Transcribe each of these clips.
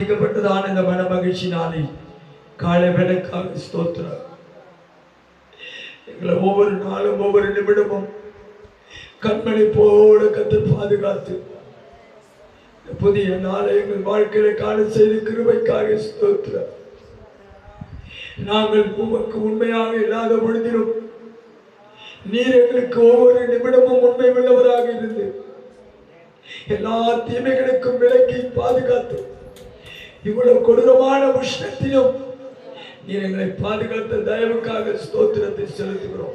இந்த மன மகிழ்ச்சி நாளில் காலை வேலைக்காக ஸ்தோத்திரம். எங்களை ஒவ்வொரு நாளும் ஒவ்வொரு நிமிடமும் கண்மணி போல கத்தர் பாதுகாத்து புதிய நாளை எங்கள் வாழ்க்கையில காண செய்த கிருபைக்காக ஸ்தோத்திரம். நாங்கள் உமக்கு உண்மையாக இல்லாத பொழுதிலும் நீர் எங்களுக்கு ஒவ்வொரு நிமிடமும் உண்மை உள்ளவராக இருந்து எல்லா தீமைகளுக்கும் விலக்கி பாதுகாத்து இவ்வளவு கொடூரமான உஷ்ணத்திலும் நீர் எங்களை பாதுகாத்த தயவுக்காக ஸ்தோத்திரத்தை செலுத்துகிறோம்.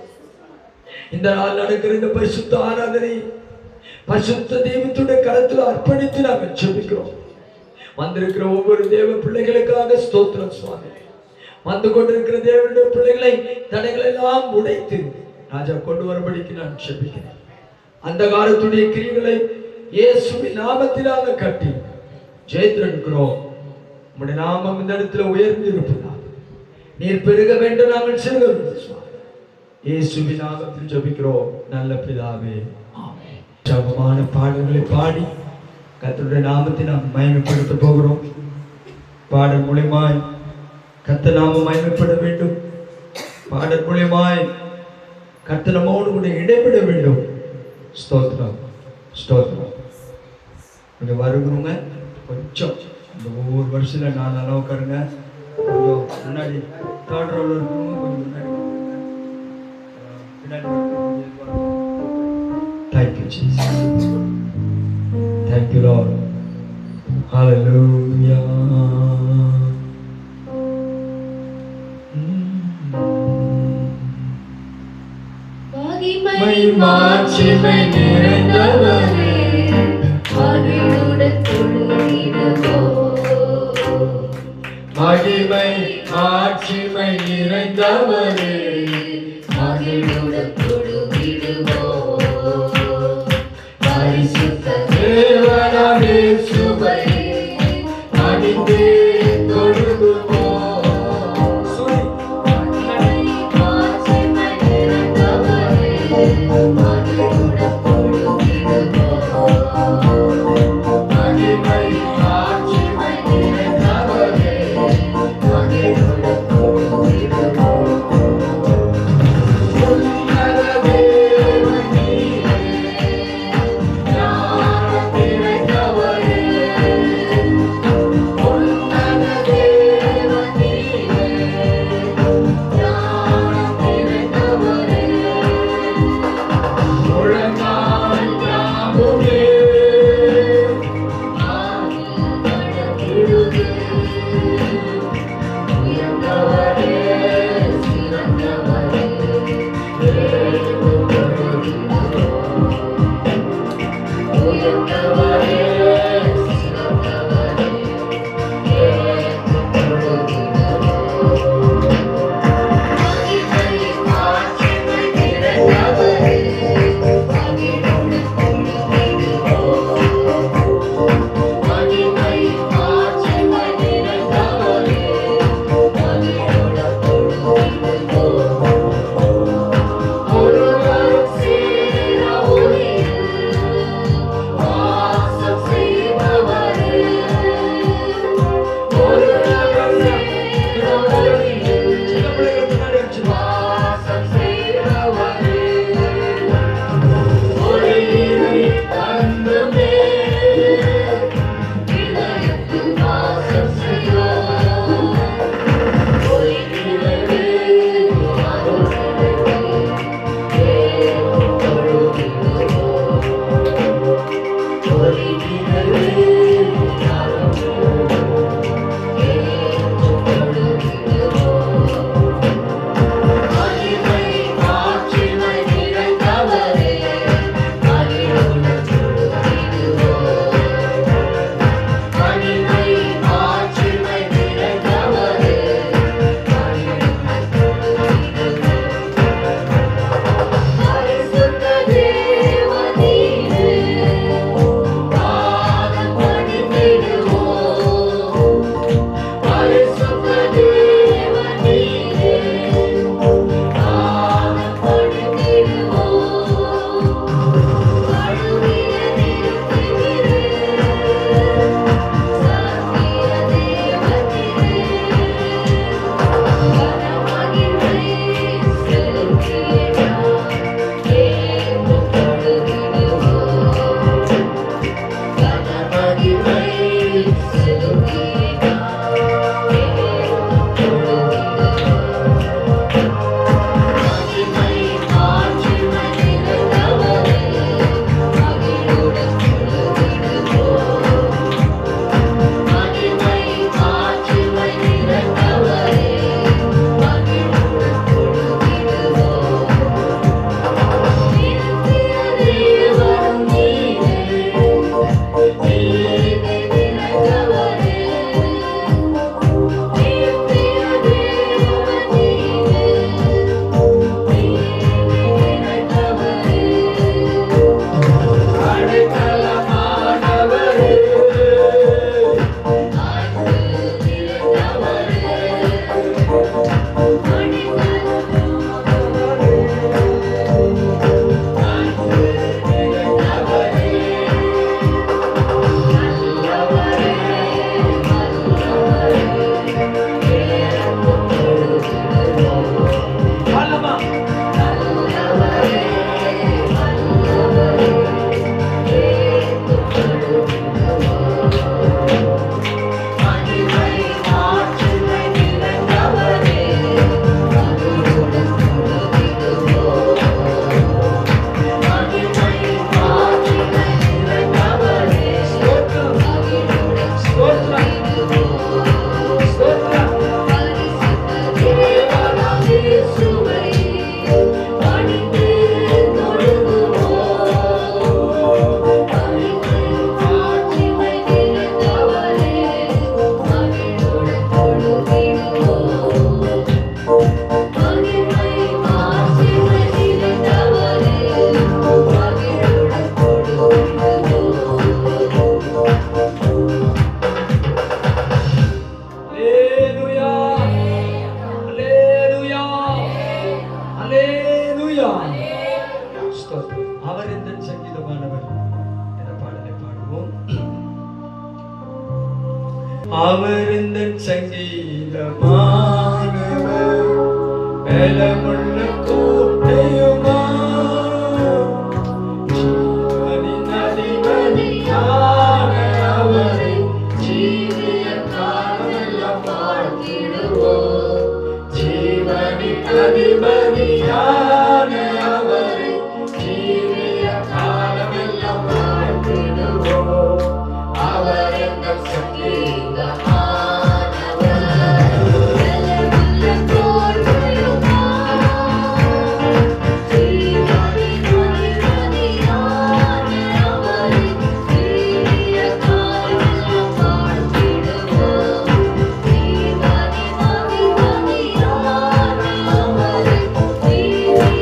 இந்த நாள் நடக்கிற இந்த பரிசுத்த ஆராதனை பரிசுத்த தெய்வத்துடைய கரத்தில் அர்ப்பணித்து நாங்கள் ஜெபிக்கிறோம். வந்திருக்கிற ஒவ்வொரு தேவ பிள்ளைகளுக்காக ஸ்தோத்திரம் சுவாமி. வந்து கொண்டிருக்கிற தேவனுடைய பிள்ளைகளை தடைகளை எல்லாம் உடைத்து ராஜா கொண்டு வரும்படிக்கு நான் ஜெபிக்கிறேன். அந்த காலத்துடைய கிரிகளை இயேசுவின் நாமத்திலாக கட்டி ஜெயித்திருக்கிறோம். உம்முடைய நாமம் இந்த இடத்துல உயர்ந்து இருப்பதாக நீர் பெருக வேண்டும். நாங்கள் சிறுகிறோம். இயேசுவின் நாமத்தில் ஜெபிக்கிறோம் நல்ல பிதாவே, ஆமென். ஜெபமான பாடல்களை பாடி கர்த்தருடைய நாமத்தை நாம் மகிமைப்படுத்த போகிறோம். பாடல் மூலமாய் கர்த்தர் நாமம் மகிமைப்பட வேண்டும். பாடல் மூலமாய் கர்த்தர் நம்மோடு கூட இடைப்பட வேண்டும். ஸ்தோத்திரம் ஸ்தோத்திரம். கொஞ்சம் வருகிறவங்க கொஞ்சம் இந்த ஒவ்வொரு வருஷத்துல நான் நல்லா உட்காருங்க. கொஞ்சம் முன்னாடி தேர்ட் ரோல இருக்கவங்க கொஞ்சம் முன்னாடி பின்னாடி. Thank you Jesus. Thank you Lord. Hallelujah. மகிமை மாட்சிமை நிறைந்தவரே, மகிழுடன் தொழுதிடுவோம். மகிமை மாட்சிமை நிறைந்தவரே, மகிழுடன் தொழுதிடுவோம். பரிசுத்த தேவனாம் இயேசுவை அணிந்து தொழுதுவோம். மகிமை மாட்சிமை நிறைந்தவரே, மகிழுடன் தொழுதிடுவோம். மகிமை மாட்சிமை நிறைந்தவரே, மகிழுடன் தொழுதிடுவோம். உன்னத தேவன் நீரே, ஞானம் நிறைந்தவரே, உன்னத அவரிந்த சங்கீதமானவர் பலமுள்ள கோட்டையுமா ஜீவனின் அதிபதியான அவரை ஜீவிய காலமெல்லாம் வாழ்த்திடுவோம். ஜீவனின் அதிபதியான அவரை ஜீவிய காலமெல்லாம் வாழ்த்திடுவோம். அவர் எங்கள் Thank you.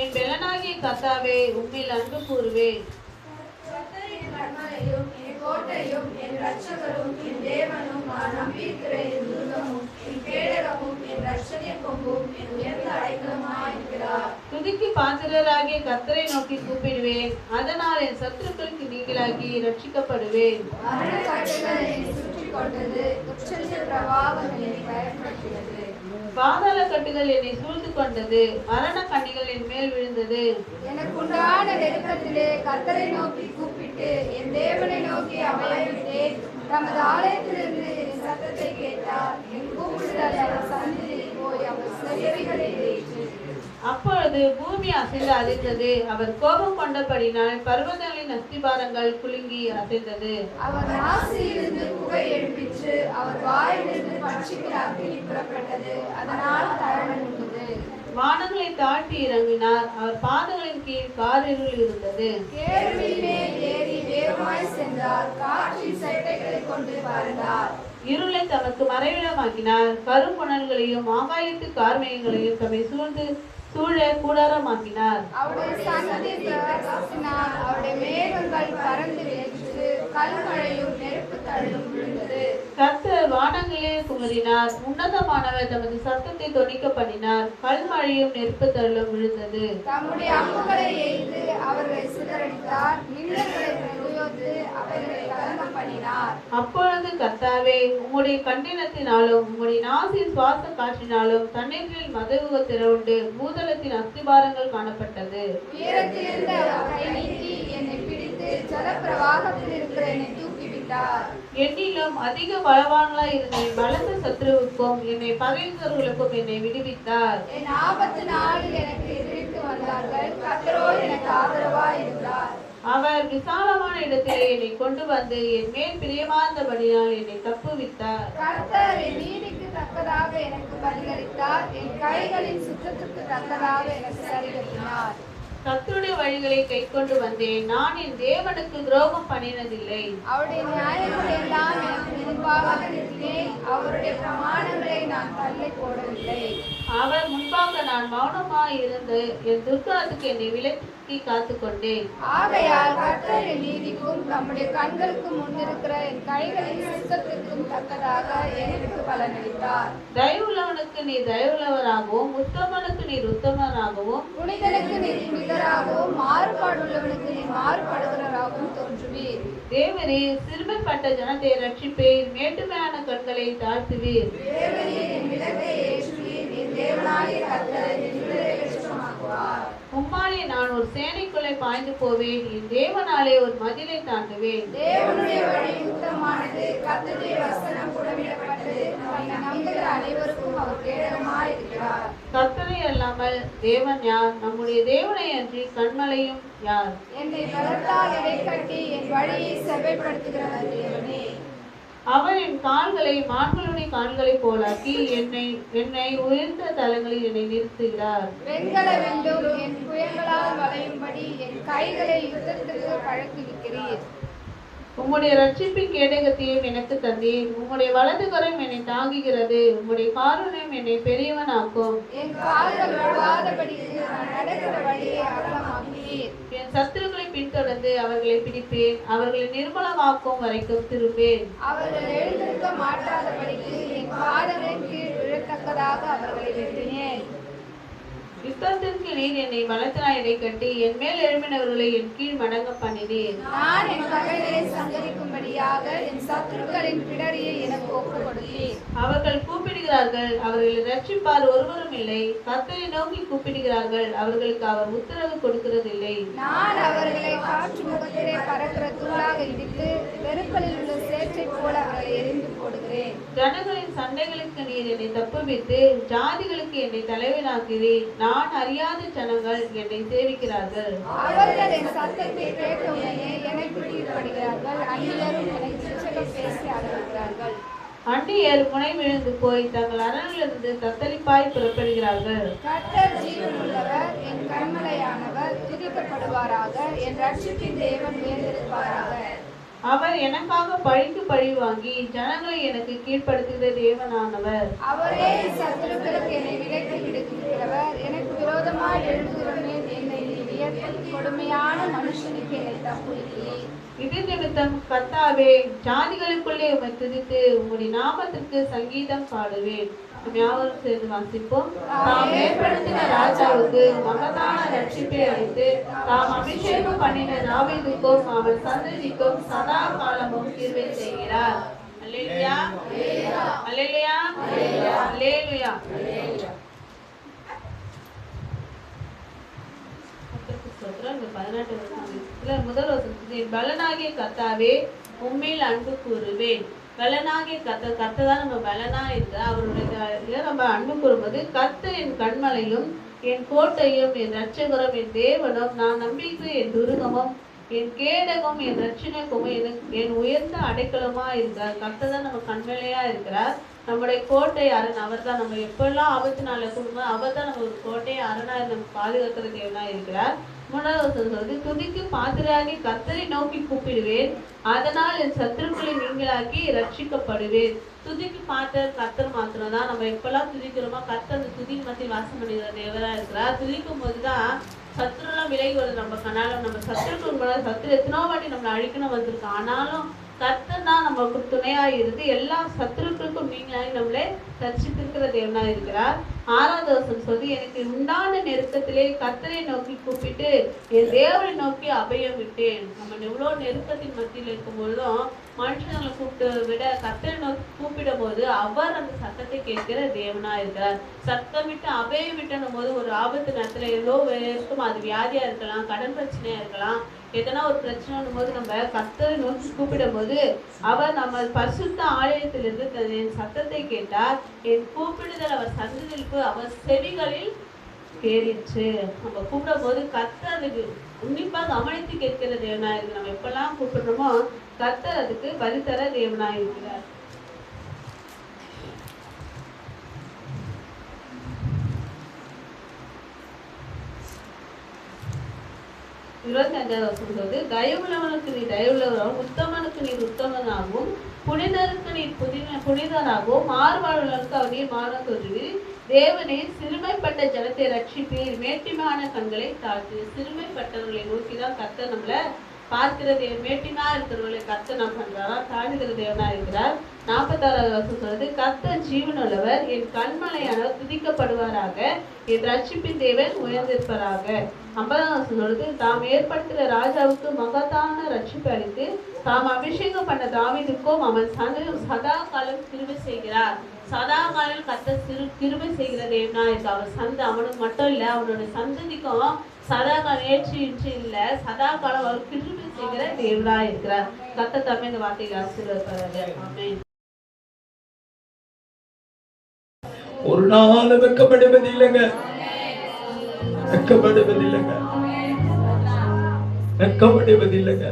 என் பெலனாகிய கர்த்தாவே உம்மில் அன்பு கூறுவேன். கர்த்தர் என் கன்மலையும் என் கோட்டையும் என் இரட்சகரும் என் தேவனும் நான் நம்பியிருக்கிற என் துர்கமும் என் கேடகமும் என் இரட்சணிய கொம்பும் என் உயர்ந்த அடைக்கலமாயிருக்கிறார். துதிக்கு பாத்திரராகிய கர்த்தரை நோக்கி கூப்பிடுவேன். அதனால் என் சத்துருக்களுக்கு நீங்களாகி ரட்சிக்கப்படுவேன். மரண கட்டுகள் என்னை சுற்றி கொண்டது, உச்சரித்த பிரவாகம் என்னை பயன்படுத்தியது. பாதாள கட்டுகள் என்னை சூழ்ந்து கொண்டது, மரண கண்ணிகள் என் மேல் விழுந்தது. எனக்குண்டான நெருக்கத்திலே கர்த்தரை நோக்கி கூப்பிட்டு என் தேவனை நோக்கி அபயமிட்டேன். தமது ஆலயத்திலிருந்து என் சத்தத்தை கேட்டார். என் கூப்பிடுதலை அவர் சந்நிதியில் போய் அவர் செவிகளை ஏற்று. அப்பொழுது பூமி அசைந்து அதிர்ந்தது. அவர் கோபம் கொண்டபடினால் பர்வதங்களின் அஸ்திபாரங்கள் குலுங்கி அசைந்தது. அவர் நாசியிலிருந்து புகை எழுப்பிற்று. அவர் வாயிலிருந்து பட்சிக்கிற அக்கினி புறப்பட்டது. அதனால் தழல் உண்டது. வானங்களை தாழ்த்தி இறங்கினார். அவர் பாதங்களின் கீழ் காரிருள் இருந்தது. கேருவின் மேல் ஏறி வேகமாய் சென்றார். காற்றின் சட்டைகளை கொண்டு பறந்தார். இருளை தமக்கு மறைவிடமாக்கினார். கரும்புணல்களையும் ஆகாயத்து கார்மேகங்களையும் தம்மை சூழ கூடாரமாக்கினார். அவருடைய சன்னதி பிரகாசினார். அவருடைய மேகங்கள் பறந்து வென்று கல்மழையும் நெருப்பு தள்ளும் விழுந்தது. கர்த்தர் வானங்களே குமரினார். உன்னதமானவர் தமது சத்தத்தை தொனிக்க பண்ணினார். கல்மழையும் நெருப்பு தள்ளும் விழுந்தது. தம்முடைய அம்புகளை எய்து அவர்களை சிதறடித்தார். மின்னல்களை பிரயோகித்து அவர்களை கலங்க பண்ணினார். அப்பொழுது கர்த்தாவே உம்முடைய கண்டினத்தினாலும் உம்முடைய நாசின் சுவாச காற்றினாலும் தண்ணீர்களில் மதகுக திறவுண்டு பூதலத்தின் அஸ்திபாரங்கள் காணப்பட்டது. உயரத்திலிருந்து அவர் கை நீட்டி என்னை பிடித்து ஜலப்பிரவாகத்தில் இருக்கிற என்னை தூக்கிவிட்டார். என்னிலும் அதிக பலவான்களாய் இருந்த என் பலத்த சத்ருவுக்கும் என்னை பகைவர்களுக்கும் என்னை விடுவித்தார். என் ஆபத்து நாளில் எனக்கு எதிர்த்து வந்தார்கள். கர்த்தரோ எனக்கு ஆதரவாய் இருந்தார். அவர் விசாலமான இடத்திலே என்னை கொண்டு வந்து என் மேல் பிரியமானபடியால் என்னை தப்புவித்தார். கர்த்தர் என் நீதிக்கு தக்கதாக எனக்கு பதிலளித்தார். என் கைகளின் சுத்தத்துக்கு தக்கதாக எனக்கு சரிகட்டினார். கர்த்தருடைய வழிகளை கைக்கொண்டு வந்தேன். நான் என் தேவனுக்கு துரோகம் பண்ணினதில்லை. அவருடைய நியாயங்களை எல்லாம் எனக்கு முன்பாக நிறுத்தினேன். அவருடைய பிரமாணங்களை நான் தள்ளி போடவில்லை. அவர் முன்பாக நான் மௌனமாய் இருந்து என் துர்காரத்துக்கு என்னை விலக்கி காத்துக்கொண்டேன். ஆகையால் கர்த்தர் என் நீதிக்கும் தம்முடைய கண்களுக்கு முன்னிருக்கிற என் கைகளின் சுத்தத்திற்கும் தக்கதாக எனக்கு பலனளித்தார். தயவுள்ளவனுக்கு நீர் தயவுள்ளவராகவும் உத்தமனுக்கு நீர் உத்தமராகவும் புனிதனுக்கு நீர் புனிதராகவும் மாறுபாடுள்ளவனுக்கு நீர் மாறுபடுகிறவராகவும் தோன்றுவீர். தேவரீர் சிறுமைப்பட்ட ஜனத்தை ரட்சிப்பீர். மேட்டுமையான கண்களை தாழ்த்துவீர். தேவரீர் என் விளக்கை ஏற்றுவீர். என் தேவனாகிய கர்த்தர் என் விடுதலை வெளிச்சமாக்குவார். உம்மாலே நான் ஒரு சேனைக்குள்ளே பாய்ந்து போவேன். என் தேவனாலே ஒரு மதிலை தாண்டுவேன். தேவனுடைய வழி உத்தமமானது. கர்த்தருடைய வசனம் புடமிடப்பட்டது. நம்மை நம்புகிற அனைவருக்கும் அவர் கேடகமாய் இருக்கிறார். கர்த்தரை அல்லாமல் தேவன் யார்? நம்முடைய தேவனை அன்றி கண்மலையும் யார்? என்னை பலத்தால் இடைக்கட்டி என் வழியை செவ்வைப்படுத்துகிறவர் தேவனே. அவர் என் கால்களை மான்களுடைய கால்களைப் போலாக்கி என்னை உயர்ந்த தலங்களில் என்னை நிறுத்துகிறார். வெண்கல வெண்டும் என் புயங்களால் வளையும்படி என் கைகளை யுத்தத்திற்கு பழக்குவிக்கிறீர். உம்முடைய ரட்சிப்பின் கேடகத்தையும் எனக்கு தந்தீர். உம்முடைய வலது கரம் என்னை தாங்குகிறது. உம்முடைய காருண்யம் என்னை பெரியவனாக்கும். என் கால்கள் விழாதபடிக்கு நான் நடக்கிற வழியை அகலமாக்கிறீர். என் சத்துருக்களை பின்தொடர்ந்து அவர்களை பிடிப்பேன். அவர்களை நிர்மலமாக்கும் வரைக்கும் திரும்பேன். அவர்கள் எழுந்திருக்க மாட்டாதபடிக்கு என் பாதங்களின் கீழ் விழத்தக்கதாக அவர்களை வெட்டினேன். யுத்தத்திற்கு நீர் என்னை பலத்தினாய் இடைக்கட்டி என் மேல் எழுப்பினவர்களை என் கீழ் மடங்க பண்ணினீர். நான் என் பகைகளை சங்கரிக்கும்படியாக என் சத்துருக்களின் பிடரியை எனக்கு ஒப்புக் கொடுத்தீர். அவர்கள் கூப்பிடுகிறார்கள், அவர்களை ரட்சிப்பார் ஒருவரும் இல்லை. கர்த்தரை நோக்கி கூப்பிடுகிறார்கள், அவர்களுக்கு அவர் உத்தரவு கொடுக்கிறதில்லை. நான் அவர்களை காற்று முகத்திலே பறக்கிற தூளாக இடித்து வெறுக்களில் உள்ள சேற்றை போல அவர்களை எரிந்து போடுகிறேன். ஜனங்களின் சண்டைகளுக்கு நீர் என்னை தப்புவித்து ஜாதிகளுக்கு என்னை தலைவனாக்கிறீர். நான் அறியாத ஜனங்கள் என்னை சேவிக்கிறார்கள். அவர்கள் என் சத்தத்தை கேட்டவுடனே எனக்கு கீழ்ப்படுகிறார்கள். அந்நியரும் எனக்கு இச்சகம் பேசி அகலுகிறார்கள். அந்நியர் முனை விழுந்து போய் தங்கள் அரணிலிருந்து தத்தளிப்பாய் புறப்படுகிறார்கள். கர்த்தர் ஜீவனுள்ளவர், என் கன்மலையானவர் துதிக்கப்படுவாராக. என் ரட்சிப்பின் தேவன் உயர்ந்திருப்பாராக. அவர் எனக்காக பழிக்கு பழி வாங்கி ஜனங்களை எனக்கு கீழ்ப்படுத்துகிற தேவனானவர். அவரே என் சத்துருக்களுக்கு என்னை விலக்கி விடுகிறவர். எனக்கு விரோதமாய் எழுதுகிறவனே மனுஷனுக்கு என்னை தப்புகிறேன். இது நிமித்தம் கர்த்தாவே, ஜாதிகளுக்குள்ளே உம்மை துதித்து உம்முடைய நாமத்திற்கு சங்கீதம் பாடுவேன். நாம் யாவரும் சேர்ந்து வாசிப்போம். தாம் ஏற்படுத்தின ராஜாவுக்கு மகத்தான ரட்சிப்பை அளித்து தாம் அபிஷேகம் பண்ணின தாவீதுக்கும் அவன் சந்ததிக்கும் சதா காலமும் கிருபை செய்கிறார். அல்லேலூயா, அல்லேலூயா, அல்லேலூயா. முதல் வசனத்தில் பலனாகிய கர்த்தாவே உம்மில் அன்பு கூறுவேன். பலனாகிய கர்த்தர் தான் நம்ம பலனா இருக்கு. அவருடைய நம்ம அன்பு கூறும்போது, கர்த்தர் என் கண்மலையும் என் கோட்டையும் என் ரட்சகரும் என் தேவனும் நான் நம்பிக்கை என் துருகமும் என் கேடகம் என் ரட்சணக்கும் என் உயர்ந்த அடைக்கலமா இருக்கிறார். கர்த்தர் தான் நம்ம கண்மலையா இருக்கிறார். நம்முடைய கோட்டை அரண் அவர் தான். நம்ம எப்பெல்லாம் ஆபத்து நாள கொடுக்கும்போது அவர் தான் நம்ம ஒரு கோட்டை அரணா நம்ம பாதுகாக்கிற தேவனா இருக்கிறார். மூணாவது சொல்றது, துதிக்கு பாத்திராகி கர்த்தரை நோக்கி கூப்பிடுவேன், அதனால் என் சத்துருக்களை நீங்களாக்கி ரட்சிக்கப்படுவேன். துதிக்கு பாத்திர கர்த்தர் மாத்திரம் தான். நம்ம எப்பெல்லாம் துதிக்கிறோமோ கர்த்தர் அந்த துதி மத்தியில் வாசம் பண்ணுகிற தேவரா இருக்கிறார். துதிக்கும் போதுதான் சத்துருலாம் விலகி வருது நம்ம கனாலும். நம்ம சத்துருக்கு சத்துரு எத்தனோ வாட்டி நம்மளை அழிக்கணும் வந்திருக்கோம். ஆனாலும் கர்த்தர் தான் நமக்கு துணையா இருந்து எல்லா சத்துருக்களுக்கும் நீங்களாகி நம்மளே ரட்சித்திருக்கிற தேவனா இருக்கிறார். ஆறாவது வசனம் சொல்லி, எனக்கு உண்டான நெருக்கத்திலே கர்த்தரை நோக்கி கூப்பிட்டு என் தேவனை நோக்கி அபயம் விட்டேன். நம்ம எவ்வளவு நெருக்கத்தின் மத்தியில் இருக்கும் பொழுதும் மனுஷங்களை கூப்பிட்டு விட கர்த்தரை நோக்கி கூப்பிடும் போது அவர் அந்த சத்தத்தை கேட்கிற தேவனா இருக்கிறார். சத்தம் விட்டு அபயம் விட்டனும் போது ஒரு ஆபத்து நேரத்துல எவ்வளோ இருக்கும். அது வியாதியா இருக்கலாம், கடன் பிரச்சனையா இருக்கலாம், எதனா ஒரு பிரச்சனைன்னும் போது நம்ம கர்த்தரை நோக்கி கூப்பிடும் போது அவர் நம்ம பரிசுத்த ஆலயத்திலிருந்து என் சத்தத்தை கேட்டார். என் கூப்பிடுதல் அவர் சந்ததிக்கு அவர் செவிகளில் கேறிச்சு. நம்ம கூப்பிடும் போது கர்த்தர் அதுக்கு உன்னிப்பா கவனித்து கேட்கிற தேவனா இருக்கு. நம்ம எப்பெல்லாம் கூப்பிடுறோமோ கர்த்தர் அதுக்கு பதில் தர தேவனா இருக்கிறார். 25வது வசனம் சொல்லுது, தயவுள்ளவனுக்கு நீ தயவுள்ளவராகவும் உத்தமனுக்கு நீ உத்தமனாகவும் புனிதருக்கு நீ புனிதராகவும் மாறுபாடுகளுக்கு அவர் நீர் மாறும் சொல்லுவீர். தேவனே, சிறுமைப்பட்ட ஜனத்தை ரட்சிப்பீர், மேட்டிமான கண்களை தாழ்த்து. சிறுமைப்பட்டவர்களை நோக்கிதான் கர்த்தர் நம்மளை பார்க்கிற தேவன். மேட்டினா இருக்கிறவர்களை கர்த்தர் நம்ம பண்றாரா, தாழ்கிற தேவனா இருக்கிறார். 46வது வசனம் சொல்றது, கர்த்தர் ஜீவனுள்ளவர், என் கண்மலையானவர் துதிக்கப்படுவாராக, என் ரட்சிப்பின் தேவன் உயர்ந்திருப்பராக. 50வது வசனம் சொல்றது, தாம் ஏற்படுத்துகிற ராஜாவுக்கு மகத்தான ரட்சிப்பு அளித்து தாம் அபிஷேகம் பண்ண தாவீதுக்கும் அவன் சதா காலம் கிருபை செய்கிறார். சதா காலம் கர்த்தர் கிருபை செய்கிற தேவனா இருக்கு. அவர் அவனுக்கு மட்டும் இல்ல, அவனுடைய சந்ததிக்கும் சதா காலம் நேற்று இன்று இல்ல, சதா காலம் அவர் கிருபை செய்கிற தேவனா இருக்கிறார். கர்த்தர் தம்மை இந்த வார்த்தையை ஆசீர்வதிப்பாராக. ஆமென். ஒரு நாள் வெட்கப்படுவது இல்லைங்க, வெட்கப்படுவது இல்லைங்க, வெட்கப்படுவது இல்லைங்க.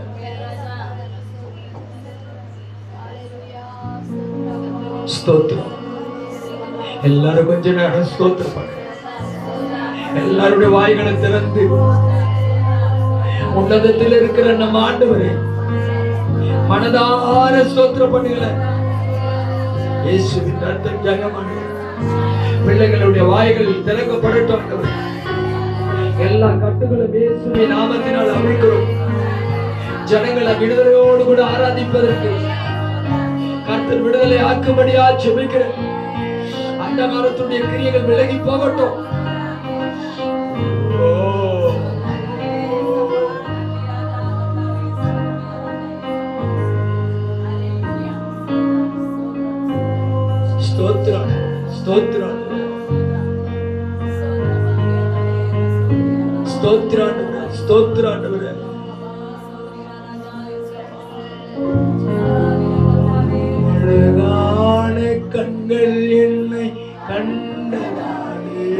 ஸ்தோத்திரம். எல்லாரும் கொஞ்ச நேரம் ஸ்தோத்திரம் பண்ண, எல்லாருடைய வாய்களை திறந்து உன்னதத்தில் இருக்கிற நம்ம ஆண்டவரே மனதார ஸ்தோத்திரம் பண்ணுங்கள. இயேசுவின் ரத்தம் ஜெயமான பிள்ளைகளுடைய வாய்கள் திறக்கப்படட்டும். எல்லா கட்டுகளும் இயேசுவின் நாமத்தினால் அமைக்கிறோம். ஜனங்களை விடுதலையோடு கூட ஆராதிப்பதற்கு கர்த்தர் விடுதலை ஆக்கும்படியா ஜெபிக்கிறேன். அந்த காலத்துடைய கிரியைகள் விலகி போகட்டும். ஸ்தோத்திரம், ஸ்தோத்திரம், ஸ்தோத்திரம், ஸ்தோத்திரம். அழகான கண்கள் என்னை கண்டதாலே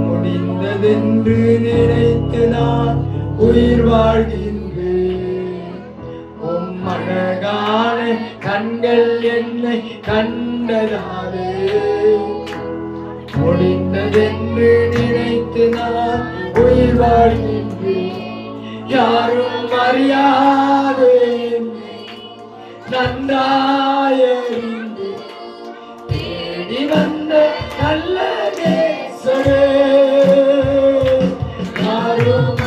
முடிந்ததென்று நினைத்து நான் உயிர் வாழ்கின்றேன். உம் அழகான கண்கள் என்னை கண்டதாலே முடிந்ததென்று நினைத்து நான் உயிர் வாழ்கின்றேன். யாரும் அறியாதே நன்றாயறிந்து தேடி வந்த நல்ல நேசரே, யாரும்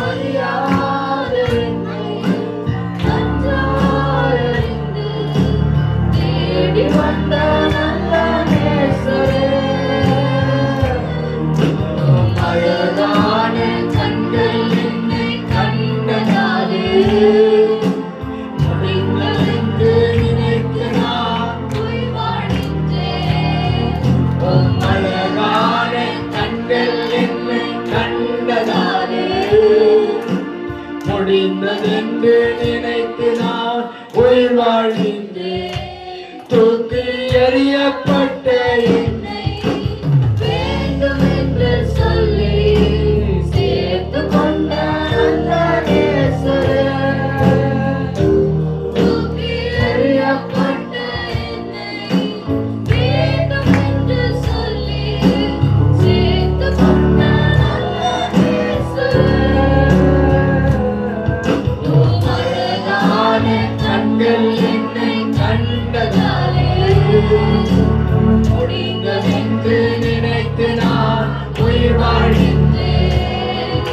உயிர் வாழ்கின்றேன்.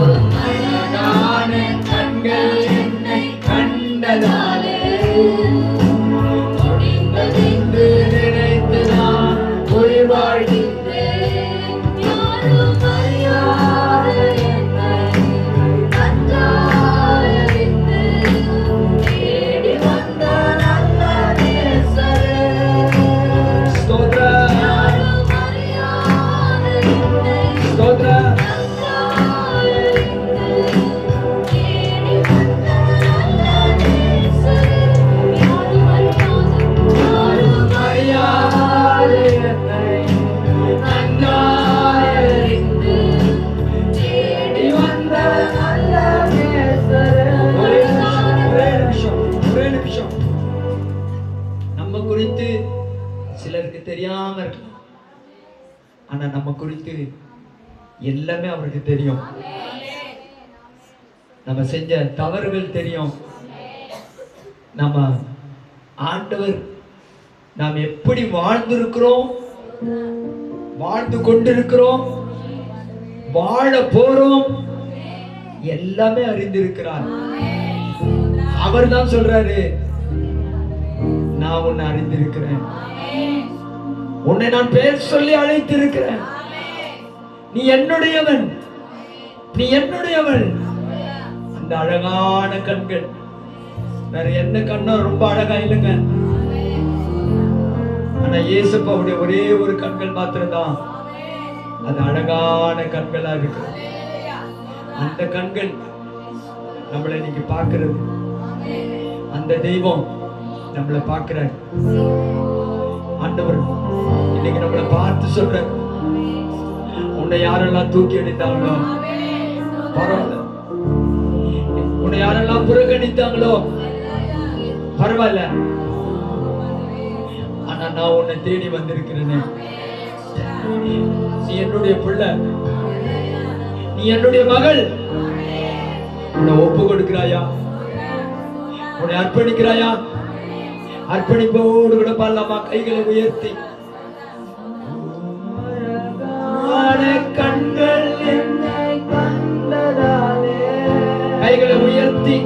உம் அழகான கண்கள் என்னை கண்டதாலே முடிந்ததென்று நினைத்து நான் உயிர் வாழ்கின்றேன். யாரும் அறியாத என்னை நன்றாய் அறிந்து தேடி வந்த நல்ல நேசரே. ஸ்தோத்திரம், யாரும் அறியாத என்னை ஸ்தோத்திரம். நன்றாய் அறிந்து தேடி வந்த நல்ல நேசரே. யாரும் அறியாத என்னை நன்றாய் அறிந்து தேடி வந்த நல்ல நேசரே. ஒரே நிமிஷம். நம்ம குறித்து சிலருக்கு தெரியாம இருக்கலாம், ஆனா நம்ம குறித்து எல்லாமே அவருக்கு தெரியும். நம்ம செஞ்ச தவறுகள் தெரியும். நம்ம ஆண்டவர் நாம் எப்படி வாழ்ந்திருக்கிறோம், வாழ்ந்து கொண்டிருக்கிறோம், வாழ போறோம், எல்லாமே அறிந்திருக்கிறார். அவர் தான் சொல்றாரு, நான் உன்னை அறிந்திருக்கிறேன், உன்னை நான் பெயர் சொல்லி அழைத்திருக்கிறேன், நீ என்னுடையவன், நீ என்னுடையவள். அந்த அழகான கண்கள், வேற என்ன கண்ணும் ரொம்ப அழகா இல்லைங்க, ஆனா இயேசுப்பாவுடைய ஒரே ஒரு கண்கள் மாத்திரம்தான் அது அழகான கண்களா இருக்கு. அந்த கண்கள் நம்மளை இன்னைக்கு பார்க்கிறது, அந்த தெய்வம் நம்மளை பார்க்கிறார். ஆண்டவர் இன்னைக்கு நம்மளை பார்த்து சொல்ற, உன்னை யாரெல்லாம் தூக்கி அடித்தாங்களோ பரவாயில்ல, உன்னை யாரெல்லாம் புறக்கணித்தாங்களோ பரவாயில்ல, ஆனா நான் உன்னை தேடி வந்திருக்கிறேனே. நீ என்னுடைய பிள்ளை, நீ என்னுடைய மகள். உன்னை ஒப்பு கொடுக்கிறாயா, உன்னை அர்ப்பணிக்கிறாயா? அர்ப்பணிப்போடு கூட பாடலாமா? கைகளை உயர்த்தி. கண்கள் என்னை கண்டதாலே, கைகளை உயர்த்தி.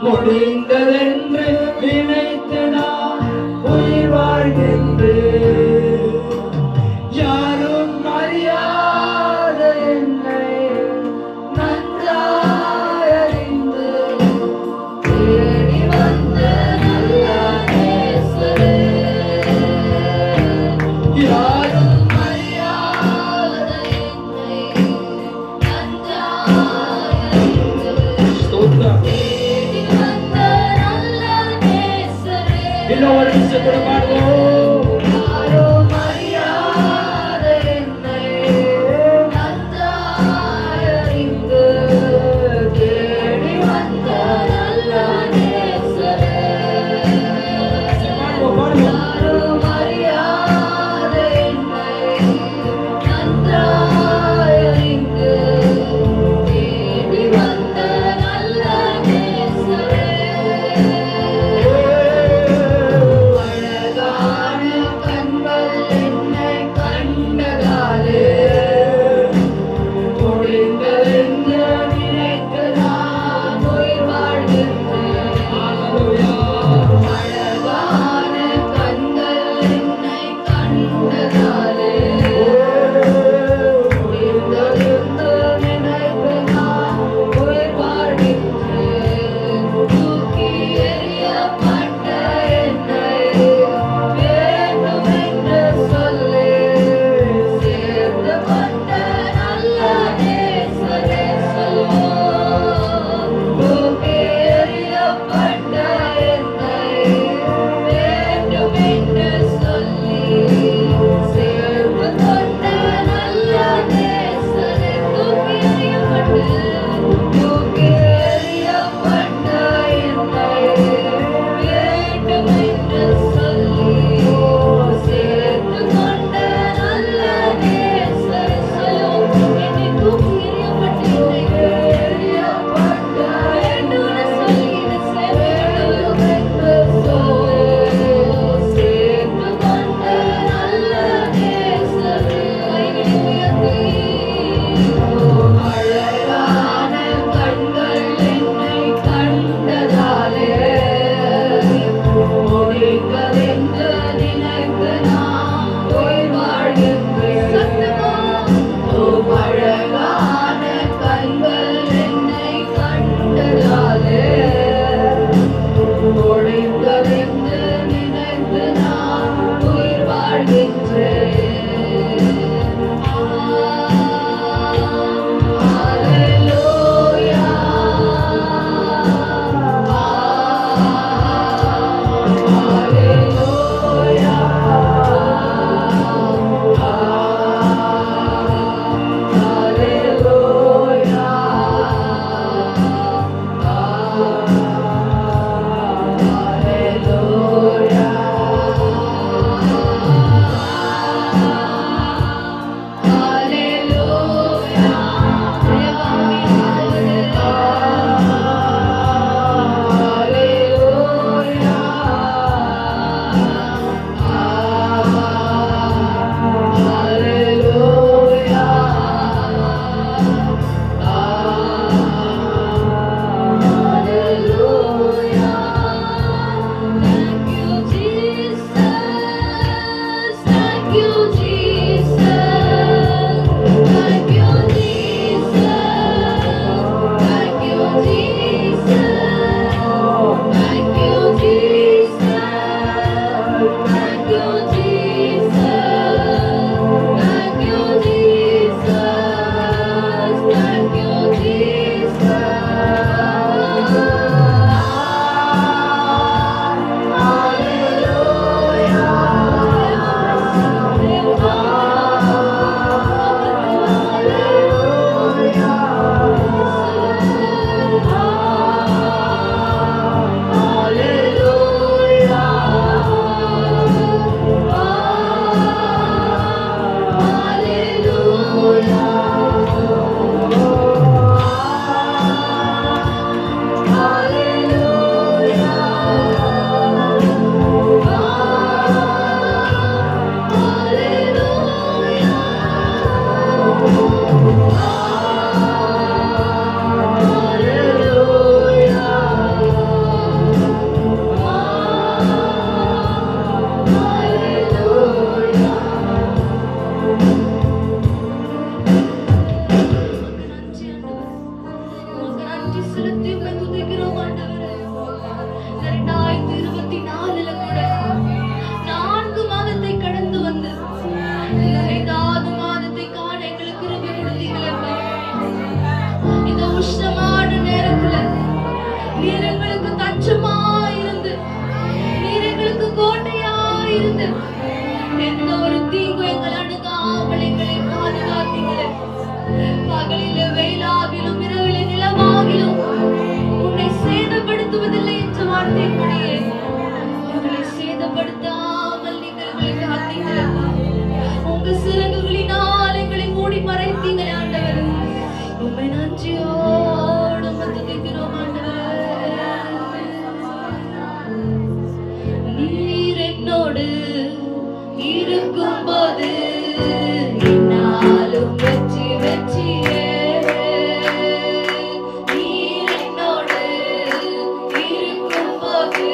முடிந்ததென்று நினைத்து நான் உயிர் வாழ்கின்றேன். யாரும் அறியாத என்னை நன்றாய் அறிந்து தேடி வந்த நல்ல நேசரே. யாரும் அறியாத என்னை நன்றாய் அறிந்து தேடி வந்த நல்ல பகலிலே வெயிலாகிலும் இரவிலே நிலவாகிலும் உன்னை சேதப்படுத்துவதில்லை என்ற வார்த்தைப்படியே எங்களை சேதப்படுத்தாமல் நீங்கள் எங்களை காத்தீங்களப்பா. உங்க சிறகுகளினால் எங்களை மூடி மறைத்தீங்களே ஆண்டவரே. உம்மை நன்றியோடு உம்மை துதிக்கிறோம் ஆண்டவரே. நீர் என்னோடு இருக்கும்போது என்னாலும் வெற்றி வெற்றியே. நீர் என்னோடு இருக்கும்போது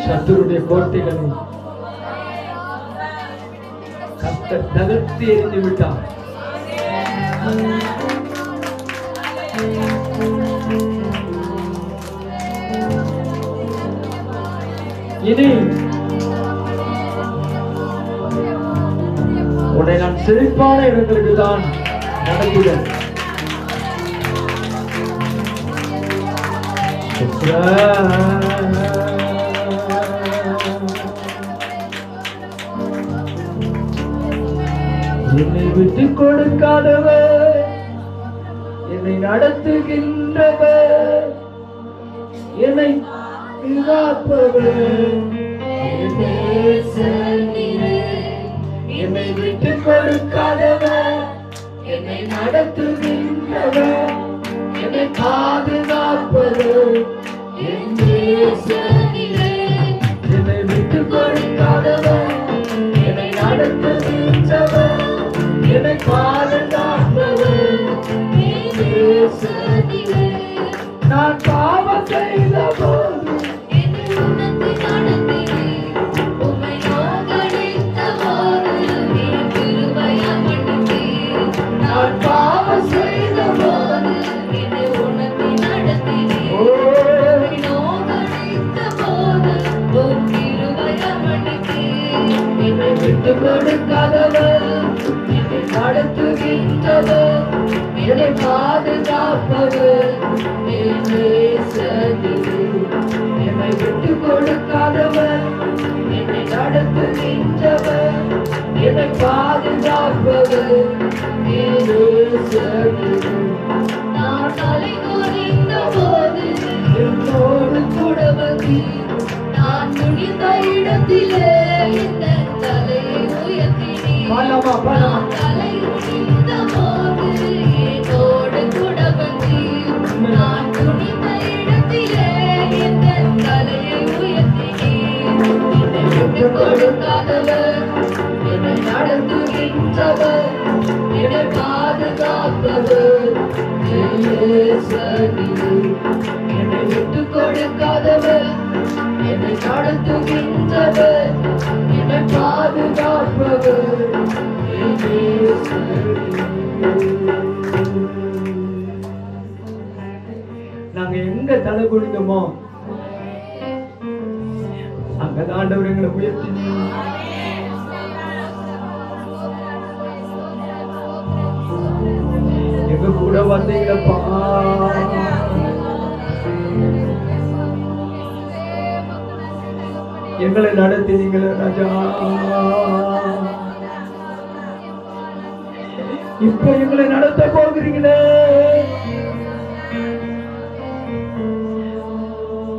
சத்துருடைய கோட்டைகளை கர்த்தர் தகர்த்து எறிந்து விட்டார். இனி உன்னை நான் செழிப்பான இடங்களுக்கு தான் நடத்துவேன். என்னை விட்டு கொடுக்காதவர், என்னை நடத்துகின்றவர், என்னை காப்பவர், என்னை விட்டு கொடுக்காதவர், என்னை நடத்துகின்றவர், என்னை பாதுகாப்பவர், என்னை விட்டு கொடுக்காதவர், என்னை நடத்துகின்றவர், என்னை பாதுகாப்பவர், நான் பாவம் செய்த போது நான் பாவம் செய்த போது என்னை விட்டு கொடுக்காதவர், என்னை நடத்துகின்றவர், என்னை பாதுகாப்பவர், என்னை விட்டு கொடுக்காதவர், என்னை நடத்துகின்றவர், என்னை பாதுகாப்பவர், நான் தலை குனிந்த போது என்னோடு கூட வந்து நான் துணிந்த இடத்திலே இந்த தலையை உயர்த்தினேன். நான் தலை குனிந்த போது என்னோடு கூட வந்து நான் துணிந்த இடத்திலே இந்த தலையை உயர்த்தினேன். என்னை விட்டு கொடுக்காதவர், என்னை நடத்துகின்றவர், என்னை பாதுகாப்பவர், என்னை விட்டு கொடுக்காதவர், என்னை நடத்துகின்றவர், என்னை பாதுகாப்பவர். நாங்க எங்க தலை குனிந்தோமோ அங்கதான் ஆண்டவர் எங்களை உயர்த்தினோம். எங்க கூட வந்தீங்களப்பா, எங்களை நடத்தினீங்களே ராஜா. இப்ப எங்களை நடத்த போகிறீங்களே,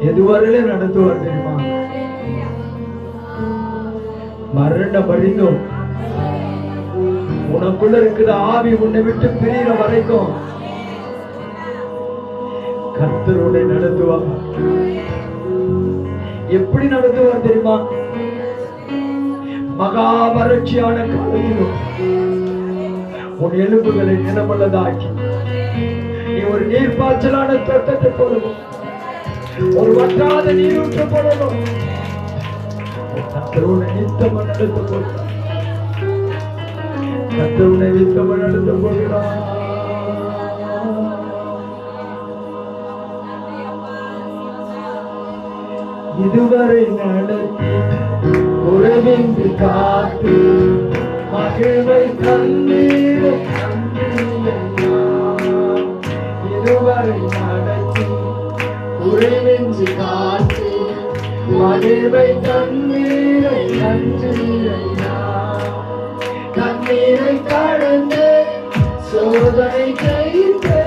எதுவரையில நடத்துவார் தெரியுமா? மரணம் படிந்தோம் உனக்குள்ள இருக்கிற ஆவி உன்னை விட்டு பிரிகிற வரைக்கும் கர்த்தரோட நடத்துவார். எப்படி நடத்துவார் தெரியுமா? மகா வறட்சியான காலத்திலும் உன் எலும்புகளை நிலமல்லதாக்கி நீ ஒரு நீர்ப்பாய்ச்சலான தோட்டத்தை போலவும் ஒரு வற்றாத நீரூற்றப்படணும். கர்த்தருடைய நித்தம் நடத்த போகிறார். கர்த்தருடைய நித்தம் நடத்த போகிறார். இதுவரை நடத்தி உறவின்றி காத்து மகிழ்வை தந்தீரே நன்றி. இதுவரை நடத்தி உறவின்றி காத்து மகிழ்வை தந்தீரே நன்றி. கண்ணீரை கடந்து சோதனை கைத்து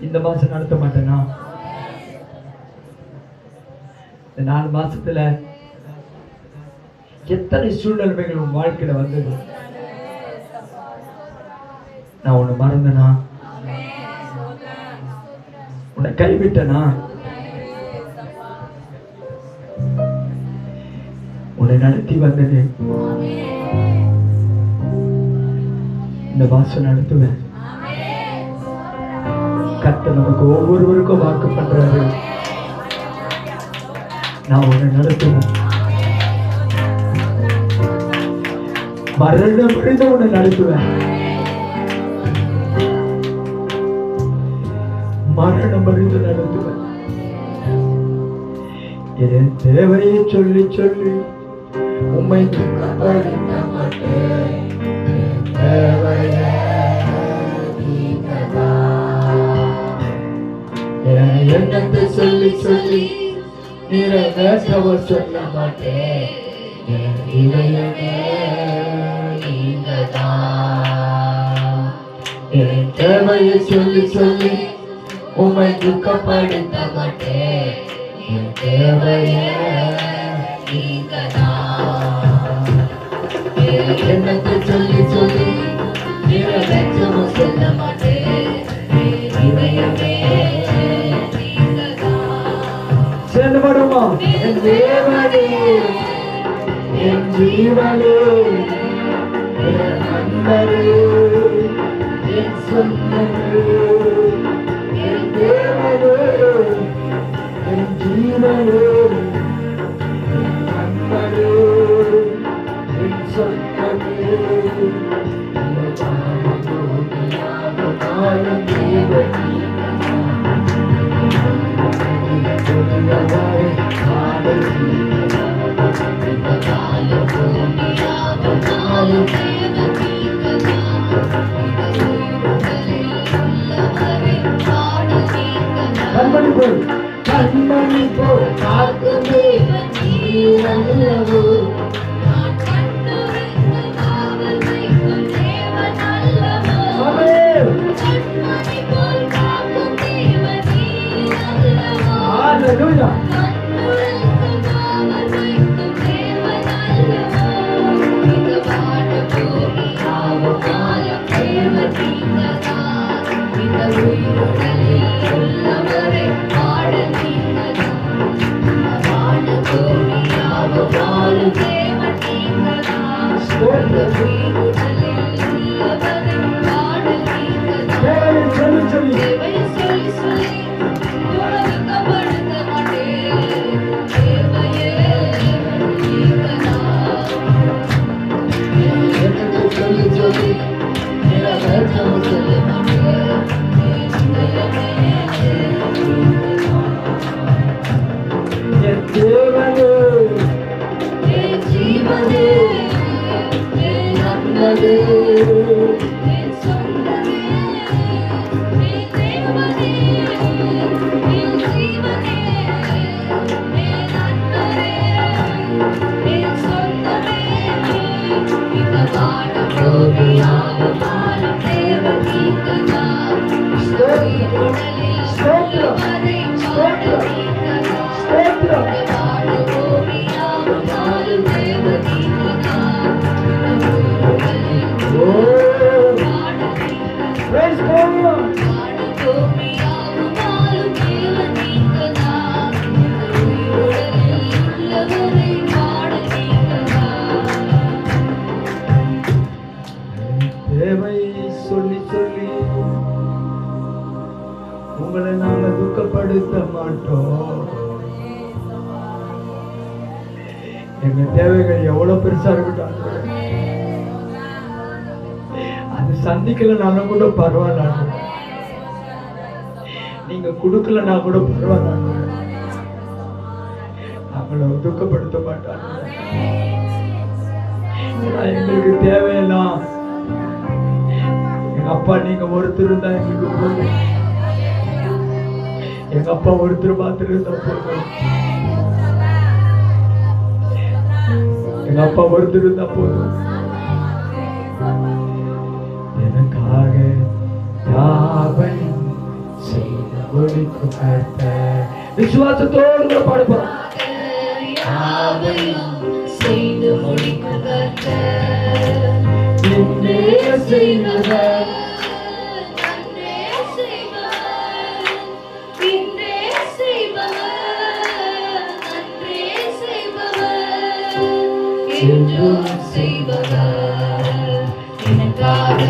இந்த மாசம் நடத்த மாட்டேனா? இந்த 4 மாசத்துல எத்தனை சூழ்நிலைகள் உன் வாழ்க்கையில வந்தது? நான் உன்னை மறந்தனா? உன்னை கைவிட்டனா? உன்னை நடத்தி வந்தது. இந்த மாசம் நடத்துவேன். கர்த்தர் நமக்கு ஒவ்வொருவருக்கும் வாக்கு பண்றாரு. நான் உன்னை நடத்துவேன், மரணம் விழுந்து உன்னை நடத்துவேன், மரணம் விழுந்து நடத்துவேன். என் தேவையை சொல்லி சொல்லி உம்மை துக்கப்படுத்த மாட்டேன். என் தேவையை என் எண்ணத்தை சொல்லி சொல்லி நிறைவேற்றவ சொல்ல மாட்டேன். என் இதயமே நீங்கதான். என் தேவையை சொல்லி சொல்லி உம்மை துக்கப்படுத்த மாட்டேன். என் தேவையே நீங்கதான். என் எண்ணத்தை சொல்லி சொல்லி நிறைவேற்றவ சொல்ல மாட்டேன். என் இதயமே சேர்ந்து பாடுமா? என் தேவனே, என் ஜீவனே, என் அன்பரே, என் சொந்தமே, என் தேவனே, என் ஜீவனே, என் அன்பரே, என் சொந்தமே, காலம் தேவனே. கண்மணி போல் காக்கும் தேவன் நீர் அல்லவோ. Hallelujah. உங்களை நாங்க துக்கப்படுத்த மாட்டோம். எங்க தேவைகள் எவ்வளவு பெருசா இருக்கட்டும், அது சந்திக்கலனாலும் கூட பரவாயில்ல, நீங்க கொடுக்கலனா கூட பரவாயில்ல, அவங்கள துக்கப்படுத்த மாட்டாங்க. எங்களுக்கு தேவையெல்லாம் எங்க அப்பா நீங்க ஒருத்தர் இருந்தா எங்களுக்கு போதும், எங்க அப்பா ஒருத்தர் பார்த்துட்டு இருந்தா போதும், எங்க அப்பா ஒருத்தர் இருந்தா போதும். எனக்காக யாவையும் செய்து முடிக்கும் கர்த்தர். விசுவாசத்தோடு பாடுவோம். யாவையும் செய்து முடிக்கும் கர்த்தர். இன்றே செய்தவர் அன்றே செய்பவர், இன்றே செய்பவர், அன்றே செய்பவர், என்றும் செய்பவர். எனக்காக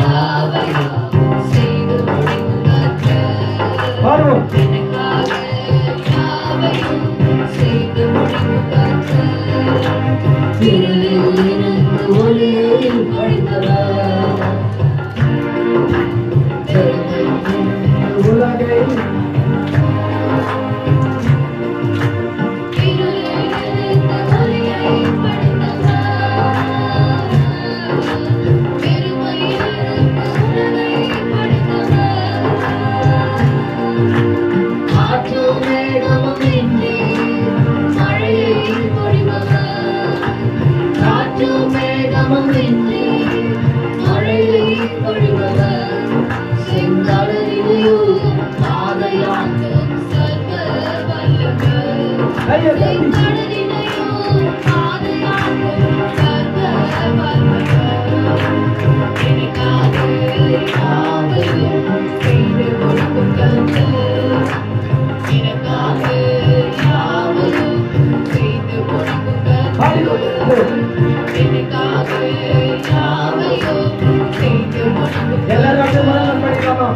யாவையும் செய்து முடிக்கும் கர்த்தர். கையை தட்டி. எல்லாரும் மரணம் பண்ணிக்கலாமா?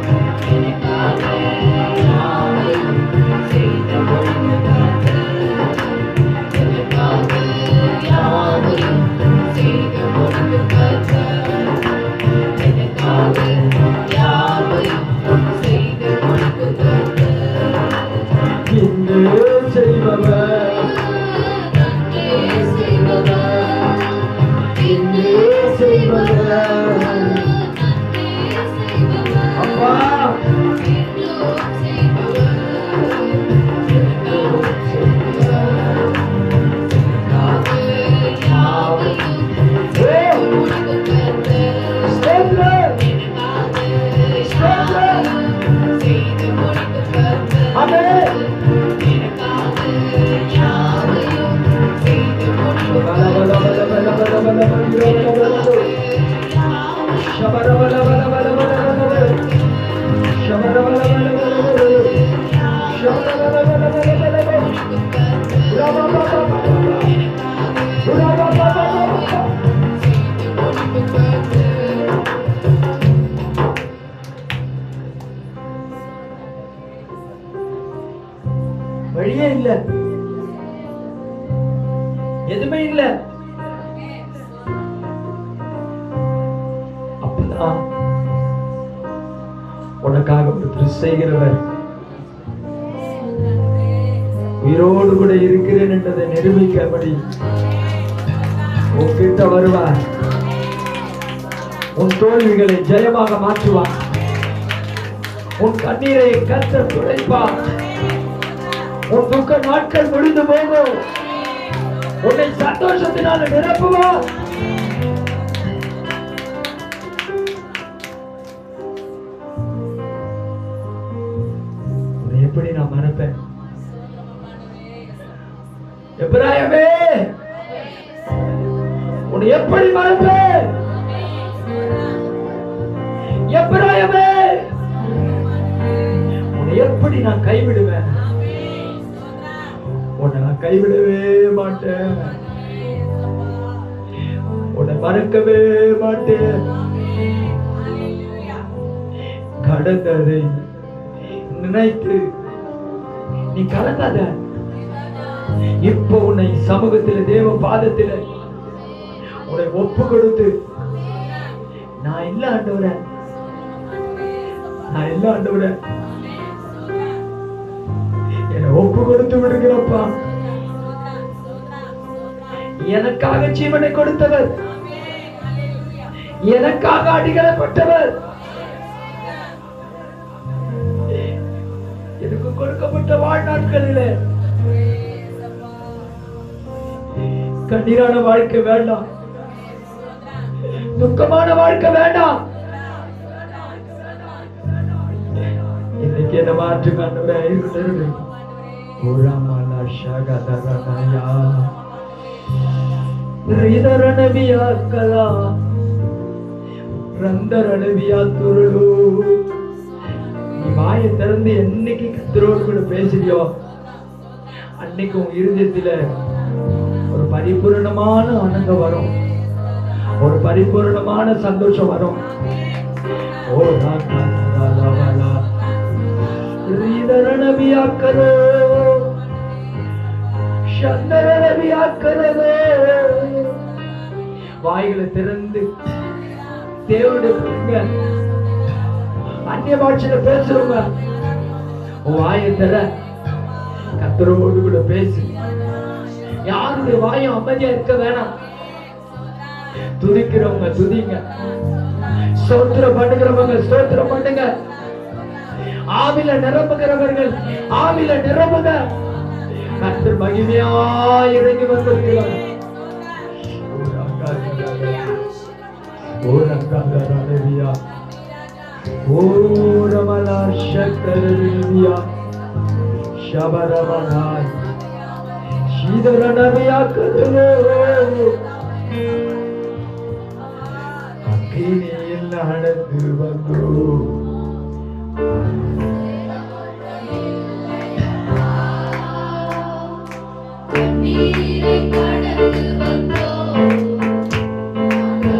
வழியே இல்ல, எதுவுமே இல்ல. அப்பதான் உனக்காக ஒரு செய்கிறவர் உயிரோடு கூட இருக்கிறேன் என்றதை நிரூபிக்கபடி உன்கிட்ட வருவார். உன் தோல்விகளை ஜெயமாக மாற்றுவார். உன் கண்ணீரை கர்த்தர் துடைப்பார். உன் துக்க நாட்கள் முடிந்து போகும். உன்னை சந்தோஷத்தினால நிரப்புவார். உன்னை எப்படி நான் மறப்பேன்? எபிராயமே, உன்னை எப்படி மறப்பேன்? எபிராயமே, உன்னை எப்படி நான் கைவிடுவேன்? உன்னை நான் கைவிடவே மாட்டேன். உன்னை மறக்கவே மாட்டேன். கடந்ததை நினைத்து நீ கலங்காத. இப்ப உன்னை சமூகத்தில் தேவ பாதத்தில் உன்னை ஒப்பு கொடுத்து நான் இல்ல ஆண்டவரே, நான் இல்ல ஆண்டவரே, என்னை ஒப்பு கொடுத்து விடுகிறப்பா. எனக்காக ஜீவனை கொடுத்தவர், எனக்காக அடிகளப்பட்டவர், எனக்கு கொடுக்கப்பட்ட வாழ்நாட்களிலே கண்ணீரான வாழ்க்கை வேண்டாம், துக்கமான வாழ்க்கை வேண்டாம். இன்னைக்கு என்ன மாற்று கண்டவரே இருந்து ஓராமலா ஷகதரனயா ரிதரனபியா கலா ரந்தரனபியா துருளு. நீ வாயை திறந்து என்னைக்கு கர்த்தரோடு கூட பேசுறியோ அன்னைக்கு உன் இருதயத்துல ஒரு பரிபூரணமான ஆனந்தம் வரும், ஒரு பரிபூரணமான சந்தோஷம் வரும். ஓ ராகதரவலா ரிதரனபியா கலோ சந்தரனபியா கலோ. வாய்களை திறந்து தேவனுடைய அந்நிய பாஷையில பேசுறவங்க வாயை தர கர்த்தரோடு கூட பேசு. யாருடைய வாயும் அமைதியா இருக்க வேணாம். துதிக்கிறவங்க துதிங்க, ஸ்தோத்திரம் பண்ணுகிறவங்க ஸ்தோத்திரம் பண்ணுங்க, ஆவில நிரம்புகிறவர்கள் ஆவில நிரம்புங்க. கர்த்தர் மகிமையா இறங்கி வந்திருக்கிறார். இதர நபியாக்கத்திலே அக்கினியில் நடந்து வந்தோம். நீரை கடந்து வந்தோம்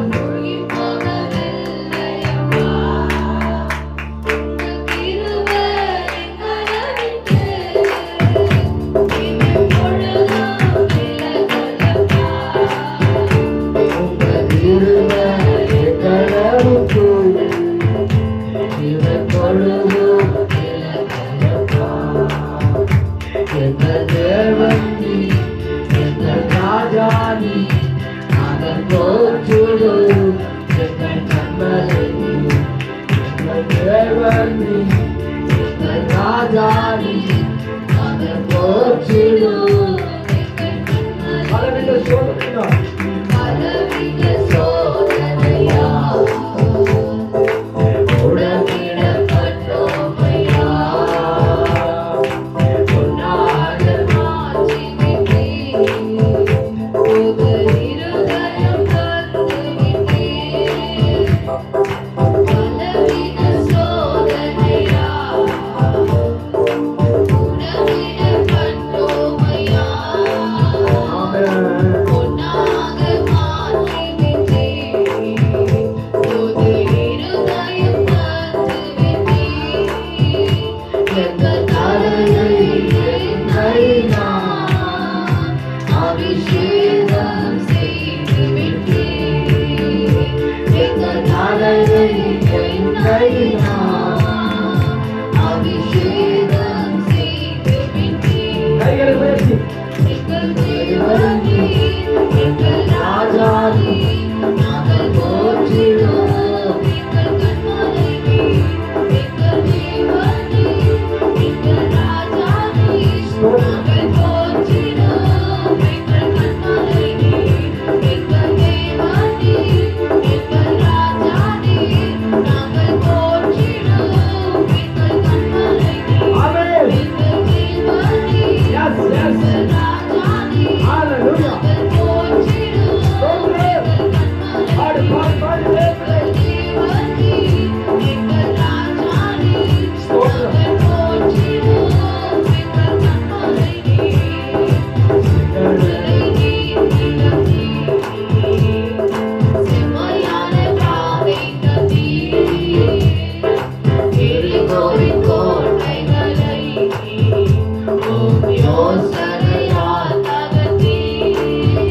மூழ்கி போகவில்லையம்மா கிருபை எங்களை விட்டு இனி பொழுதும் விலகலப்பா உங்கள் இருமை எங்களை விட்டு இவன் பொழுதும் விலகலப்பா. எங்கள் தேவன் நீ, எங்கள் ராஜா நீ, நாங்கள் போற்றுவோம் எங்கள் கண்மலை நீ. எங்கள் தேவன் நீ, எங்கள் ராஜா நீ, நாங்கள் போற்றுவோம் எங்கள் கண்மலை. பலவித சோதனையா பலவித சோதனையா உடனிடப்பட்டோமையா உன்னாக மாற்றிவிட்டீர் புது இருதயம் தந்துவிட்டீர் பலவித சோதனையா உடனிடப்பட்டோமையா ஆமென். பொன்னாக மாற்றிவிட்டீர் புது இருதயம் தந்துவிட்டீர் எங்கள் தலையை அபிஷேகம் செய்துவிட்டீர் எங்கள் தலையை அபிஷேகம் செய்துவிட்டீர் கைகளை உயர்த்தி எங்கள் தேவனீர் எங்கள் ராஜானீர் நாங்கள் போற்றிடுவோம் எங்கள் கண்மலை நீர் எங்கள் தேவனீர் எங்கள் ராஜானீர் நாங்கள் போற்றிடுவோம் எங்கள் கண்மலை நீர் எங்கள் தேவனீர் எங்கள் ராஜானீர் நாங்கள் போற்றிடுவோம் எங்கள் கண்மலை நீர் ஆமென். எங்கள் தேவனீர் Yes, yes. எங்கள் ராஜானீர் Hallelujah. நாங்கள் போற்றிடுவோம் எங்கள் கண்மலை பாடு பாடு பாடு தேவனே.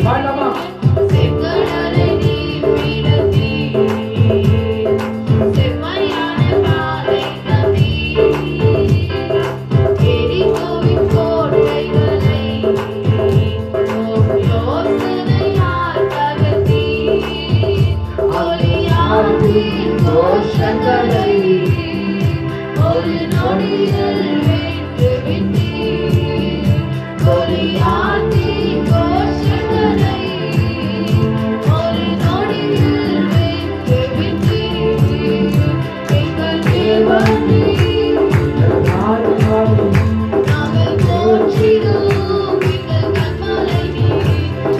பாடலாமா? செங்கடலை நீர் விடத்தீர் செம்மையான பாதை தந்தீர் எரிகோவின் கோட்டைகளை யோசனையால் தகர்த்தீர் ஒளியாற்றின் கோஷங்களை ஒரு நொடியில் வென்றுவிட்டீர் ஒளியாற்றின் கோஷங்களை ஒரு நொடியில் வென்றுவிட்டீர் எங்கள் தேவனீர் ராஜாவே. நாங்கள் போற்றிடுவோம் எங்கள் கண்மலை நீர்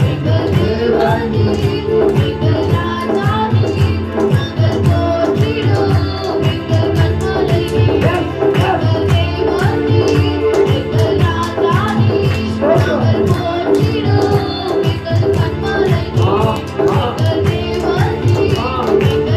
எங்கள் தேவனீர் எங்கள் ராஜானீர் நாங்கள் போற்றிடுவோம் எங்கள் கண்மலை நீர் எங்கள் தேவனீர் எங்கள் ராஜானீர் நாங்கள் போற்றிடுவோம் எங்கள் கண்மலை நீர் எங்கள் தேவனீர் எங்கள்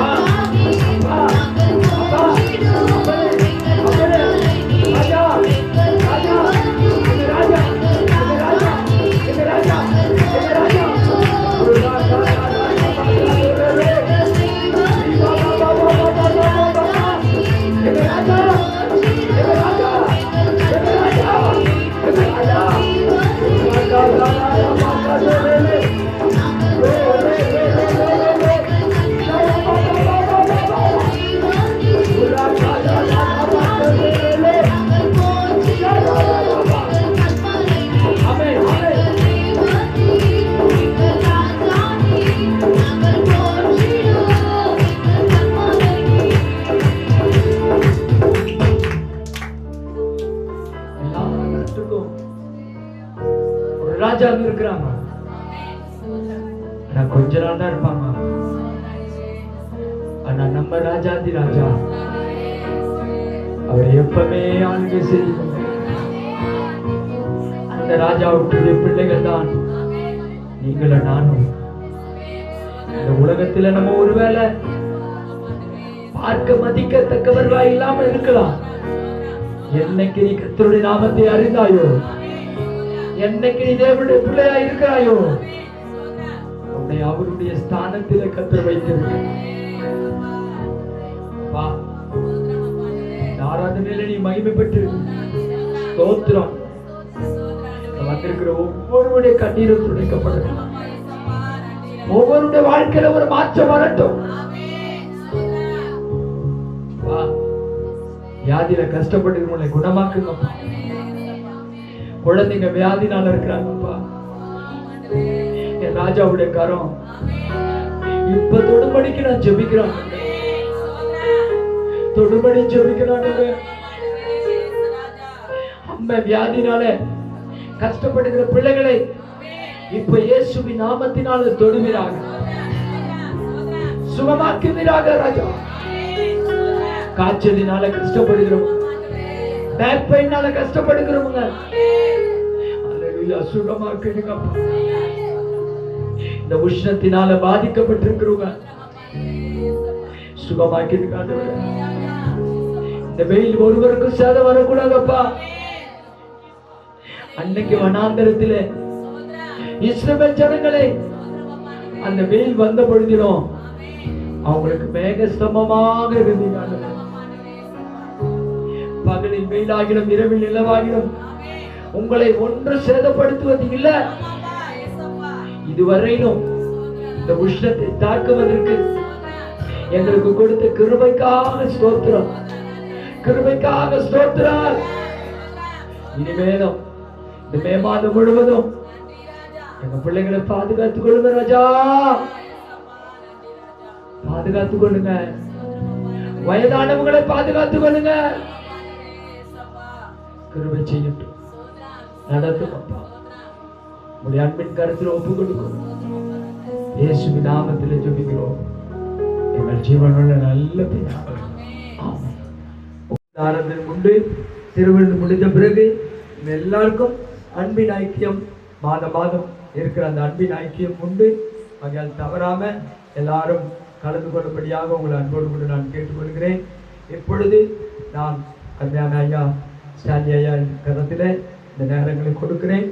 ராஜானீர் நாங்கள் போற்றிடுவோம் எங்கள் கண்மலை நீர் ராஜா. எங்கள் ராஜா. தேவனீர் எங்க ராஜா. எங்கள் எங்க ராஜா. ராஜானீர் எங்க ராஜா. நாங்கள் எங்க ராஜா. போற்றிடுவோம் ஒரு ராஜா, ராஜா, ராஜா, ராஜா. ராஜா இருக்கிறாங்க. ஆனா கொஞ்ச நாள் தான் இருப்பாங்க. ஆனா நம்ம ராஜாதி ராஜா அவர் எப்பவுமே ஆளுகை செய்து அந்த ராஜாவுக்குரிய பிள்ளைகள் தான் நீங்களும் நானும். இந்த உலகத்துல நம்ம ஒருவேளை பார்க்க மதிக்கத்தக்கவர்களா இல்லாம இருக்கலாம். என்னைக்கு நீ கர்த்தருடைய நாமத்தை அறிந்தாயோ, என்னைக்கு நீ தேவனுடைய பிள்ளையா இருக்கிறாயோ, உன்னை அவருடைய ஸ்தானத்திலே கர்த்தர் வைத்திருக்கிறார். ஆராதனையில நீ மகிமை பெற்று ஸ்தோத்திரம். வந்திருக்கிற ஒவ்வொருடைய கண்ணீரும் துடைக்கப்படும். ஒவ்வொருடைய வாழ்க்கையில ஒரு மாற்றம் வரட்டும். வியாதியில கஷ்டப்பட்டு குணமாக்குங்கப்பா. குழந்தைங்க வியாதினால இருக்கிறாங்கப்பா. என் ராஜாவுடைய கரம் இப்ப தொடுபடிக்கு நான் ஜெபிக்கிறேன். தொடுபடி ஜெபிக்கிறான். அம்மா வியாதினால கஷ்டப்படுகிற பிள்ளைகளை இப்ப இயேசுவின் நாமத்தினால தொடுவீராக, சுகமாக்குவீராக ராஜா. காய்ச்சலினால கஷ்டப்படுகிறவங்க, பேக் பெயினால கஷ்டப்படுகிறவங்க அல்லேலூயா சுகமாக்குங்கப்பா. இந்த உஷ்ணத்தினால பாதிக்கப்பட்டிருக்கிறவங்க சுகமாக்கிடுங்க ஆண்டவரே. இந்த வெயில் ஒருவருக்கும் சேதம் வரக்கூடாதப்பா. அன்னைக்கு வனாந்தரத்திலே இஸ்ரவேல் ஜனங்களே அந்த வெயில் வந்த பொழுதிலும் அவங்களுக்கு மேக ஸ்தம்பமாக இருந்தீங்க. பகலில் வெயிலாகிடும், இரவில் நிலவாகிடும், உங்களை ஒன்று சேதப்படுத்துவது இல்லை. இதுவரையிலும் இந்த உஷ்ணத்தை தாக்குவதற்கு எங்களுக்கு கொடுத்த கிருபைக்காக ஸ்தோத்திரம், கிருபைக்காக ஸ்தோத்திரம். இனிமேலும் இந்த மே மாதம் முழுவதும் எங்க பிள்ளைகளை பாதுகாத்துக் கொள்ளுங்க ராஜா, பாதுகாத்துக் கொள்ளுங்க. வயதானவங்களை பாதுகாத்துக் கொள்ளுங்க. கிருபை செய்யட்டும், நடத்தும் அப்பா. உடைய அன்பின் கருத்தில் ஒப்பு கொடுக்கும் இயேசுவின் நாமத்திலே ஜெபிக்கிறோம் எங்கள் ஜீவனுள்ள நல்ல பிதாவே. ஆமென். ஆராதனை உண்டு. திருவிழா முடிந்த பிறகு எல்லாருக்கும் அன்பின் ஐக்கியம் மாதம் மாதம் இருக்கிற அந்த அன்பின் ஐக்கியம் உண்டு. ஆகையால் தவறாம எல்லாரும் கலந்து கொள்ளும்படியாக உங்களை அன்போடு கூட நான் கேட்டுக்கொள்கிறேன். இப்பொழுது நான் அருமையான ஐயா ஸ்டாலி ஐயா கரத்தில் இந்த நேரங்களை கொடுக்கிறேன்.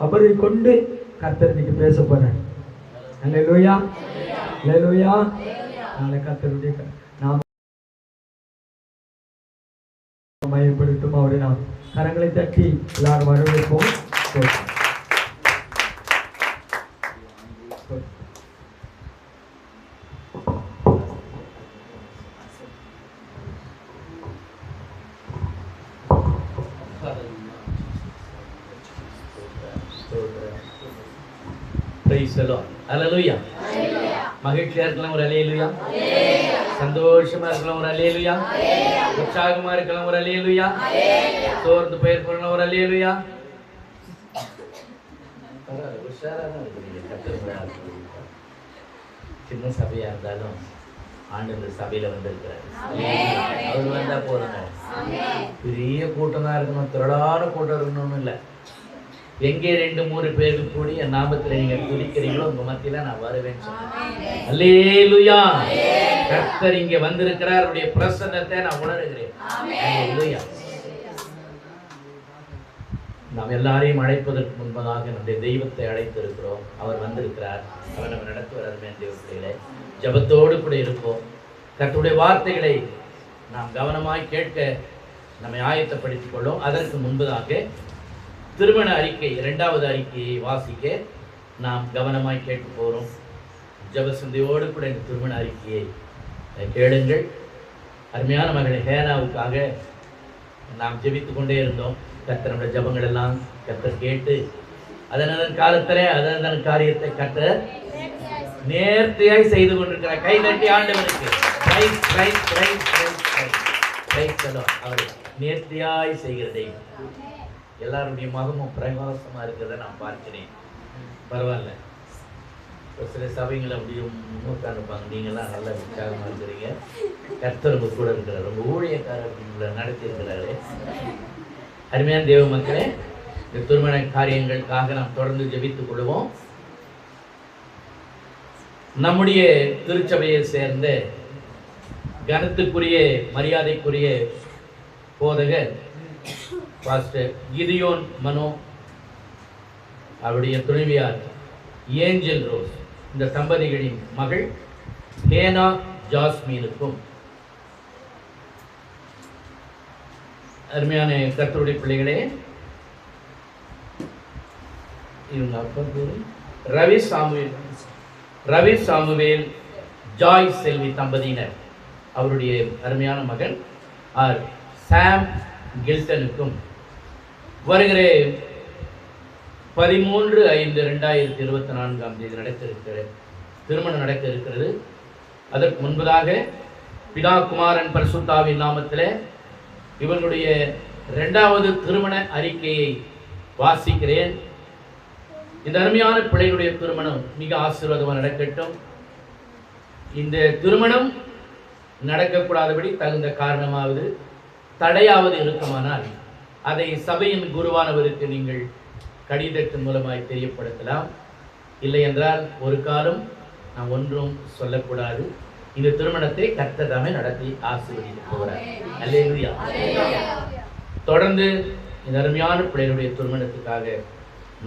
அவரை கொண்டு கர்த்தர் இன்னைக்கு பேச போறார். அல்லேலூயா, அல்லேலூயா. நாளை கர்த்தருடைய நாம் மயப்படுத்தும் அவரை நாம் கரங்களை தட்டி எல்லாரும் வரவேற்போம். அல்லேலூயா. மகிழ்ச்சியா இருக்கலாம் ஒரு அல்லேலூயா. சந்தோஷமா இருக்கலாம் ஒரு அல்லேலூயா. உற்சாகமா இருக்கலாம் ஒரு அல்லேலூயா. சோர்ந்து போயிருக்கலாம் ஒரு அல்லேலூயா. சின்ன சபையா இருந்தாலும் ஆண்டு சபையில வந்திருக்கிறார். அவர் வந்தா போதுங்க. பெரிய கூட்டம் தான் இருக்கணும், திரளான கூட்டம் இருக்கணும்னு இல்லை. எங்கே 2-3 பேர்கள் கூடி என் நாமத்தில் நீங்க துதிக்கிறீங்களோ உங்க மத்தியில நான் வருவேன்னு சொன்னேன். அல்லேலூயா. கர்த்தர் இங்கே வந்திருக்கிறார். அவருடைய பிரசன்னத்தை நான் உணர்கிறேன். அல்லேலூயா. நாம் எல்லாரையும் அழைப்பதற்கு முன்பதாக நம்முடைய தெய்வத்தை அழைத்திருக்கிறோம். அவர் வந்திருக்கிறார். அவர் நம்ம நடத்துவார். தேவத்திலே ஜபத்தோடு கூட இருப்போம். கர்த்தருடைய வார்த்தைகளை நாம் கவனமாய் கேட்க நம்மை ஆயத்தப்படுத்திக் கொள்ளும். அதற்கு முன்பதாக திருமண அறிக்கை 2வது அறிக்கையை வாசிக்க நாம் கவனமாய் கேட்க போகிறோம். ஜபசந்தையோடு கூட இந்த திருமண அறிக்கையை கேளுங்கள். அருமையான மகளை ஹேனாவுக்காக நாம் ஜெபித்து கொண்டே இருந்தோம். கர்த்தர் நம்முடைய ஜபங்கள் எல்லாம் கர்த்தர் கேட்டு அதன் காலத்திலே அதன் காரியத்தை கர்த்தர் நேர்த்தியாய் செய்து கொண்டிருக்கிறார். கை தட்டி ஆண்டவருக்கு அவர் நேர்த்தியாய் செய்கிற தெய்வம். எல்லாருடைய முகமும் பிரகாசமாக இருக்கிறத நான் பார்க்கிறேன். பரவாயில்ல. ஒரு சில சபைங்களை அப்படியும் உட்காந்துப்பாங்க. நீங்கள்லாம் நல்லா உற்சாகமாக இருக்கிறீங்க. கர்த்தர் உங்க கூட இருக்கிறார். உங்கள் ஊழியக்காரர் உங்களை நடத்தி இருக்கிறாரு. அருமையான தேவ மக்களே, இந்த திருமண காரியங்களுக்காக நாம் தொடர்ந்து ஜெபித்துக் கொள்வோம். நம்முடைய திருச்சபையை சேர்ந்த கனத்துக்குரிய மரியாதைக்குரிய போதகர் பாஸ்டர் கிதியோன் மனோ, அவருடைய துணைவியார் ஏஞ்சல் ரோஸ், இந்த தம்பதிகளின் மகள் ஹேனா ஜாஸ்மீனுக்கும் அருமையான கர்த்தருடைய பிள்ளைகளே, இவங்க அப்பா பேரு ரவி சாமுவேல் ஜாய் செல்வி தம்பதியினர், அவருடைய அருமையான மகன் ஆர் சாம் கில்டனுக்கும் வருகிற 13/5/2024 நடக்க திருமணம் நடக்க இருக்கிறது. அதற்கு முன்பதாக பிதா குமாரன் பரிசுத்தாவின் நாமத்தில் இவர்களுடைய 2வது திருமண அறிக்கையை வாசிக்கிறேன். இந்த அருமையான பிள்ளைகளுடைய திருமணம் மிக ஆசீர்வாதமாக நடக்கட்டும். இந்த திருமணம் நடக்கக்கூடாதபடி தகுந்த காரணமாவது தடையாவது இருக்குமானால் அதை சபையின் குருவானவருக்கு நீங்கள் கடிதத்தின் மூலமாய் தெரியப்படுத்தலாம். இல்லை என்றால் ஒரு காலம் நாம் ஒன்றும் சொல்லக்கூடாது. இந்த திருமணத்தை கர்த்தர் தாமே நடத்தி ஆசீர்வதித்து போகிறார். அல்லேலூயா. தொடர்ந்து இந்த அருமையான பிள்ளைகளுடைய திருமணத்துக்காக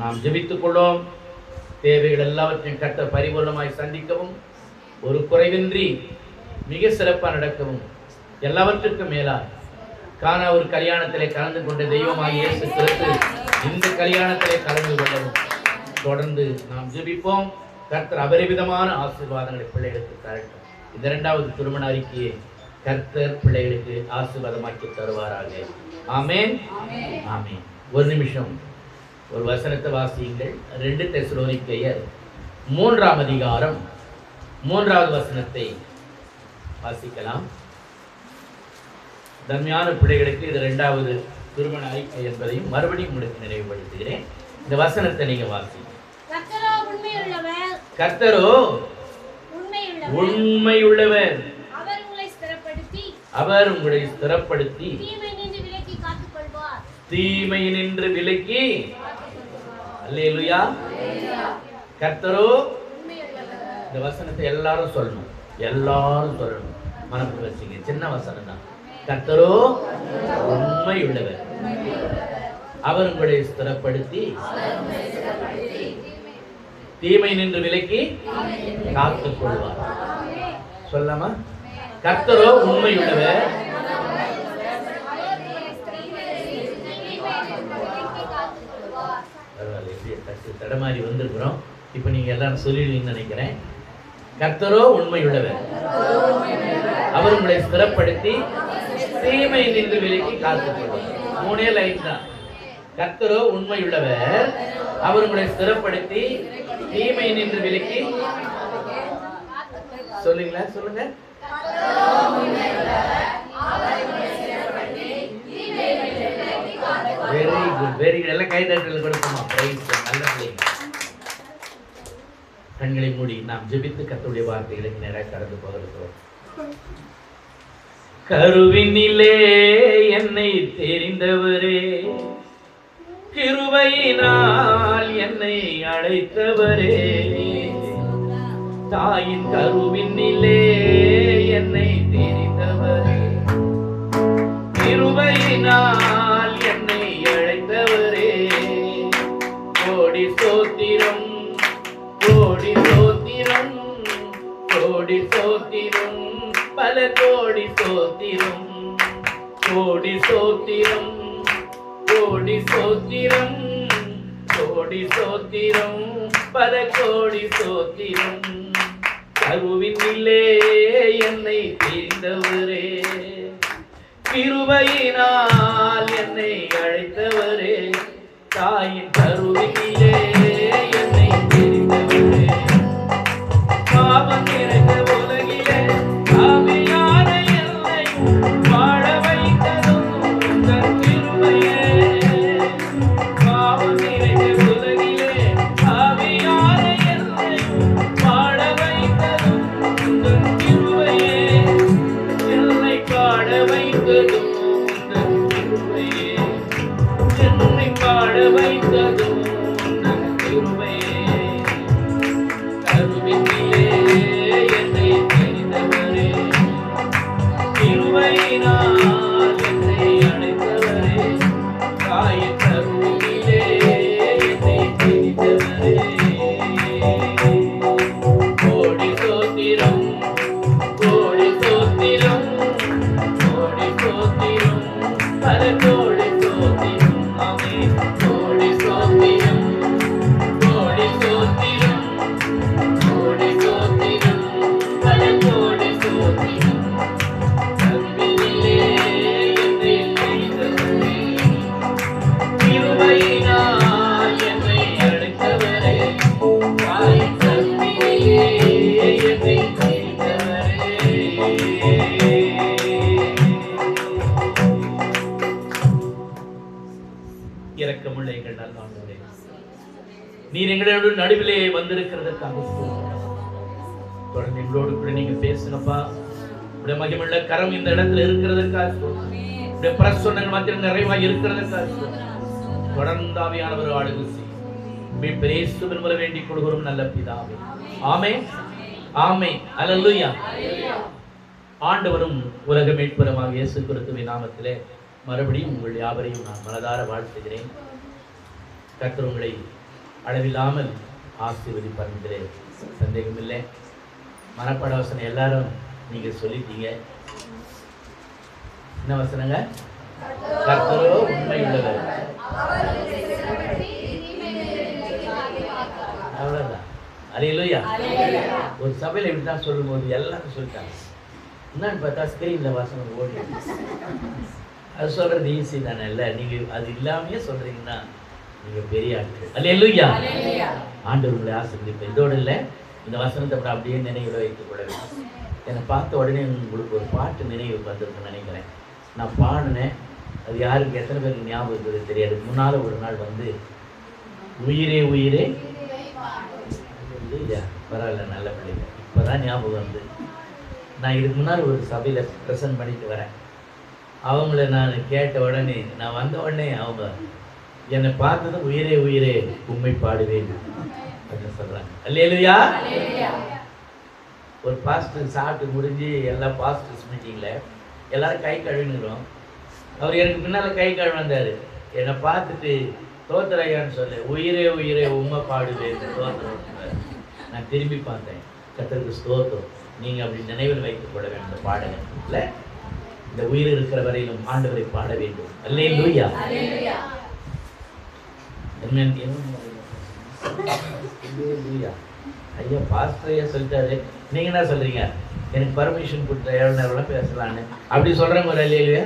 நாம் ஜெபித்துக் கொள்வோம். தேவைகள் எல்லாவற்றையும் கர்த்தர் பரிபூர்ணமாய் சந்திக்கவும், ஒரு குறைவின்றி மிக சிறப்பாக நடக்கவும், எல்லாவற்றுக்கும் மேலாக காணா ஒரு கல்யாணத்திலே கலந்து கொண்ட தெய்வமாக இயேசு கிறிஸ்து இந்த கல்யாணத்திலே கலந்து கொள்ளவும் தொடர்ந்து நாம் ஜெபிப்போம். கர்த்தர் அபரிவிதமான ஆசீர்வாதங்களை பிள்ளைகளுக்கு தரட்டும். இந்த 2வது திருமண அறிக்கையை கர்த்தர் பிள்ளைகளுக்கு ஆசீர்வாதமாக்கி தருவாராக. ஆமென், ஆமென். ஒரு நிமிஷம் ஒரு வசனத்தை வாசியுங்கள். 2 தெசலோனிக்கேயர் 3ஆம் அதிகாரம் 3வது வசனத்தை வாசிக்கலாம். தன்மையான பிள்ளைகளுக்கு இது 2வது திருமண அறிக்கை என்பதையும் மறுபடியும் உங்களுக்கு நினைவுபடுத்துகிறேன். இந்த வசனத்தை நீங்க வாசிங்க. கர்த்தரோ உண்மையுள்ளவர், அவர் உங்களை ஸ்திரப்படுத்தி தீமையினின்று விலக்கி. அல்லேலூயா. கர்த்தரோ, இந்த வசனத்தை எல்லாரும் சொல்லணும், மனப்பட்டு வச்சுங்க. சின்ன வசனம் தான். கர்த்தரோ உண்மையுள்ளவர், அவர் உங்களை ஸ்திரப்படுத்தி தீமை நின்று விலக்கி காத்துக் கொள்வார். சொல்லாமா? கர்த்தரோ உண்மையுள்ளவர், தடமாறி வந்திருக்கிறோம். இப்ப நீங்க எல்லாரும் சொல்லிடுவீங்கன்னு நினைக்கிறேன். கர்த்தரோ உண்மையுள்ளவர், அவர் உங்களை ஸ்திரப்படுத்தி தீமை நின்று விலக்கி காத்துக் கொள்வார். 3 லைன் தான். கர்த்தரோ உண்மையுள்ளவர், அவர் உங்களை ஸ்திரப்படுத்தி தீமை நின்று விலக்கி. சொல்லுங்களா? சொல்லுங்க. Very good, very good. எல்லாம் கைதட்டல் கொடுப்போமா? நல்ல பிள்ளைங்க. கண்களை மூடி நாம் ஜெபித்து கர்த்தருடைய வார்த்தைகளுக்கு நேராக கடந்து போகிறோம். கருவினிலே என்னை தெரிந்தவரே, கிருபையினால் என்னை அழைத்தவரே, தாயின் கருவினிலே என்னை தெரிந்தவரே, கிருபையினால் என்னை அழைத்தவரே, கோடி ஸ்தோத்திரம், கோடி ஸ்தோத்திரம், கோடி ஸ்தோத்திரம், பல கோடி ஸ்தோத்திரம், கோடி ஸ்தோத்திரம், கோடி ஸ்தோத்திரம், கோடி ஸ்தோத்திரம், பல கோடி ஸ்தோத்திரம். கருவினிலே என்னை தெரிந்தவரே, கிருபையினால் என்னை அழைத்தவரே, தாயின் கருவினிலே என்னை தெரிந்தவரே, பாவம் நிறைந்த உலகிலே ஆவியான என்னை வாழ வைத்ததும் உந்தன் கிருபையே, கொடுத்ததும் உந்தன் கிருபையே. என்னை பாட வைத்ததும் உந்தன் கிருபையே. கருவினிலே என்னை தெரிந்தவரே, கிருபையினால் என்னை அழைத்தவரே, தாயின் கருவினிலே என்னை தெரிந்தவரே. கோடி ஸ்தோத்திரம், கோடி ஸ்தோத்திரம், கோடி ஸ்தோத்திரம், பல கோடி ஸ்தோத்திரம். ஆமென். கோடி ஸ்தோத்திரம், கோடி ஸ்தோத்திரம், கோடி ஸ்தோத்திரம், பல கோடி ஸ்தோத்திரம். கருவினிலே என்னை தெரிந்தவரே, கிருபையினால் என்னை அழைத்தவரே, தாயின் கருவினிலே என்னை தெரிந்தவரே. இரக்கமுள்ள எங்கள் நல்ல ஆண்டவரே, நீர் எங்களோட நடுவிலே வந்திருக்கிறதற்காக ஸ்தோத்திரம். தொடர்ந்து எங்களோடு கூட நீங்க பேசுங்கப்பா. உடைய மகிமுள்ள கரம் இந்த இடத்துல இருக்கிறதற்காக ஸ்தோத்திரம். உடைய பிரசன்னங்கள் மத்தியில் நிறைவாக இருக்கிறதற்காக ஸ்தோத்திரம். தொடர்ந்து ஆவியானவர் ஆளுகை செய்யும். மீட்பர் இயேசுவின் மூலம் வேண்டிக் கொள்கிறோம் நல்ல பிதாவே. ஆமென், ஆமென், அல்லேலூயா. ஆண்டவரும் உலக மீட்பருமாக இயேசு கிறிஸ்துவின் நாமத்திலே மறுபடியும் உங்கள் யாவரையும் நான் மனதார வாழ்த்துகிறேன். கர்த்தர் உங்களை அளவில்லாமல் ஆசீர்வதிப்பார் என்பதிலே சந்தேகமில்லை. மனப்பாட வசனம் எல்லாரும் நீங்க சொல்லிட்டீங்க. என்ன வசனங்க? கர்த்தரோ உண்மை உள்ளவர். அவ்வளவுதான். அல்லேலூயா. ஒரு சபையில இப்படிதான் சொல்லும் போது எல்லாரும் சொல்லிட்டாங்க. என்னன்னு பார்த்தா ஸ்கிரீன்ல வசனம் ஓடி. அது சொல்றது ஈஸி தானே. இல்லை நீங்க அது இல்லாமையே சொல்றீங்கன்னா நீங்க பெரிய ஆட்கள். அல்லேலூயா. ஆண்டவர் உங்களை ஆசீர்வதிப்பார். இதோடு இல்லை, இந்த வசனத்தை கூட அப்படியே நினைவில் வைத்துக் கொள்ள வேண்டும். என்னை பார்த்த உடனே உங்களுக்கு ஒரு பாட்டு நினைவுக்கு வந்திருக்குன்னு நினைக்கிறேன். நான் பாடினேன். அது யாருக்கு எத்தனை பேருக்கு ஞாபகம் இருக்குது தெரியாது. முன்னால ஒரு நாள் வந்து உயிரே உயிரே இல்லையா, பரவாயில்ல, நல்ல பிள்ளைங்க. இப்போதான் ஞாபகம் வந்து நான் இதுக்கு முன்னால் ஒரு சபையில் ப்ரெசன்ட் பண்ணிட்டு வரேன். அவங்கள நான் கேட்ட உடனே, நான் வந்த உடனே அவங்க என்னை பார்த்ததும் உயிரே உயிரே உண்மை பாடுவேன் அப்படின்னு சொல்கிறாங்க. அல்லேலூயா. ஒரு பாஸ்டர் சாப்பிட்டு முடிஞ்சு எல்லா பாஸ்டர்ஸ் மீட்டிங்கில் எல்லாரும் கை கழுவினுக்கிறோம். அவர் எனக்கு பின்னால் கை கழுவந்தார். என்னை பார்த்துட்டு தோத்திரையான்னு சொல்ல, உயிரே உயிரே உண்மை பாடுவேன் தோத்திரம். நான் திரும்பி பார்த்தேன். கர்த்தருக்கு ஸ்தோத்திரம். நீங்கள் அப்படி நினைவில் வைத்துக் கொள்ள வேண்டும். பாடுங்க இல்லை, இந்த உயிர் இருக்கிற வரையிலும் ஆண்டவரை பாட வேண்டும். அல்லேலூயா. ஐயா பாஸ்டரையா சொல்லிட்டாரு, நீங்க என்ன சொல்றீங்க? எனக்கு பர்மிஷன் கொடுத்த எவ்வளோ நேரம் பேசலான்னு அப்படி சொல்றேங்க. ஒரு அல்லேலூயா.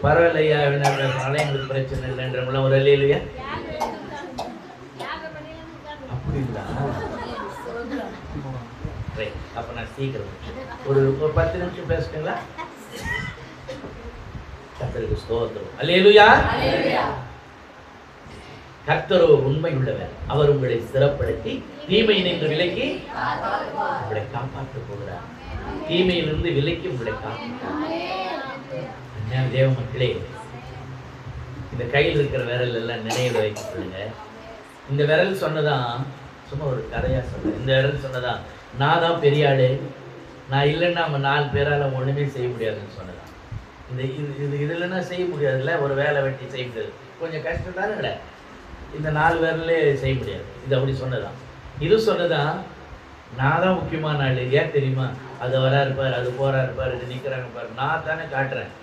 பரவாயில்ல ஐயா, எவ்வளோ நேரம் பேசுனாலும் எங்களுக்கு பிரச்சனை இல்லைன்றவங்களாம் ஒரு அல்லேலூயா. அப்படிங்களா? ரைட். அப்போ நான் சீக்கிரம் ஒரு 10 நிமிஷம் பேசுறீங்களா? கர்த்தருக்கு ஸ்தோத்திரம். அல்லேலூயா. கர்த்தரோ உண்மை உள்ளவர். அவர் உங்களை சிறப்படுத்தி தீமையிலிருந்து விலக்கி உங்களை காப்பாற்ற போகிறார். தீமையிலிருந்து விலக்கி உங்களை காப்பாற்ற. தேவ மக்களே, இந்த கையில் இருக்கிற விரல் எல்லாம் நினைவில் வைத்துக் கொள்ளுங்க. இந்த விரல் சொன்னதான், சும்மா ஒரு கதையா சொல்றேன். இந்த விரல் சொன்னதான், நான் தான் பெரிய ஆளு, நான் இல்லைன்னா நம்ம 4 பேரால் ஒன்றுமே செய்ய முடியாதுன்னு சொன்னதான். இந்த இது இல்லைன்னா செய்ய முடியாதுல்ல. ஒரு வேலை வெட்டி செய்ய முடியாது, கொஞ்சம் கஷ்டம் தானே இல்லை. இந்த 4 பேர்லே செய்ய முடியாது. இது அப்படி சொன்னதான். இது சொன்னதான், நான் தான் முக்கியமான ஆள். ஏன் தெரியுமா? அது வரா இருப்பார், அது போறா இருப்பார், இது நிற்கிறாங்க பாரு, நான் தானே காட்டுறேன்.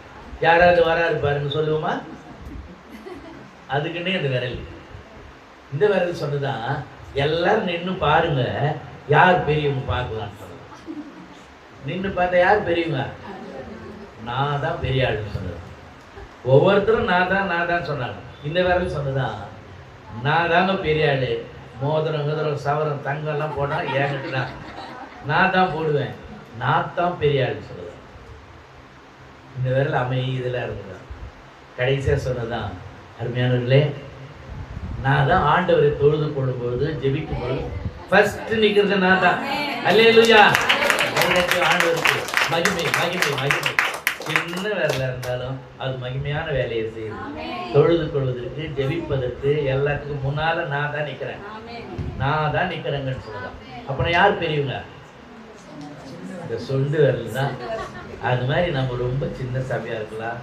யாராவது வரா இருப்பாருன்னு சொல்லுவோமா? அதுக்குன்னே அந்த விரல். இந்த விரல் சொன்னதான், எல்லாரும் நின்று பாருங்க யார் பெரியவங்க பார்க்கலான்னு சொன்னது. நின்று பார்த்தா யார் பெரியவங்க? நான் தான் பெரிய ஆளுன்னு சொன்னது. ஒவ்வொருத்தரும் நான் தான் சொன்னாங்க. இந்த விரல் சொன்னதான், நான் தாங்க பெரிய ஆளு, மோதிரம் குதிரம் சவரம் தங்கம்லாம் போனால் ஏங்கிட்டுனா நான் தான் போடுவேன், நான் தான் பெரிய ஆளு சொன்னது. இந்த விரல் அமைதியெல்லாம் இருந்ததான். கடைசியாக சொன்னதான், அருமையானவர்களே, நான் தான் ஆண்டவரை தொழுது கொள்ளும்போது ஜெபிக்கும் பொழுது ஃபர்ஸ்ட் நிற்கிறது நான் தான். அல்லேலூயா. ஆண்டவருக்கு மகிமை மகிமை மகிமை. சின்ன வேலை இருந்தாலும் அது மகிமையான வேலையை செய்யுது. தொழுது கொள்வதற்கு, ஜெபிப்பதற்கு எல்லாத்துக்கும் முன்னால நான் தான் நிக்கிறேன், நான் தான் நிக்கிறேங்கன்னு சொல்லலாம். அப்ப யார் பெரியவங்க? இந்த சொண்டு வரல தான். அது மாதிரி நம்ம ரொம்ப சின்ன சபையா இருக்கலாம்,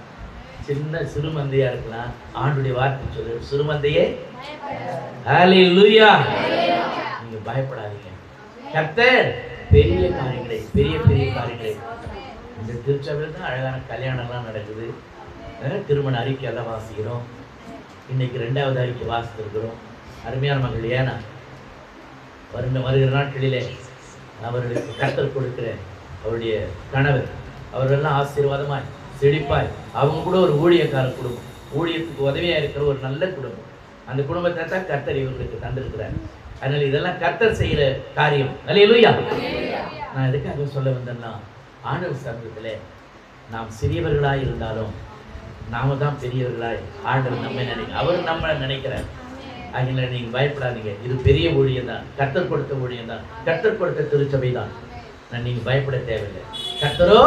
சின்ன சிறுமந்தையா இருக்கலாம். ஆண்டுடைய வார்த்தை சொல்லு, சிறுமந்தையே ஹல்லேலூயா, நீங்க பயப்படாதீங்க. கர்த்தர் பெரிய காரியங்களை, பெரிய பெரிய காரியங்களை. இந்த திருச்சபையில் தான் அழகான கல்யாணம்லாம் நடக்குது, திருமண அறிக்கை எல்லாம் வாசிக்கிறோம். இன்னைக்கு 2வது அறிக்கை வாசித்திருக்கிறோம். அருமையான மகள் ஏனா வருகிற நாட்களிலே அவர்களுக்கு கர்த்தர் கொடுக்கிற அவருடைய கணவர் அவர்களெல்லாம் ஆசீர்வாதமாய் செழிப்பாய், அவங்க கூட ஒரு ஊழியக்கார குடும்பம், ஊழியத்துக்கு உதவியா இருக்கிற ஒரு நல்ல குடும்பம். அந்த குடும்பத்தை தான் கர்த்தர் இவங்களுக்கு தந்திருக்கிறார். அதனால இதெல்லாம் கர்த்தர் செய்யற காரியம். அல்லேலூயா. நான் எதுக்காக சொல்ல வந்தேன்னா, ஆண்டவர் சமூகத்திலே நாம் சிறியவர்களாய் இருந்தாலும் நாம தான் பெரியவர்களாய் ஆண்டவர் நம்ம அவர் நம்ம நினைக்கிறார். அதனால நீங்க பயப்படாதீங்க. இது பெரிய ஊழியம் தான், கர்த்தர் கொடுத்த ஊழியம் தான், கர்த்தர் கொடுத்த திருச்சபை தான். நீங்க பயப்பட தேவையில்லை. கர்த்தரோ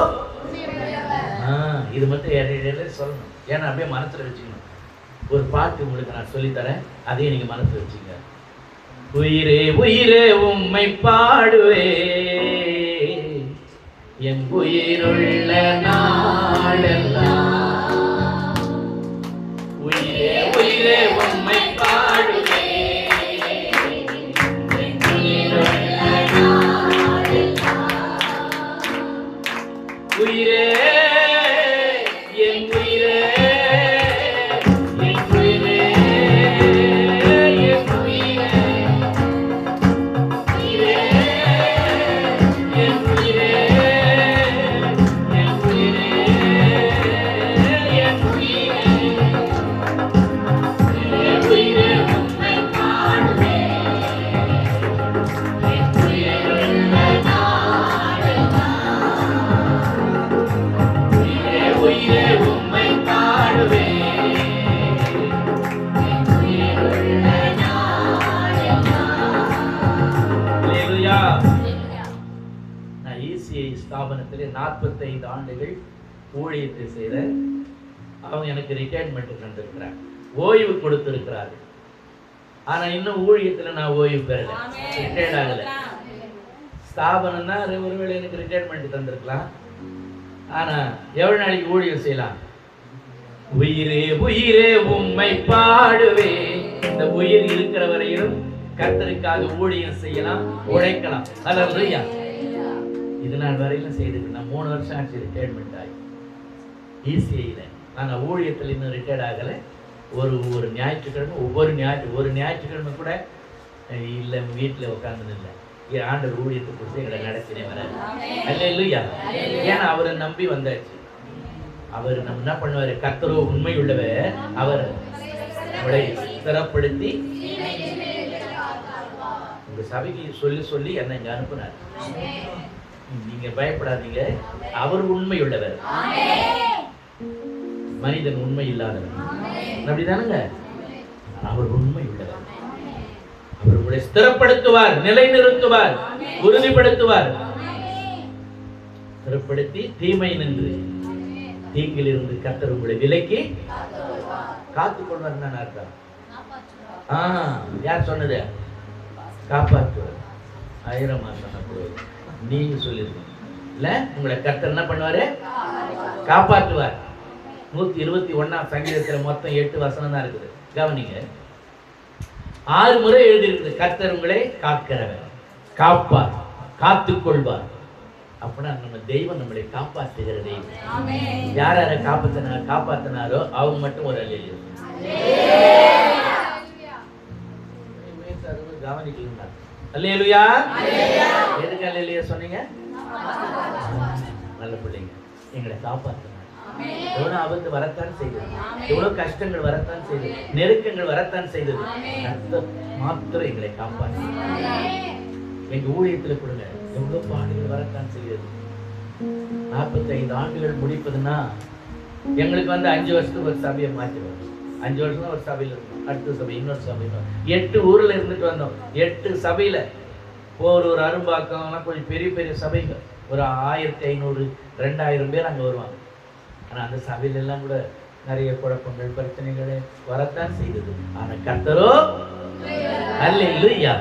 இது மட்டும் இடையில சொல்லணும். ஏன்னா அப்படியே மனசுல வச்சுக்கணும். ஒரு பாட்டு உங்களுக்கு நான் சொல்லித்தரேன், அதையும் நீங்க மனசுல வச்சுங்க. உயிரே உயிரே உம்மை பாடுவே, என் உயிருள்ள நாளெல்லாம். உயிரே உயிரே உம்மை பாடுவே, என் உயிருள்ள நாளெல்லாம். உயிரே என் உயிரே என் உயிரே என் உயிரே உயிரே என் உயிரே என் உயிரே என் உயிரே உயிரே உம்மை பாடுவே, என் உயிருள்ள நாளெல்லாம். உயிரே உம்மை பாடுவே, என் உயிருள்ள நாளெல்லாம். அல்லேலூயா. நான் ECI ஸ்தாபனத்திலே 45 ஆண்டுகள் ஊழியத்தை செய்த அவங்க எனக்கு ரிட்டையர்மெண்ட் தந்திருக்கிறாங்க, ஓய்வு கொடுத்திருக்கிறார்கள். ஆனா இன்னும் ஊழியத்துல நான் ஓய்வு பெறல, ரிட்டையர்ட் ஆகல. ஸ்தாபனம் தான் ஒருவேளை எனக்கு ரிட்டையர்மெண்ட் தந்திருக்கலாம். ஆனா எவ்வளவு நாளைக்கு ஊழியம் செய்யலாம்? உயிரே உயிரே உம்மை பாடுவே. இந்த உயிர் இருக்கிற வரையிலும் கர்த்தருக்காக ஊழியம் செய்யலாம், உழைக்கலாம். அல்லேலூயா. இது நாள் வரையிலும் செய்திருக்கு. நான் 3 வருஷம் ஆச்சு ரிட்டையர்மெண்ட் ஆகி ECIல. ஆனா ஊழியத்தில் இன்னும் ரிட்டையர்ட் ஆகல. ஒரு ஞாயிற்றுக்கிழமை ஒரு ஞாயிற்றுக்கிழமை கூட இல்லை வீட்டில் உட்கார்ந்து இல்லை. ஆண்டவர் ஊழியத்தை கொடுத்து எங்களை நடத்தினே வராது. அல்லேலூயா. ஏன்னா அவரை நம்பி வந்தாச்சு. அவர் நம்ம என்ன பண்ணுவாரு? கர்த்தரோ உண்மை உள்ளவர், அவர் நம்மளை ஸ்திரப்படுத்தி உங்க சபைக்கு சொல்லி சொல்லி என்னை இங்க அனுப்புனார். நீங்க பயப்படாதீங்க, அவர் உண்மை உள்ளவர், மனிதன் உண்மை இல்லாதவர். அப்படிதானுங்க? அவர் உண்மை உள்ளவர். அவர் உங்களை ஸ்திரப்படுத்துவார், நிலைநிறுத்துவார், உறுதிப்படுத்துவார். ஸ்திரப்படுத்தி தீமை நின்று தீங்கில் இருந்து கர்த்தர் உங்களை விலக்கி காத்துக் கொள்வார். அர்த்தம் யார் சொன்னது? காப்பாற்றுவார். 1000 சொன்ன நீங்க சொல்லிருக்கீங்க இல்ல? உங்களை கர்த்தர் என்ன பண்ணுவாரு? காப்பாற்றுவார். 121ஆம் சங்கீதத்தில் மொத்தம் 8 வசனம் தான் இருக்குது. கவனிங்க, 6 முறை எழுதியிருக்குது. கர்த்தர் உங்களை காக்கிறவர், காப்பார், காத்துக்கொள்வார். அப்படின்னா நம்ம தெய்வம் நம்மளை காப்பாற்றுகிற தெய்வம். யார் யாரை காப்பாத்தினாரோ அவங்க மட்டும் ஒரு அல்லேலூயா. கவனிக்கீங்களா? அல்லேலூயா. எதுக்கு அல்லேலூயா சொன்னீங்க? நல்ல பிள்ளைங்க, எங்களை காப்பாற்றினார். எவ்வளவு ஆபத்து வரத்தான் செய்தது, எவ்வளவு கஷ்டங்கள் வரத்தான் செய்தது, நெருக்கங்கள் வரத்தான் செய்தது. கர்த்தர் மாத்திரம் எங்களை காப்பாற்று. எங்க ஊழியத்துல கொடுங்க, எவ்வளவு பாடுகள் வரத்தான் செய்தது. 45 ஆண்டுகள் முடிப்பதுன்னா எங்களுக்கு 5 வருஷத்துக்கு ஒரு சபையை மாற்றிடுவோம். 5 வருஷம் ஒரு சபையில இருக்கும், அடுத்த சபை, இன்னொரு சபை. 8 ஊர்ல இருந்துட்டு வந்தோம். 8 சபையில ஒரு அரும்பாக்கம் கொஞ்சம் பெரிய பெரிய சபைகள். ஒரு 1500 2000 பேர் அங்கே வருவாங்க. ஆனால் அந்த சபையிலெல்லாம் கூட நிறைய குழப்பங்கள் பிரச்சனைகள் வரத்தான் செய்தது. ஆனால் கர்த்தரோ அல்லேலூயா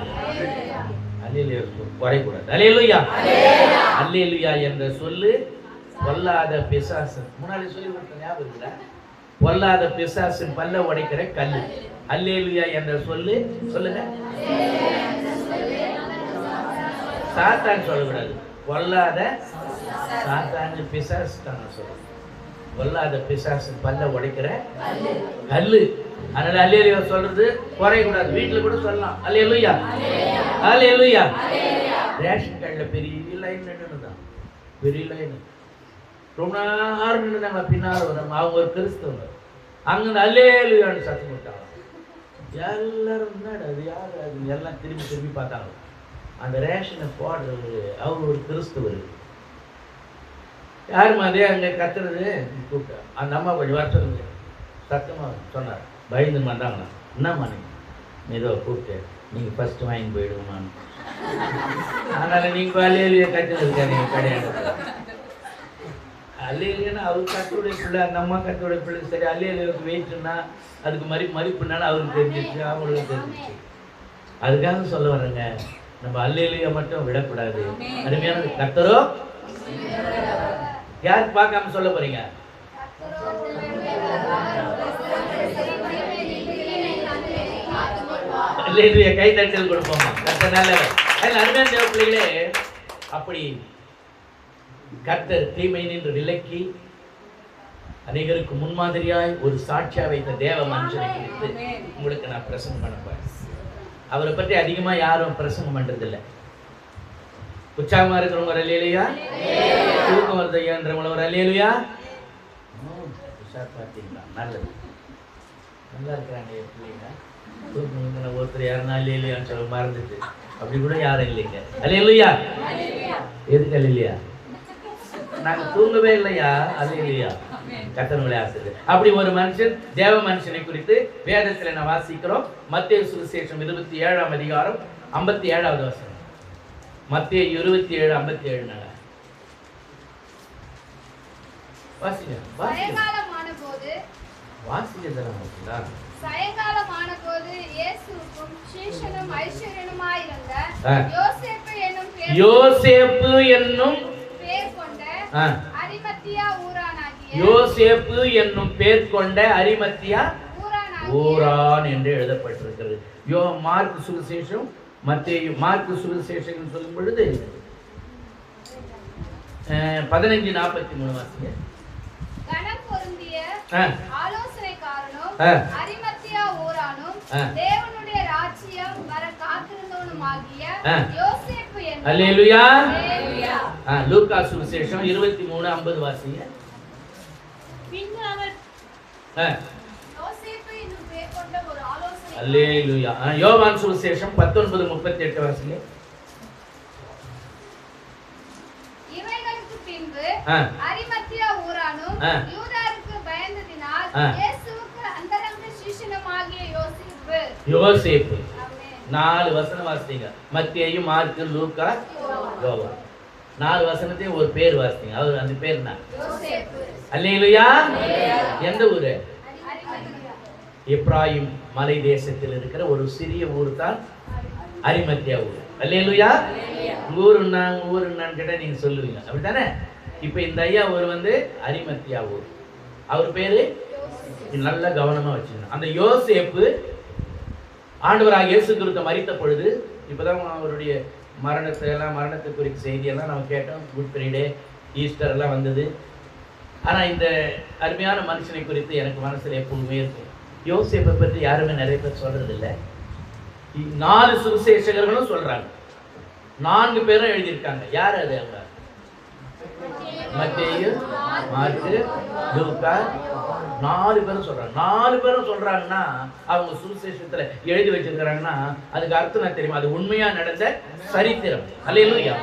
அல்லேலூயா குறைக்கூடாது. அல்லேலூயா அல்லேலூயா என்ற சொல்லு பொல்லாத பிசாசு, முன்னாடி சொல்லி கொடுத்த ஞாபகம் இருக்குல்ல, பொல்லாத பிசாசின் பல்ல உடைக்கிற கல்லு. அல்லேலூயா என்ற சொல்லு சொல்லுங்க. சாத்தான் சொல்லக்கூடாது, பொல்லாத சாத்தான் பிசாசு தான் சொல்லணும். பொல்லாத பிசாசின் பல்ல உடைக்கிற கல்லு. அதனால அல்லேலூயா சொல்றது குறையக்கூடாது. வீட்டுல கூட சொல்லலாம் அல்லேலூயா அல்லேலூயா. ரேஷன் கார்டுல பெரிய லைன் நின்றுதான், பெரிய லைன் ரொம்ப நேரம் நின்றுதாங்க. பின்னால் வரும், அவங்க ஒரு கிறிஸ்தவங்க, அங்க அல்லேலூயான்னு சத்தம் போட்டாங்க. எல்லாரும் முன்னாடி அது யார் அது எல்லாம் திரும்பி திரும்பி பார்த்தாங்க. அந்த ரேஷனை போடுறது அவர் ஒரு கிறிஸ்தவர். யாருமா அதே அங்கே கத்துறது கூப்பிட்டா அந்த அம்மா கொஞ்சம் வருஷம் சத்தமாக சொன்னார். பயந்து வந்தாங்கண்ணா, என்னம்மா நீங்கள் ஏதோ கூப்பிட்டு நீங்கள் ஃபஸ்ட்டு வாங்கி போயிடுவோமான்னு. அதனால் நீங்கள் அல்லேலூயா கற்றுன்னு இருக்காருங்க கிடையாது. அல்லேலூயான்னா அவர் கத்தோடைய பிள்ளை, அந்த அம்மா கத்தோடைய பிள்ளை. சரி அல்லேலூயாவுக்கு வெயிட்டுன்னா அதுக்கு மதிப்புனாலும் அவருக்கு தெரிஞ்சிச்சு, அவங்களுக்கு தெரிஞ்சிச்சு. அதுக்காக சொல்ல வர்றேங்க, நம்ம அல்லேலூயா மட்டும் விடக்கூடாது. அருமையான கர்த்தரோ யாருக்கு பார்க்காம சொல்ல போறீங்க? அல்லேலூயா கை தட்டல் கொடுப்போமா? கர்த்தர் நல்லவர். அருமையான தேவ பிள்ளைகளே, அப்படி கர்த்தர் தீமை நின்று விலக்கி அநேகருக்கு முன்மாதிரியாய் ஒரு சாட்சியா வைத்த தேவ மனுஷனை குறித்து உங்களுக்கு நான் பிரசங்கம் பண்ண போறேன். அவரை பற்றி அதிகமா யாரும் பிரசங்கம் பண்றது இல்லை. உற்சாகமா இருக்கிறவங்க ஒரு அல்லேலூயா, தூக்கம் வருதையான்றவங்கள ஒரு அல்லேலூயா. பார்த்தீங்களா, நல்லது, நல்லா இருக்கிறாங்க பிள்ளைங்க. தூக்கம் ஒருத்தர் யாருன்னா அல்லேலூயான்னு சொல்ல மறந்துட்டு அப்படி கூட யாரும் இல்லைங்க. அல்லேலூயா. எதுக்கு அல்லேலூயா? நாங்க தூங்கவே இல்லையா? அல்லேலூயா. கர்த்தருடைய ஆசீர்வாதம். அப்படி ஒரு மனுஷன், தேவ மனுஷனை குறித்து வேதத்தில் நான் வாசிக்கிறோம். மத்தேயு சுவிசேஷம் 27ஆம் அதிகாரம் 57வது வசனம். மத்தேயு 27:57. வாசிங்க. சாயங்காலமானபோது இயேசுவுக்கும் சீஷனும் ஐஸ்வர்யனுமாயிருந்த யோசேப்பு என்னும் யோசேப்பு என்னும் பேர் கொண்ட அரிமத்தியா ஊரான் என்று எழுதப்பட்டிருக்கிறது. மார்க்கு சுவிசேஷம், மத்தேயு, மார்க்கு சுவிசேஷம் சொல்லும் பொழுது 15:43 வாசிங்க. கணம் பொருந்திய ஆலோசனைக்காரனும் அரிமத்தியா ஊரானும் தேவனுடைய ராஜ்யம் வர காத்திருந்தவனுமாகிய யோசேப்பு என்னும். அல்லேலூயா. லூக்கா சுவிசேஷம் 23:50 வாசிங்க. யோசேப்பு என்னும் பேர் கொண்ட ஒரு ஆலோசனை. அல்லேலூயா. யோவான் சுவிசேஷம் 19:38 வாசிங்க. இவைகளுக்கு பின்பு அரிமத்தியா ஊரானும் யூதாருக்கு பயந்ததினால் இயேசுவுக்கு அந்தரங்க சிஷ்யனுமாகிய யோசேப்பு. 4 வசனம் வாசிங்க. மத்தேயு, மார்க்கு, லூக்கா, யோவான். 4 வசனத்தையும் ஒரு பேர் வாசிங்க. அவர் அந்த பேர் என்ன? யோசேப்பு. அல்லேலூயா. எந்த ஊரு? எப்ராயிம் மலை தேசத்தில் இருக்கிற ஒரு சிறிய ஊர் தான் அரிமத்தியா ஊர். அல்லேலூயா. ஊருன்னான்னு கேட்டா நீங்க சொல்லுவீங்க, அப்படித்தானே? இப்ப இந்த ஐயா ஊர் வந்து அரிமத்தியா ஊர். அவர் பேரு நல்ல கவனமா வச்சுக்கணும். அந்த யோசேப்பு ஆண்டவராக இயேசு கிறிஸ்து மரித்த பொழுது, இப்பதான் அவருடைய மரணத்தை குறித்த செய்தியெல்லாம் நம்ம கேட்டோம். குட் ஃப்ரைடே, ஈஸ்டர் எல்லாம் வந்தது. ஆனா இந்த அருமையான மனுஷனை குறித்து எனக்கு மனசுல எப்பவுமே இருக்கும். யோசேப்பை பற்றி யாருமே நிறைய பேர் சொல்றது இல்லை. 4 சுவிசேஷகர்களும் சொல்றாங்க. 4 பேரும் எழுதியிருக்காங்க. யார் அது? அவங்க மத்தேயு, மார்க்கு, லூக்கா. 4 பேரும் சொல்றாங்க. 4 பேரும் சொல்றாங்கன்னா அவங்க சுவிசேஷத்துல எழுதி வச்சிருக்கிறாங்கன்னா அதுக்கு அர்த்தம் என்ன தெரியுமா? அது உண்மையா நடந்த சரித்திரம். அல்லேலூயா.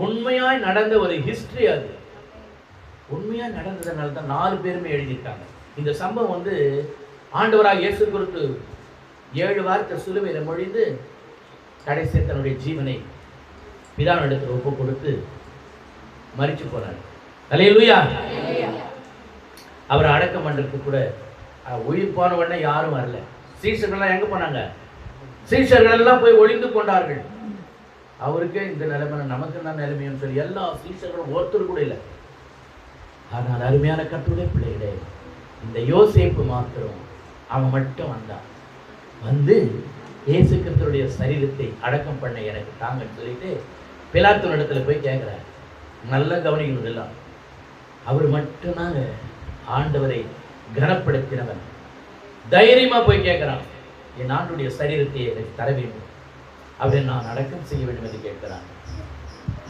உண்மையாய் நடந்த ஒரு ஹிஸ்டரி. அது உண்மையா நடந்ததுனால தான் 4 பேருமே எழுதியிருக்காங்க. இந்த சம்பவம் வந்து ஆண்டவராக இயேசு கிறிஸ்து 7 வாரத்தை சிலுவையில மொழிந்து கடைசி தன்னுடைய ஜீவனை பிதாவினிடத்தில் ஒப்பு கொடுத்து மரிச்சு போனார். அல்லேலூயா. அவரை அடக்கம் பண்றதுக்கு கூட உயிர் போன உடனே யாரும் வரல. சீஷர்கள்லாம் எங்க போனாங்க? சீஷர்கள் எல்லாம் போய் ஒளிந்து கொண்டார்கள். அவருக்கே இந்த நிலைமை, நமக்கு என்ன நிலைமைன்னு சொல்லி எல்லா சீஷர்களும் ஒருத்தர் கூட இல்லை. ஆனால் அருமையான கர்த்தருடைய பிள்ளைகளே, இந்த யோசேப்பு மாத்திரம் அவன் மட்டும் வந்தான். வந்து இயேசு கிறிஸ்துவுடைய சரீரத்தை அடக்கம் பண்ண எனக்கு தாங்கன்னு சொல்லிட்டு பிலாத்து இடத்துல போய் கேட்கிறார். நல்ல கவனிக்கணும் எல்லாம். அவர் மட்டும்தாங்க ஆண்டவரை கனப்படுத்தினவன். தைரியமா போய் கேட்கிறான், என் ஆண்டுடைய சரீரத்தை எனக்கு தர வேண்டும், அவரை நான் அடக்கம் செய்ய வேண்டும் என்று கேட்கிறான்.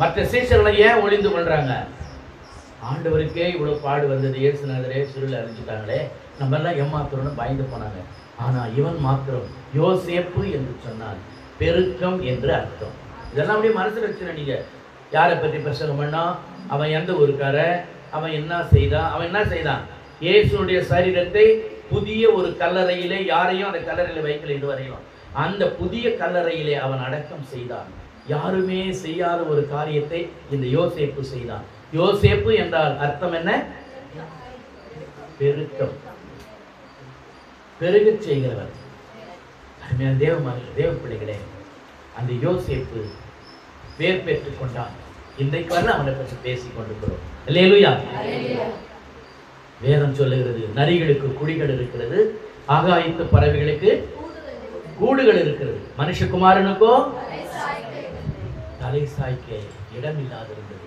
மற்ற சீஷர்களை ஏன் ஒளிந்து கொள்றாங்க? ஆண்டவருக்கே இவ்வளவு பாடு வந்தது, இயேசுநாதரே சுருள் அறிஞ்சிட்டாங்களே, நம்ம எல்லாம் ஏமாத்துறோம்னு பயந்து போனாங்க. ஆனா இவன் மாத்திரம் யோசேப்பு என்று சொன்னால் பெருக்கம் என்று அர்த்தம். இதெல்லாம் அப்படியே மனசுல வச்சுன. நீங்க யாரை பற்றி பிரசங்கம் பண்ணா, அவன் எந்த ஊருக்கார, அவன் என்ன செய்தான், இயேசுனுடைய சரீரத்தை புதிய ஒரு கல்லறையிலே, யாரையும் அந்த கல்லறையில வைக்கல இதுவரையும், அந்த புதிய கல்லறையிலே அவன் அடக்கம் செய்தான். யாருமே செய்யாத ஒரு காரியத்தை இந்த யோசேப்பு செய்தான். யோசேப்பு என்றால் அர்த்தம் என்ன? பெருக்கம், பெருகச் செய்கிறவர். அருமையான தேவ பிள்ளைகளே, அந்த யோசேப்பு பேர் பெற்றுக் கொண்டான். இன்றைக்கு வரல அவனை பற்றி பேசிக் கொண்டிருக்கிறோம். அல்லேலூயா. வேதம் சொல்லுகிறது, நரிகளுக்கு குடிகள் இருக்கிறது, ஆகாயத்து பறவைகளுக்கு கூடுகள் இருக்கிறது, மனுஷகுமாரனுக்கோ தலை சாய்க்க இடம் இல்லாதிருந்தது.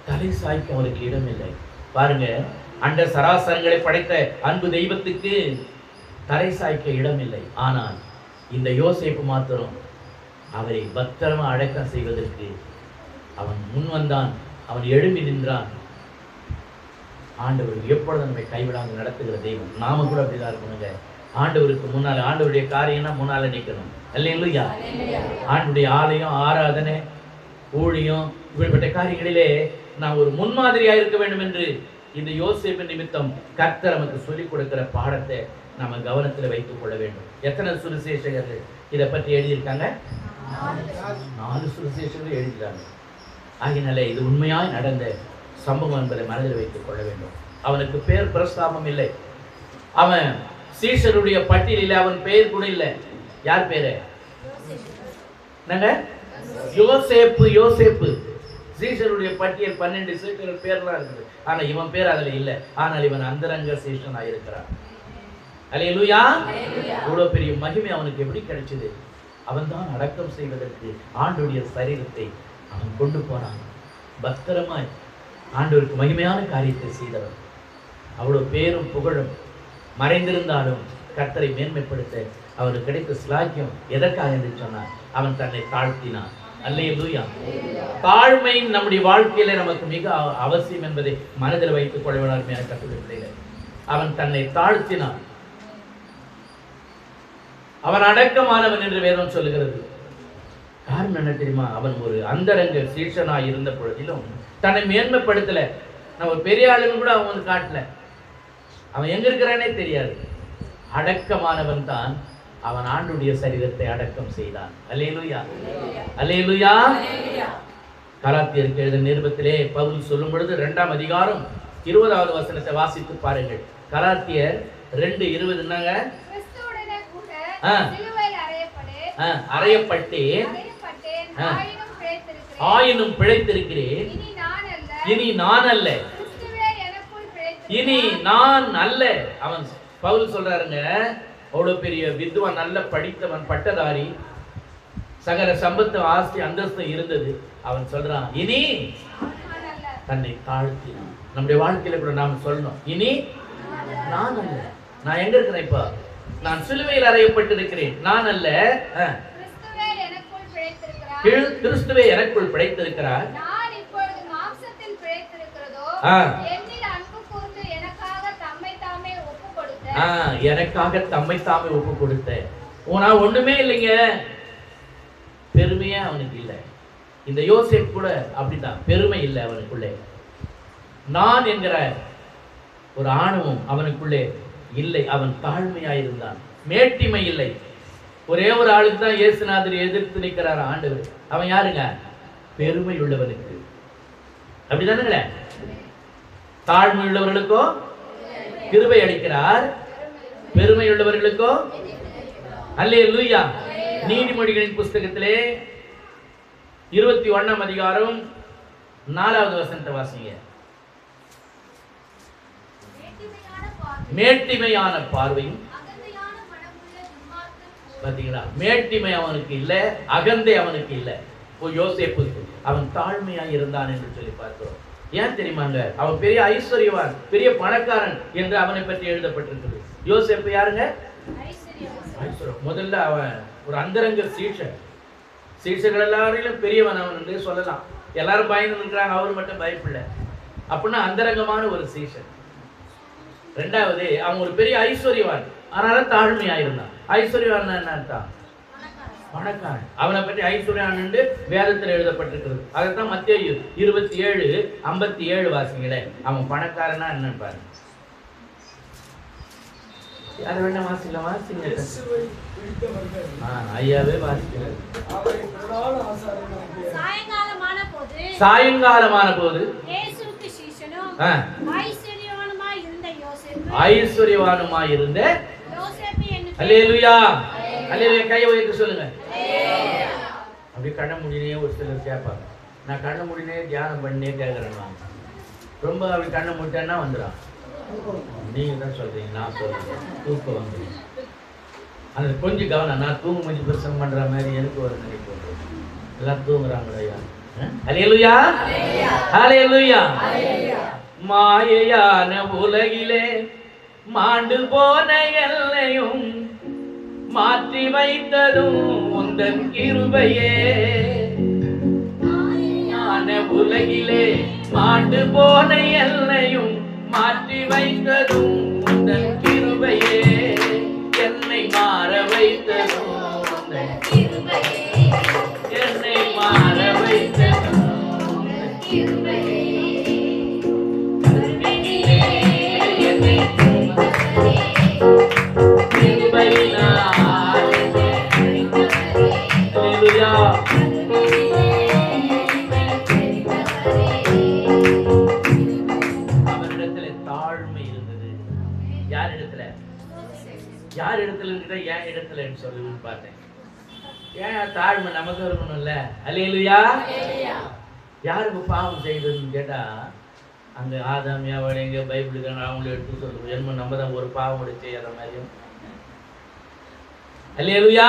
தலை சாய்க்க அவருக்கு இடம் இல்லை. பாருங்க, அண்ட சராசரங்களை படைத்த அன்பு தெய்வத்துக்கு தலை சாய்க்க இடம் இல்லை. ஆனால் இந்த யோசேப்பு மாத்திரம் அவரை பத்திரமா அடக்கம் செய்வதற்கு அவன் முன் வந்தான். அவன் எழும்பி நின்றான். ஆண்டவர் எப்பொழுது நம்மை கைவிடாமல் நடத்துகிற தெய்வம். நாம கூட அப்படிதான் இருக்கணுங்க. ஆண்டவருக்கு முன்னால, ஆண்டவருடைய காரியம்னா முன்னால நிற்கணும். அல்லேலூயா. ஆண்டவருடைய ஆலயம், ஆராதனை, ஊழியம், இப்படிப்பட்ட காரியங்களிலே நாம் ஒரு முன்மாதிரியா இருக்க வேண்டும் என்று இந்த யோசேப்பு நிமித்தம் கர்த்தர் நமக்கு சொல்லிக் கொடுக்கிற பாடத்தை நம்ம கவனத்தில் வைத்துக் கொள்ள வேண்டும். எத்தனை சுவிசேஷகர்கள் இதை பற்றி எழுதியிருக்காங்க? 4 சுவிசேஷகர்கள் எழுதியிருக்காங்க. ஆகினாலே இது உண்மையாய் நடந்த சம்பவம் என்பதை மனதில் வைத்துக் கொள்ள வேண்டும். அவனுக்கு பேர் பிரஸ்தாபம் இல்லை. அவன் சீஷருடைய பட்டியலில் அவன் பெயர் கூட இல்லை. யார் பேரு? யோசேப்பு. யோசேப்பு சீஷருடைய பட்டியல் 12 சீஷர்கள் பேர்லாம் இருக்குது. ஆனா இவன் பேர் அதுல இல்லை. ஆனால் இவன் அந்தரங்க சீஷனா இருக்கிறான். அல்லேலூயா. இவ்வளவு பெரிய மகிமை அவனுக்கு எப்படி கிடைச்சது? அவன் தான் அடக்கம் செய்வதற்கு ஆண்டவருடைய சரீரத்தை அவன் கொண்டு போனான். பத்திரமாய் ஆண்டவருக்கு மகிமையான காரியத்தை செய்தவன். அவ்வளவு பேரும் புகழும் மறைந்திருந்தாலும் கர்த்தரை மேன்மைப்படுத்த அவனுக்கு கிடைத்த ஸ்லாக்கியம் எதற்காக என்று சொன்னான்? அவன் தன்னை தாழ்த்தினான். அல்லேலூயா. தாழ்மை நம்முடைய வாழ்க்கையில நமக்கு மிக அவசியம் என்பதை மனதில் வைத்துக் கொள்ள வேண்டிய கட்டுரையில் அவன் தன்னை தாழ்த்தினான். அவன் அடக்கமானவன் என்று வேதம் சொல்லுகிறது. காரணம் என்ன தெரியுமா? அவன் ஒரு அந்தரங்க சீஷனாய் இருந்த பொழுதிலும் தன்னை மேன்மைப்படுத்தல. நான் ஒரு பெரிய ஆளுன்னு கூட அவன் வந்து காட்டல. அவன் எங்க இருக்கிறானே தெரியாது. அடக்கமானவன் தான் அவன் ஆண்டுடைய சரீரத்தை அடக்கம் செய்தான். அல்லேலூயா. அல்லேலூயா. கலாத்தியருக்கு எழுதின நிருபத்திலே பவுல் சொல்லும் பொழுது 2ஆம் அதிகாரம் 20வது வசனத்தை வாசித்து பாருங்கள். கலாத்தியர் 2:20 என்னங்க? அறையப்பட்டேன், ஆயினும் பிழைத்திருக்கிறேன், இனி நான் அல்ல, இனி நான் அல்ல. அவன் பவுல் சொல்றாருங்க, அவ்வளவு பெரிய வித்வான், நல்ல படித்தவன், பட்டதாரி, சகல சம்பத்து, ஆஸ்தி, அந்தஸ்து இருந்தது. அவன் சொல்றான், இனி தன்னை தாழ்த்தினான். நம்முடைய வாழ்க்கையில கூட நாம் சொல்லணும், இனி நான் அல்ல. நான் எங்க இருக்கிறேன்? இப்ப நான் சிலுவையில் அறையப்பட்டிருக்கிறேன். நான் அல்ல, கிறிஸ்துவே எனக்குள் பிழைத்திருக்கிறார். எனக்காக தம்மை தாமே ஒப்பு கொடுத்த. நான் ஒண்ணுமே இல்லைங்க. பெருமையே அவனுக்கு இல்லை. இந்த யோசேப்பு கூட அப்படித்தான், பெருமை இல்லை அவனுக்குள்ளே. நான் என்கிற ஒரு ஆணவம் அவனுக்குள்ளே இல்லை. அவன் தாழ்மையாயிருந்தான். மேட்டிமை இல்லை. ஒரே ஒரு ஆளுக்கு தான் இயேசுநாதர் எதிர்த்து நிற்கிறார் ஆண்டவர். அவன் யாருங்க? பெருமை உள்ளவனுக்கு. அப்படிதானுங்களே? தாழ்மை உள்ளவர்களுக்கோ கிருபை அளிக்கிறார், பெருமை உள்ளவர்களுக்கோ அல்லேலூயா. நீதிமொழிகளின் புஸ்தகத்திலே 21ஆம் அதிகாரம் 4வது வசனத்தை வாசிங்க. மேட்டிமையான பார்வையும், பாத்தீங்களா? மேட்டிமை அவனுக்கு இல்ல, அகந்தை அவனுக்கு இல்ல. யோசேப்புக்கு அவன் தாழ்மையா இருந்தான் என்று சொல்லி பார்க்கிறோம். ஏன் தெரியுமாங்க? அவன் பெரிய ஐஸ்வர்யவான், பெரிய பணக்காரன் என்று அவனை பற்றி எழுதப்பட்டிருக்கிறது. யோசேப்பு யாருங்க? முதல்ல அவன் ஒரு அந்தரங்க சீஷன். சீஷர்கள் எல்லாரிலும் பெரியவன் அவன் என்று சொல்லலாம். எல்லாரும் பயந்து நிற்கிறாங்க, அவர் மட்டும் பயப்படல. அப்படின்னா அந்தரங்கமான ஒரு சீஷன். ரெண்டாவது, அவன் ஒரு பெரிய ஐஸ்வர்யவான், அதனால தாழ்மையா இருந்தான். ஐஸ்வர்யவான் என்ன அர்த்தம்? பணக்காரன். அவனை பற்றி ஐஸ்வர்யான் என்று வேதத்தில் எழுதப்பட்டிருக்கிறது. அதைத்தான் மத்தேயு 27:57 வாசிங்களே. அவன் பணக்காரனா என்னன்னு பாருங்க. யாரை வேணா வாசிக்கலாம், வாசிங்க. இயேசுவை பிடித்தவர்கள் ஐயாவே வாசிக்கிறார். அவரை பிரதான ஆசாரியனாகிய சாயங்காலமான போது இயேசுவுக்கு சீஷனும் ஐஸ்வர்யவானுமாய் இருந்த யோசேப்பு ஐஸ்வர்யவானுமாய் இருந்த யோசேப்பு என்னும் அல்லேலூயா. அல்லேலூயா. கையை உயர்த்தி சொல்லுங்க. அப்படி கண்ண முடினே ஒரு சிலர் கேட்பாங்க. நான் கண்ண முடினே தியானம் பண்ணே கேட்கறேன். ரொம்ப அப்படி கண்ண முடிட்டேன்னா வந்துடும். நீங்க தான் சொல்றீங்க, நான் சொல்றேன். தூக்கம் வந்துடும். அது கொஞ்சம் கவனம். நான் தூங்க முடிஞ்சு பிரசங்கம் பண்ற மாதிரி எனக்கு ஒரு நினைப்பு வரும். எல்லாம் தூங்குறாங்களையா? அல்லேலூயா, அல்லேலூயா. மாயையான உலகிலே மாண்டு போன எல்லையும் மாற்றி வைத்ததும் உந்தன் கிருபையே. மாயையான உலகிலே மாண்டு போன எல்லையும் மாற்றி வைத்ததும் உந்தன் கிருபையே. என்னை மாற வைத்ததும் உந்தன் கிருபையே. என்னை மாற வைத்ததும் உந்தன் கிருபையே. என்னை கிருபையினால் அல்லேலூயா. யார் இடத்துல இருக்கிற என் இடத்துல சொல்லுன்னு பார்த்தேன். ஏன் தாழ்மை நமக்கு இருக்கணும்ல? அல்லேலூயா. யாருக்கு பாவம் செய்ததுன்னு கேட்டா, அங்க ஆதாம் ஏவாள் எங்க பைபிளுக்கு அவங்கள எடுத்து சொல்லுவோம். என்ன நம்ம தான் ஒரு பாவம் செய்யாத மாதிரியும். அல்லேலூயா.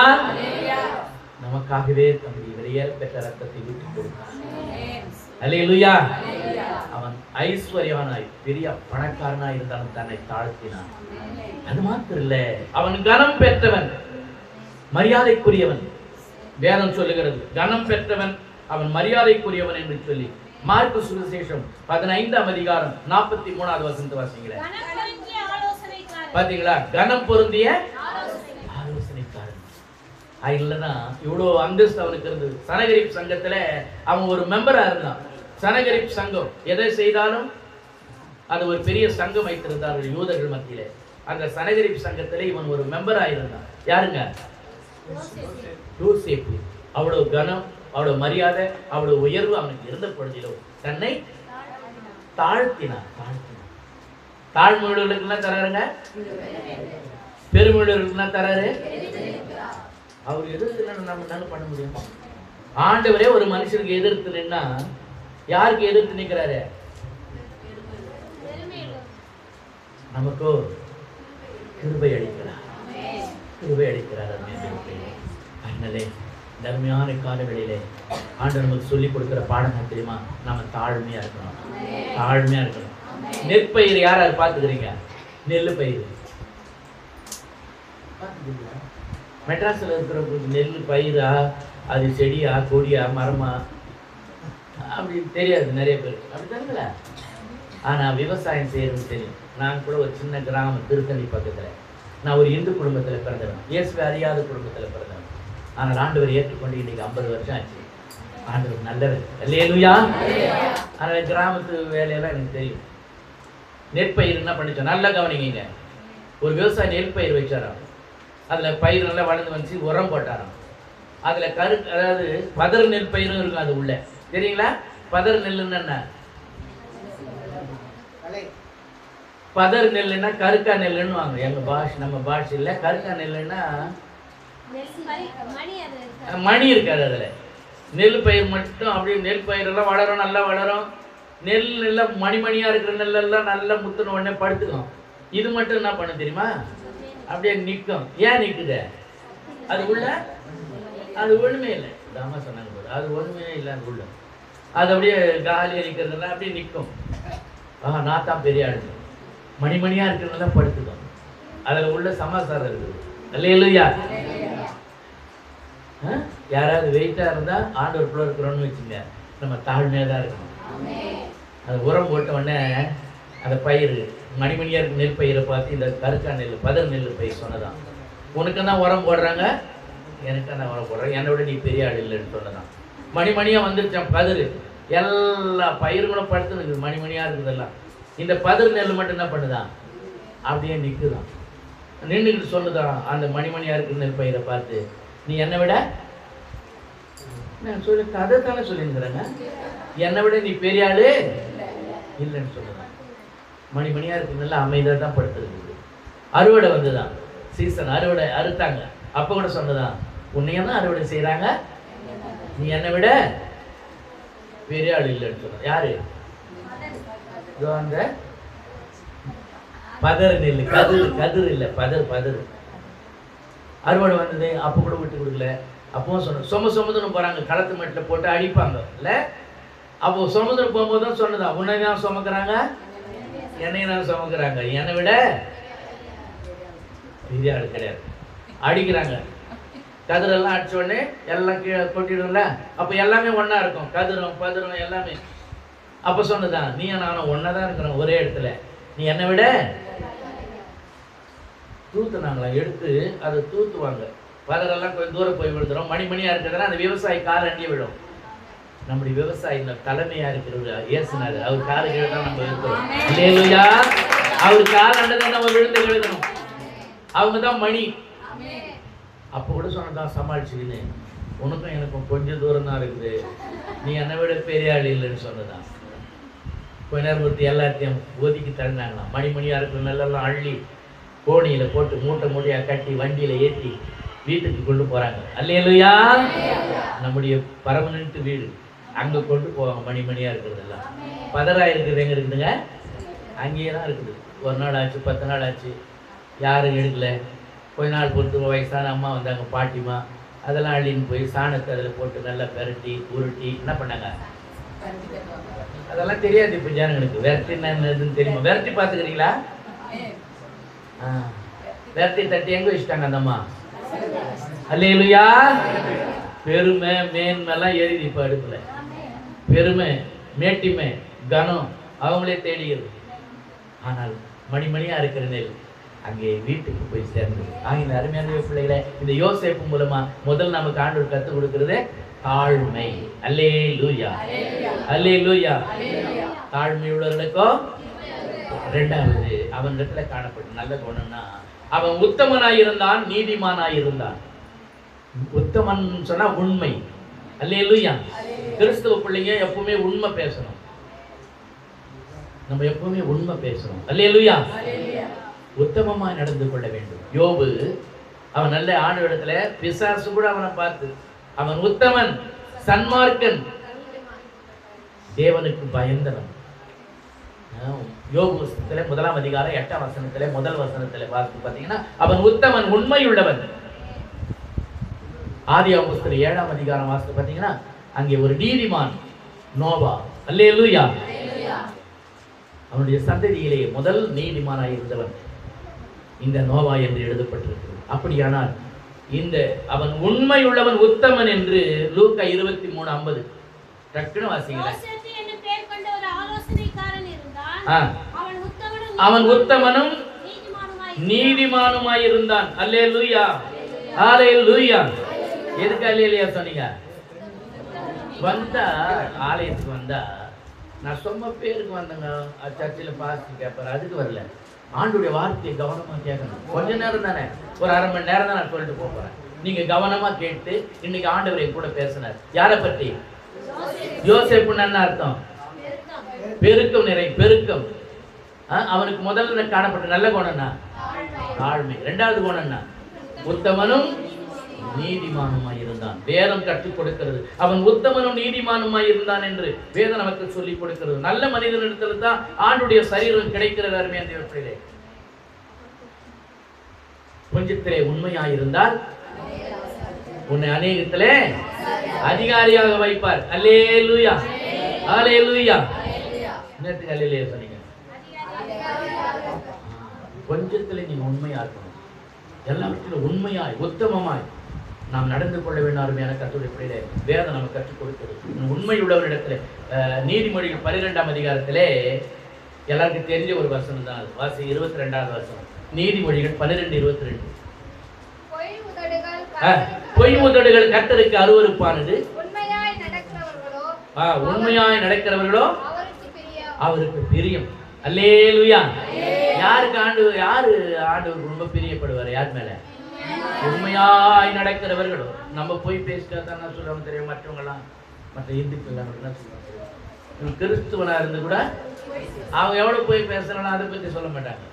நமக்காகவே தம்முடைய விலையேற பெற்ற ரத்தத்தை விட்டு கொடுத்தான். அல்லேலூயா. அவன் ஐஸ்வர்யவானாய் பெரிய பணக்காரனாய் இருந்தாலும் தன்னை தாழ்த்தினான். அது மாத்திரம் இல்ல, அவன் கனம் பெற்றவன், மரியாதைக்குரியவன். வேதம் சொல்லுகிறது கனம் பெற்றவன், அவன் மரியாதைக்குரியவன் என்று சொல்லி. மார்க்கு சுவிசேஷம் 15ஆம் அதிகாரம் 43வது வசனத்தை வாசிங்களேன். பாத்தீங்களா? கனம் பொருந்திய ஆலோசனைக்காரன். இல்லைன்னா இவ்வளோ அந்தஸ்து அவனுக்கு இருந்தது. சனகரிப் சங்கத்துல அவன் ஒரு மெம்பரா இருந்தான். சனகரிப் சங்கம் எதை செய்தாலும் அது ஒரு பெரிய சங்கம் வைத்திருந்தார்கள் யூதர்கள் மத்தியிலே. அந்த சனகரிப் சங்கத்திலே இவன் ஒரு மெம்பரா இருந்தான். யாருங்க? யோசேப்பு. அவ்வளவு கனம், அவ்வளவு மரியாதை, அவ்வளவு உயர்வு அவனுக்கு இருந்த பொழுதிலோ தன்னை தாழ்த்தினான். தாழ்மையுள்ளவர்களுக்கு தராருங்க, பெருமையுள்ளவர்களுக்கு தராரு. அவர் எதிர்த்து நம்ம என்ன பண்ண முடியும்? ஆண்டவரே ஒரு மனுஷனுக்கு எதிர்த்து நின்னா யாருக்கு எதிர்த்து நிற்கிறாரு? நமக்கோ கிருபை அளிக்கிறார், கிருபை அளிக்கிறார். அதனாலே தர்மையான காலங்களிலே ஆண்டவர் நமக்கு சொல்லிக் கொடுக்கிற பாடம் தெரியுமா? நம்ம தாழ்மையா இருக்கணும், தாழ்மையா இருக்கணும். நெற்பயிர் யாராவது பார்த்துக்கிறீங்க? நெல் பயிர் மெட்ராஸில் இருக்கிற நெல் பயிரா, அது செடியா, கொடியா, மரமா அப்படின்னு தெரியாது நிறைய பேர். அப்படித்தானுங்களா? ஆனால் விவசாயம் செய்யறதுன்னு தெரியும். நான் கூட ஒரு சின்ன கிராமம் திருத்தணி பக்கத்தில், நான் ஒரு இந்து குடும்பத்தில் பிறந்தவன், இயேசுவை அறியாத குடும்பத்தில் பிறந்தவன். ஆனால் ஆண்டவர் ஏற்றுக்கொண்டு இன்னைக்கு 50 வருஷம் ஆச்சு. ஆண்டவர் நல்லவர். அல்லேலூயா. ஆனால் கிராமத்து வேலையெல்லாம் எனக்கு தெரியும். நெற்பயிர் என்ன பண்ணிச்சோம்? நல்லா கவனிங்க. ஒரு விவசாயி நெற்பயிர் வச்சாராம். அதில் பயிர் நல்லா வளர்ந்து வந்துச்சு, உரம் போட்டாராம். அதில் அதாவது பதர் நெல் பயிரும் இருக்கும் அது உள்ள. தெரியுங்களா? பதர் நெல்லுன்னு என்ன? பதர் நெல்லுன்னா கருக்கா நெல்லுன்னு வாங்க எங்கள் நம்ம பாஷையில். கருக்கா நெல்லுன்னா மணி இருக்காது அதில். நெல் பயிர் மட்டும் அப்படியே நெல் பயிரெல்லாம் வளரும், நல்லா வளரும். நெல் எல்லாம் மணிமணியாக இருக்கிற நெல்லெல்லாம் நல்லா முத்துன உடனே படுத்துக்கும். இது மட்டும் என்ன பண்ண தெரியுமா? அப்படியே நிற்கும். ஏன் நிற்குது? அது உள்ள அது ஒன்றுமே இல்லை. தாமா சொன்னாங்க போது அது ஒன்றுமே இல்லை. அது உள்ள அது அப்படியே காலியாக நிற்கிறதெல்லாம் அப்படியே நிற்கும். நான் தான் பெரிய ஆடு. மணிமணியாக இருக்கிறதெல்லாம் படுத்துக்கும். அதில் உள்ள சமாசாரம் இருக்குது. அல்லேலூயா. யாராவது வெயிட்டாக இருந்தால் ஆண்டவருக்குள்ள இருக்கிறோன்னு வச்சுங்க, நம்ம தாழ்மையாக தான் இருக்கணும். அது உரம் போட்ட உடனே அந்த பயிர் மணிமணியாக இருக்க நெல் பயிரை பார்த்து இந்த கருக்கா நெல் பதர் நெல் பயிர் சொன்னதான், உனக்கு தான் உரம் போடுறாங்க, எனக்கு தான் உரம் போடுறாங்க, என்னை விட நீ பெரிய ஆள் இல்லைன்னு சொன்னதான். மணிமணியாக வந்துருச்சான் கதிர். எல்லா பயிர்களும் படுத்து இருக்குது, மணிமணியாக இருக்குதெல்லாம். இந்த பதர் நெல் மட்டும் என்ன பண்ணுதான்? அப்படியே நிற்குதான். நின்றுக்கிட்டு சொல்லுதான் அந்த மணிமணியாக இருக்கிற நெல் பயிரை பார்த்து, நீ என்னை விட, நான் சொல்லி கதை தானே சொல்லியிருக்கிறேங்க, என்னை விட நீ பெரிய ஆளு இல்லைன்னு சொல்லுதான். மணிமணியாக இருக்கிற நெல் அமைதியாக தான் படுத்துருக்குது. அறுவடை வந்துதான், சீசன் அறுவடை அறுத்தாங்க. அப்போ கூட சொன்னதான், உன்னைய தான் அறுவடை செய்கிறாங்க, நீ என்னை விட பெரிய ஆள் இல்லைன்னு சொன்ன. யாரு? அந்த பதர் நெல், கதிர் இல்லை, பதர். அறுவடை வந்தது. அப்போ கூட விட்டு கொடுக்கல. அப்பவும் சொன்ன சுமந்துன்னு போகிறாங்க, களத்து மட்டில் போட்டு அடிப்பாங்க இல்லை. அப்போ சுமந்துன்னு போகும்போது தான் சொன்னதான், உன்னை தான் சுமக்கிறாங்க, என்னையும் தான் சுமக்கிறாங்க, என்னை விட பெரிய ஆள் கிடையாது. அடிக்கிறாங்க. கதிரெல்லாம் அடிச்ச உடனே எல்லாம் கீழே கொட்டிடும்ல. அப்போ எல்லாமே ஒன்றா இருக்கும், கதிரும் பதரும் எல்லாமே. அப்போ சொன்னதான், நீ நானும் ஒன்றா தான் இருக்கிறோம் ஒரே இடத்துல, நீ என்னை விட. தூத்துனாங்களா, எடுத்து அதை தூத்துவாங்க. பதரெல்லாம் கொஞ்சம் தூரம் போய் விழுந்துடும். மணிமணியாக இருக்கிறதுனா அந்த விவசாயி கால் அண்டியே விடும். நம்முடைய விவசாயி தலைமையாக இருக்கிறது இயேசுனாரு, அவர் கால கீழே தான் நம்ம இருக்கிறோம். இல்லையா? அவர் கால் அண்டதான் நம்ம விழுந்து எழுதணும். அவங்க தான் மணி. அப்போ கூட சொன்னதான் சமாளிச்சுக்கின்னு, உனக்கும் எனக்கும் கொஞ்சம் தூரம் தான் இருக்குது, நீ என்னை விட பெரிய ஆள் இல்லைன்னு சொன்னதான். கொஞ்ச நேரம் ஒருத்தி எல்லாத்தையும் ஒதுக்கி தள்ளினாங்களாம். மணிமணியாக இருக்கிற நெல்லெல்லாம் அள்ளி கோணியில் போட்டு மூட்டையாக கட்டி வண்டியில் ஏற்றி வீட்டுக்கு கொண்டு போகிறாங்க. அல்லேலூயா. நம்முடைய பர்மனெண்ட் வீடு அங்கே கொண்டு போவாங்க. மணிமணியாக இருக்கிறதெல்லாம் பதராக இருக்கிறது எங்கே இருக்குதுங்க? அங்கேயே தான் இருக்குது. ஒரு நாள் ஆச்சு, 10 நாள் ஆச்சு, யாரும் எடுக்கலை. கொஞ்ச நாள் பொறுத்து வயசான அம்மா வந்தாங்க, பாட்டிமா. அதெல்லாம் அள்ளின்னு போய் சாணத்தை அதில் போட்டு நல்லா பெரட்டி உருட்டி என்ன பண்ணாங்க? அதெல்லாம் தெரியாது இப்போ ஜனங்களுக்கு. விரட்டி என்னதுன்னு தெரியுமா? விரட்டி பார்த்துக்கிறீங்களா? விரட்டி தட்டி எங்கே வச்சுட்டாங்க அந்த அம்மா? அல்லேலூயா. பெருமை மேன்மைலாம் எழுதி இப்போ அடுப்புல. பெருமை மேட்டிமை கனம் அவங்களே தேடிகிறது. ஆனால் மணிமணியாக இருக்கிற நெல் அங்கே வீட்டுக்கு போய் சேர்ந்தது. இந்த அருமையான பிள்ளைகளை இந்த யோசேப்பு மூலமா முதல் நமக்கு ஆண்டவர் கற்றுக் கொடுக்கிறது தாழ்மை. அல்லேலூயா, அல்லேலூயா. தாழ்மை உள்ளவர்களுக்கோ. ரெண்டாவது, அவனிடத்துல காணப்பட்ட நல்ல குணம்னா அவன் உத்தமனாயிருந்தான், நீதிமானாயிருந்தான். உத்தமன் சொன்னா உண்மை. அல்லேலூயா. கிறிஸ்தவ பிள்ளைங்க எப்பவுமே உண்மை பேசணும். நம்ம எப்பவுமே உண்மை பேசணும். அல்லேலூயா. உத்தமமா நடந்து கொள்ள வேண்டும். யோபு அவன் நல்ல ஆண்டவரிடத்துல, பிசாசு கூட அவனை பார்த்து அவன் உத்தமன், சன்மார்க்கன், தேவனுக்கு பயந்தவன். யோபு புத்தகத்திலே 1ஆம் அதிகாரம் 8ஆம் வசனத்திலே முதல் வசனத்திலே பார்த்து பார்த்தீங்கன்னா அவன் உத்தமன், உண்மையுள்ளவன். ஆதியாகமம் புத்தகம் 7ஆம் அதிகாரம் வாசித்து பார்த்தீங்கன்னா அங்கே ஒரு நீதிமான் நோவா. அல்லேலூயா. அவனுடைய சந்ததியிலே முதல் நீதிமானாய் இருந்தவன் இந்த நோவா என்று எழுதப்பட்டிருக்கிறது. அப்படியானால் இந்த அவன் உண்மையுள்ளவன், உத்தமன் என்று லூக்கா 23:50 டக்குன்னு வாசிங்களேன். அவன் உத்தமனும் நீதிமானுமாய் இருந்தான். அல்லேலூயா, அல்லேலூயா. எதுக்கு அல்லேலூயா சொன்னீங்க? வந்தா ஆலயத்துக்கு வந்தா நான் சும்மா பேருக்கு வந்தேங்க சர்ச்சில் பாஸ்டர் கேட்பாரு, அதுக்கு வரல. ஆண்டுடைய வார்த்தையை கவனமா கேட்கணும். கொஞ்ச நேரம் தானே, ஒரு அரை மணி நேரம் தான் நான் சொல்லிட்டு போறேன். நீங்க கவனமா கேட்டு இன்னைக்கு ஆண்டவர் என் கூட பேசினார். யாரை பற்றி? யோசேப்புன்னு என்ன அர்த்தம்? பெருக்கம் நிறை, பெருக்கம். அவனுக்கு முதல்ல காணப்பட்ட நல்ல குணம்னா தாழ்மை. இரண்டாவது குணம்னா உத்தமனும் நீதிமானுமாய் இருந்தான். வேதம் கற்றுக் கொடுக்கிறது அவன் உத்தமனும் நீதிமானுமாய் இருந்தான் என்று வேதம் நமக்கு சொல்லிக் கொடுக்கிறது. நல்ல மனிதனிடத்துல தான் ஆண்டுடைய சரீரம் கிடைக்கிறது. அருமையான தேவர்களே, கொஞ்சத்திலே உண்மையாயிருந்தால் உன்னை அநேகத்திலே அதிகாரியாக வைப்பார். அல்லேலூயா, அல்லேலூயா. நேற்றுக்கு அல்லேலூயா சொன்னீங்க. கொஞ்சத்திலே நீங்க உண்மையா இருக்கணும். எல்லாவற்றிலும் உண்மையாய் உத்தமமாய் நாம் நடந்து கொள்ள வேண்டும். அருமையான கர்த்தருடைய பிள்ளைகளே, வேதம் நமக்கு கற்றுக் கொடுக்கிறது. உண்மை உள்ளவரிடத்துல நீதிமொழிகள் 12ஆம் அதிகாரத்திலே எல்லாருக்கும் தெரிஞ்ச ஒரு வசனம் தான் அது. வாசி 22வது வசனம். நீதிமொழிகள் 12:22. பொய் உதடுகள் கர்த்தருக்கு அருவருப்பானது, உண்மையாய் நடக்கிறவர்களோ அவருக்கு பிரியம். அல்லேலூயா. யாருக்கு ஆண்டவர் ரொம்ப பிரியப்படுவார்? யார் மேல? உண்மையாய் நடக்கிறவர்களோ. நம்ம போய் பேசிட்டாதான் சொல்லுவாங்க தெரியும். மற்றவங்கலாம், மற்ற இந்துக்கள் என்ன சொல்லுவாங்க, கிறிஸ்துவனா இருந்து கூட அவங்க எவ்வளவு போய் பேசுறாலும் அதை பத்தி சொல்ல மாட்டாங்க.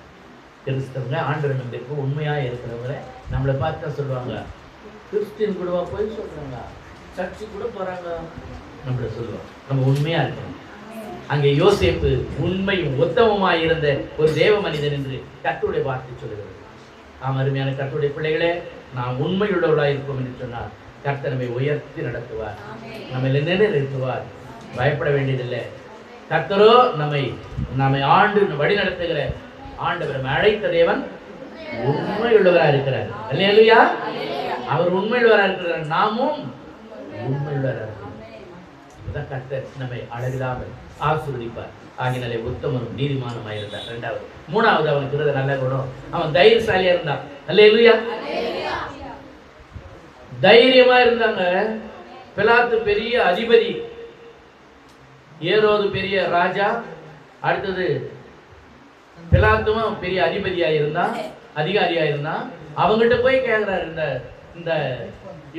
கிறிஸ்தவங்க ஆண்டவர் நம்பிக்கை உண்மையா இருக்கிறவங்க நம்மளை பார்த்தா சொல்லுவாங்க, கிறிஸ்டின் கூடவா போய் சொல்றாங்க, சர்ச்சு கூட போறாங்க, நம்மள சொல்லுவாங்க. நம்ம உண்மையா இருக்கணும். அங்கே யோசேப்பு உண்மையும் உத்தமமாய் இருந்த ஒரு தேவ மனிதன் என்று கர்த்தருடைய வார்த்தை சொல்லுகிறது. அருமையான கர்த்தருடைய பிள்ளைகளே, நாம் உண்மையுள்ளவர்களாக இருப்போம் என்று சொன்னால் கர்த்தர் நம்மை உயர்த்தி நடத்துவார், நம்மை நிலைநிறுத்துவார். பயப்பட வேண்டியதில்லை. கர்த்தரோ நம்மை ஆண்டு வழி நடத்துகிற ஆண்டவர், அழைத்த தேவன் உண்மையுள்ளவராக இருக்கிறார். அல்லேலூயா. அவர் உண்மையுள்ளவராக இருக்கிறார், நாமும் உண்மையுள்ளவராக இருக்கிறோம். கர்த்தர் நம்மை அழகில்லாமல் ஆசீர்வதிப்பார். ஆகினாலே உத்தமனும் நீதிமானுமாய் இருந்தார். இரண்டாவது. மூணாவது, அவனுக்கு இருந்த நல்ல குணம், அவன் தைரியசாலியா இருந்தான். அல்லேலூயா. தைரியமா இருந்தாங்க. பிலாத்து பெரிய அதிபதி, ஏரோது பெரிய ராஜா, அடுத்தது பிலாத்துவும் பெரிய அதிபதியா இருந்தான், அதிகாரியா இருந்தான். அவங்ககிட்ட போய் கேட்கிறாரு இந்த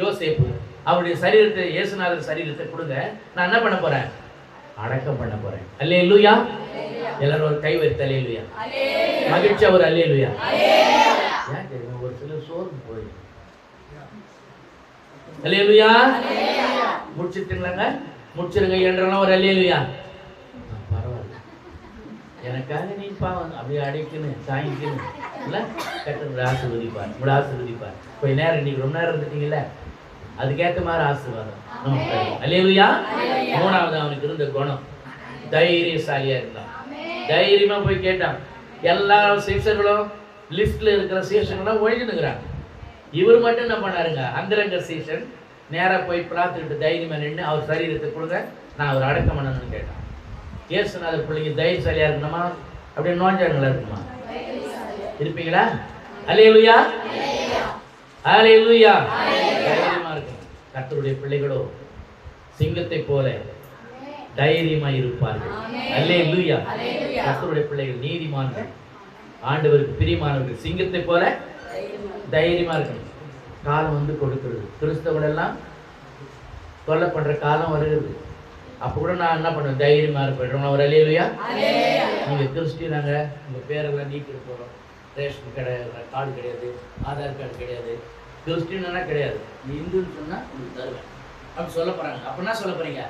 யோசேப்பு, அவருடைய சரீரத்தை, இயேசுநாதர் சரீரத்தை கொடுங்க, நான் என்ன பண்ண போறேன்? அடக்கம் பண்ண போறேன். அல்லேலூயா. எல்லாரும் ஒரு கை வைத்து அல்லேலூயா. மகிழ்ச்சியா ஒரு அல்லேலூயா. ஏன் தெரியுமா, ஒரு சிலர் சோர்ந்து போய் அல்லேலூயா முடிச்சிட்டுங்களாங்க, முடிச்சிருங்க என்றாலும் ஒரு அல்லேலூயா. பரவாயில்ல, எனக்காக நீ பாவம் அப்படியே அடைக்குன்னு தாங்கிக்கணும் இல்லை, கர்த்தர் ஆசீர்வதிப்பார், உங்களை ஆசீர்வதிப்பார். கொஞ்ச நேரம் இன்னைக்கு ரொம்ப நேரம் இருந்துட்டீங்கல்ல, அதுக்கேற்ற மாதிரி ஆசீர்வாதம். அல்லேலூயா. மூணாவது, அவனுக்கு இருந்த குணம், தைரியசாலியா இருந்தான். தைரியமா போய் கேட்டான். எல்லா சீஷர்களும் லிஸ்ட்ல இருக்கிற சீஷர்களும் ஒழிஞ்சுனுங்கிறாங்க. இவர் மட்டும் என்ன பண்ணாருங்க, அந்தரங்க சீஷன் நேரா போய் பிரார்த்திட்டு தைரியமா நின்று அவர் சரீரத்தை கொடுங்க, நான் அவர் அடக்கம் பண்ணணும்னு கேட்டான். இயேசுநாதர் பிள்ளைங்க தைரியசாலியா இருக்கணுமா, அப்படியே நோஞ்சாங்களா இருக்குமா? இருப்பீங்களா? அல்லேலூயா, அல்லேலூயா. தைரியமா இருக்கணும். கர்த்தருடைய பிள்ளைகளோ சிங்கத்தை போல தைரியமா இருப்பார்கள். அல்லேலூயா. கர்த்தருடைய பிள்ளைகள் நீதிமான்கள், ஆண்டவருக்கு பிரியமானவர்கள், சிங்கத்தை போல தைரியமா இருக்கணும். காலம் வந்து கொடுக்கிறது. கிறிஸ்தவர்கள் எல்லாம் தொல்லை பண்ற காலம் வருகிறது. அப்ப கூட நான் என்ன பண்ணுவேன், தைரியமா இருப்பேன். ஒரு அல்லேலூயா. நீங்க கிறிஸ்டியனாங்க, உங்க பேரெல்லாம் நீக்கிட்டு போறோம், ரேஷன் கார்டு கிடையாது, ஆதார் கார்டு கிடையாது, கிறிஸ்டியனா கிடையாது, நீ இந்துன்னு சொன்னா உங்களுக்கு தருவேன் அப்படி சொல்ல போறாங்க. அப்படின்னா சொல்ல போறீங்க,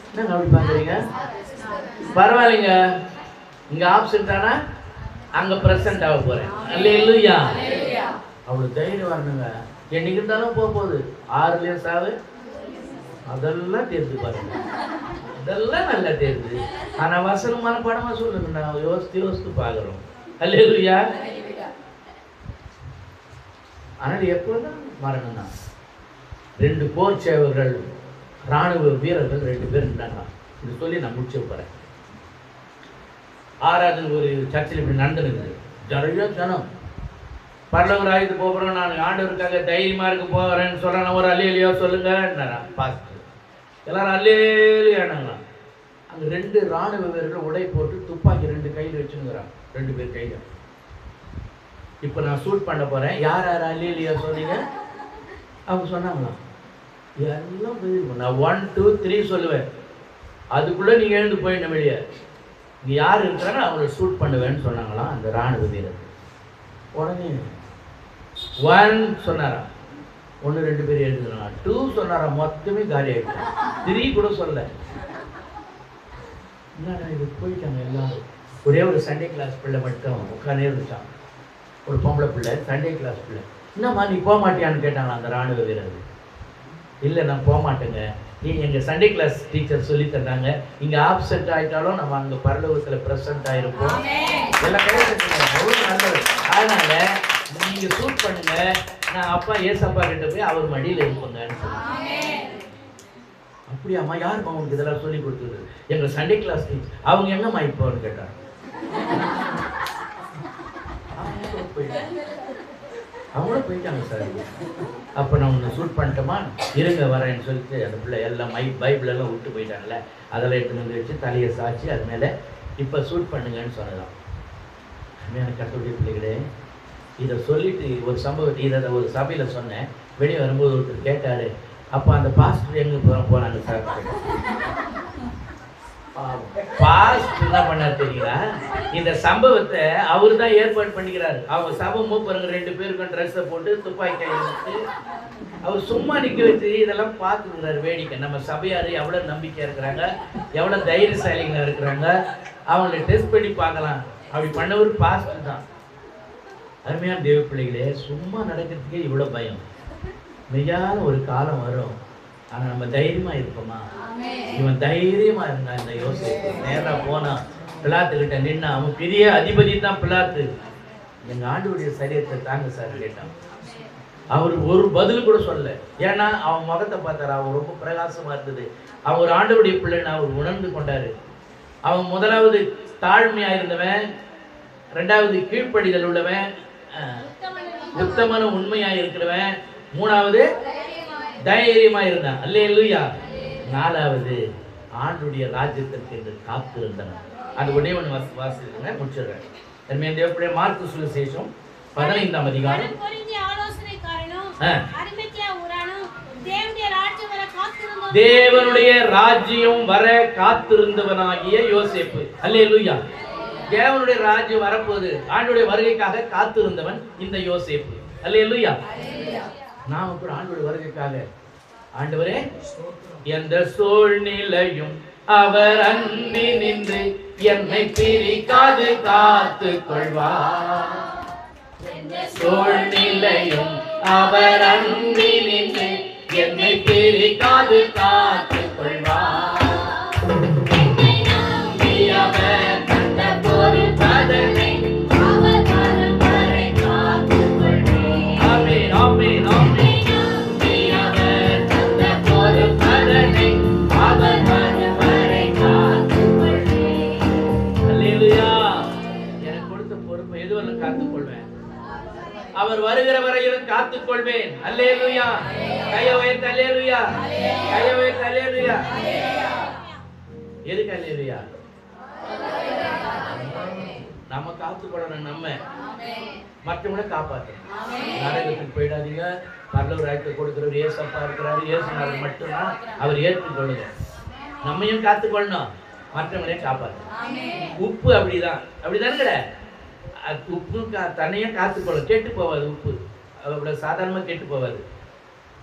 என்னங்க அப்படி பாக்குறீங்க? பரவாயில்லைங்க, இங்க ஆப்சென்ட் ஆனா அங்க பிரசன்ட் ஆக போறேன். அல்லேலூயா. அவ்வளவு தைரியம் வரணுங்க. என்னைக்கு இருந்தாலும் போகுது 6 சாவு, அதெல்லாம் தெரிஞ்சு பாருங்க, அதெல்லாம் நல்லா தெரியுது. ஆனா வசனமான படமா சொல்லுங்க, நான் யோசித்து பாக்குறோம். அல்லேலூயா. ஆனால் எப்போதான் மரணம் தான். 2 போர் சேவர்கள், ராணுவ வீரர்கள் 2 பேர் இருந்தாங்க. இது சொல்லி நான் முடிச்சு போறேன். 6வது ஒரு சர்ச்சில் இப்படி நடந்துருக்குது. நிறைய ஜனம் பரலோக ராஜ்யத்துக்கு போகிறோம், நான் ஆண்டவருக்காக தைரியமா இருக்க போகிறேன்னு சொல்றேன். ஒரு அல்லேலூயா சொல்லுங்க பாஸ்டர். எல்லாரும் அல்லேலூயானாங்களாம். அங்கே 2 ராணுவ வீரர்கள் உடை போட்டு துப்பாக்கி 2 கையில் வச்சுங்கிறாங்க, 2 பேர் கையில். இப்போ நான் ஷூட் பண்ண போகிறேன், யார் யார் அல்லையா சொன்னீங்க? அவங்க சொன்னாங்களா? எல்லாம் போயிருக்கும். நான் 1 2 3 சொல்லுவேன், அதுக்குள்ளே நீங்கள் எழுந்து போயிடணும் வெளியே. இங்கே யார் இருக்கிறாங்க அவங்கள ஷூட் பண்ணுவேன்னு சொன்னாங்களாம் அந்த ராணுவ வீரர். உடனே 1 சொன்னாரா, 1 2 பேர் எழுதுனாங்க. 2 சொன்னாரா, மொத்தமே காலி ஆகிடுச்சு. 3 கூட சொல்ல. என்னடா இது, போயிட்டாங்க எல்லாரும். ஒரே ஒரு சண்டே கிளாஸ் பிள்ளை மட்டும் உட்காந்தே இருந்துச்சான். ஒரு பொம்பளை பிள்ளை, சண்டே கிளாஸ் பிள்ளை. என்னம்மா நீ போக மாட்டியான்னு கேட்டாங்களா அந்த ராணுவ வீரர். இல்லை நான் போக மாட்டேங்க, நீ எங்கள் சண்டே கிளாஸ் டீச்சர் சொல்லி தந்தாங்க, இங்கே ஆப்சென்ட் ஆகிட்டாலும் நம்ம அங்கே பரலோகத்தில் ப்ரெசென்ட் ஆகிருப்போம். எல்லாம் அவ்வளோ நல்லது. அதனால நீங்கள் ஷூட் பண்ணுங்க, நான் அப்பா ஏசப்பா கிட்ட போய் அவர் மடியில் இருப்பேங்கன்னு சொன்னாங்க. அப்படியாம்மா, யாரும்மா உங்களுக்கு இதெல்லாம் சொல்லி கொடுத்தது? எங்கள் சண்டே கிளாஸ் டீச்சர். அவங்க எங்கம்மா இப்போன்னு கேட்டாங்க. அவங்களும் போயிட்டாங்க சார். அப்போ நான் உன்னை ஷூட் பண்ணிட்டோமா, இருங்க வரேன்னு சொல்லிட்டு அந்த பிள்ளை எல்லாம் பைபிளெல்லாம் விட்டு போயிட்டாங்கல்ல, அதெல்லாம் எடுத்துன்னு வந்து வச்சு தலையை சாய்ச்சி அது மேலே இப்போ ஷூட் பண்ணுங்கன்னு சொன்னதான். எனக்கு கட்டுடைய பிள்ளைகளே, இதை சொல்லிட்டு ஒரு சம்பவத்தை இதை ஒரு சபையில் சொன்னேன். வெளியே வரும்போது ஒருத்தர் கேட்டார், அப்போ அந்த பாஸ்டர் எங்கே போனாங்க சார்? பாஸ்டர் என்ன பண்ணார் தெரியுங்களா? இந்த சம்பவத்தை அவரு தான் ஏற்பாடு பண்ணிக்கிறாரு. அவங்க சபை மூப்பருங்க 2 பேருக்கும் ட்ரெஸ்ஸை போட்டு துப்பாக்கி கையில் வச்சு அவர் சும்மா நிற்க வச்சு இதெல்லாம் பார்த்துக்கிறாரு வேடிக்கை. நம்ம சபையார் எவ்வளோ நம்பிக்கையாக இருக்கிறாங்க, எவ்வளோ தைரியசாலிங்க இருக்கிறாங்க, அவங்களை டெஸ்ட் பண்ணி பார்க்கலாம். அப்படி பண்ணவர் பாஸ்டர் தான். அருமையான தேவ பிள்ளைகளே, சும்மா நடக்கிறதுக்கே இவ்வளோ பயம். மெய்யான ஒரு காலம் வரும், ஆனால் நம்ம தைரியமாக இருப்போமா? இவன் தைரியமாக இருந்தான். இந்த யோசேப்பு நேராக போனான், பிலாத்துக்கிட்ட நின்னா. அவன் பெரிய அதிபதி தான் பிலாத்து. எங்கள் ஆண்டவருடைய சரீரத்தை தாங்க சார் கேட்டான். அவர் ஒரு பதில் கூட சொல்லல. ஏன்னா அவன் முகத்தை பார்த்தாரு, அவன் ரொம்ப பிரகாசமாக இருந்தது. அவன் ஒரு ஆண்டவருடைய பிள்ளைன்னு அவர் உணர்ந்து கொண்டாரு. அவன் முதலாவது தாழ்மையாக இருந்தவன், 2வது கீழ்ப்படிதல் உள்ளவன், உத்தமன உண்மையாக இருக்கிறவன், 3வது தைரியமா இருந்தான். அல்லேலூயா. 4வது ஆண்டுடைய ராஜ்யத்திற்கு என்று காத்திருந்தவன். அது ஒரே ஒன்று வாசிச்சுங்க, முடிச்சிடுறேன். தேவனுடைய மார்க்கு சுவிசேஷம் 15ஆம் அதிகாரம். தேவனுடைய ராஜ்யம் வர காத்திருந்தவனாகிய யோசேப்பு. அல்லேலூயா. தேவனுடைய ராஜ்யம் வரப்போது, ஆண்டுடைய வருகைக்காக காத்திருந்தவன் இந்த யோசேப்பு. அல்லேலூயா. நாம் கூட ஆண்டவருடைய வருகைக்காக, ஆண்டவரே எந்த சூழ்நிலையும் அவர் அன்பி நின்று என்னை பிரிக்காது காத்து கொள்வார். சூழ்நிலையும் அவர் அன்பி நின்று என்னை பிரிக்காது காத்து கொள்வார். அவர் தந்த பொறுப்பதனை அவர் வரும் வரை காத்து கொள்வேன். ஆமென் ஆமென் ஆமென். அவர் தந்த பொறுப்பதனை அவர் வரும் வரை காத்து கொள்வேன். அல்லேலூயா. எனக்கு கொடுத்த பொறுப்பை எதுவரை காத்துக் கொள்வேன்? அவர் வருகிற வரையிலும் காத்துக் கொள்வேன். அல்லேலூயா. கையை வைத்து அல்லேலூயா, கையை வைத்து அல்லேலூயா. எதுக்கு அல்லேலூயா? நம்ம காத்துக்கொள்ளணும், நம்ம மற்றவங்களை காப்பாற்றணும். நரகத்துக்கு போயிடாதீங்க. பரலோக ராஜ்யத்தை கொடுக்கிறவர் ஏசப்பா இருக்கிறாரு, ஏசுனார் மட்டும்தான் அவர் ஏற்றுக்கொள்ளுங்க. நம்மையும் காத்துக்கொள்ளணும், மற்றவங்களையும் காப்பாற்றணும். உப்பு அப்படிதான், அப்படிதானுங்கிற உப்பு தன்னையும் காத்துக்கொள்ளும், கெட்டு போவாது. உப்பு அவ்வளோ சாதாரணமாக கெட்டு போவாது.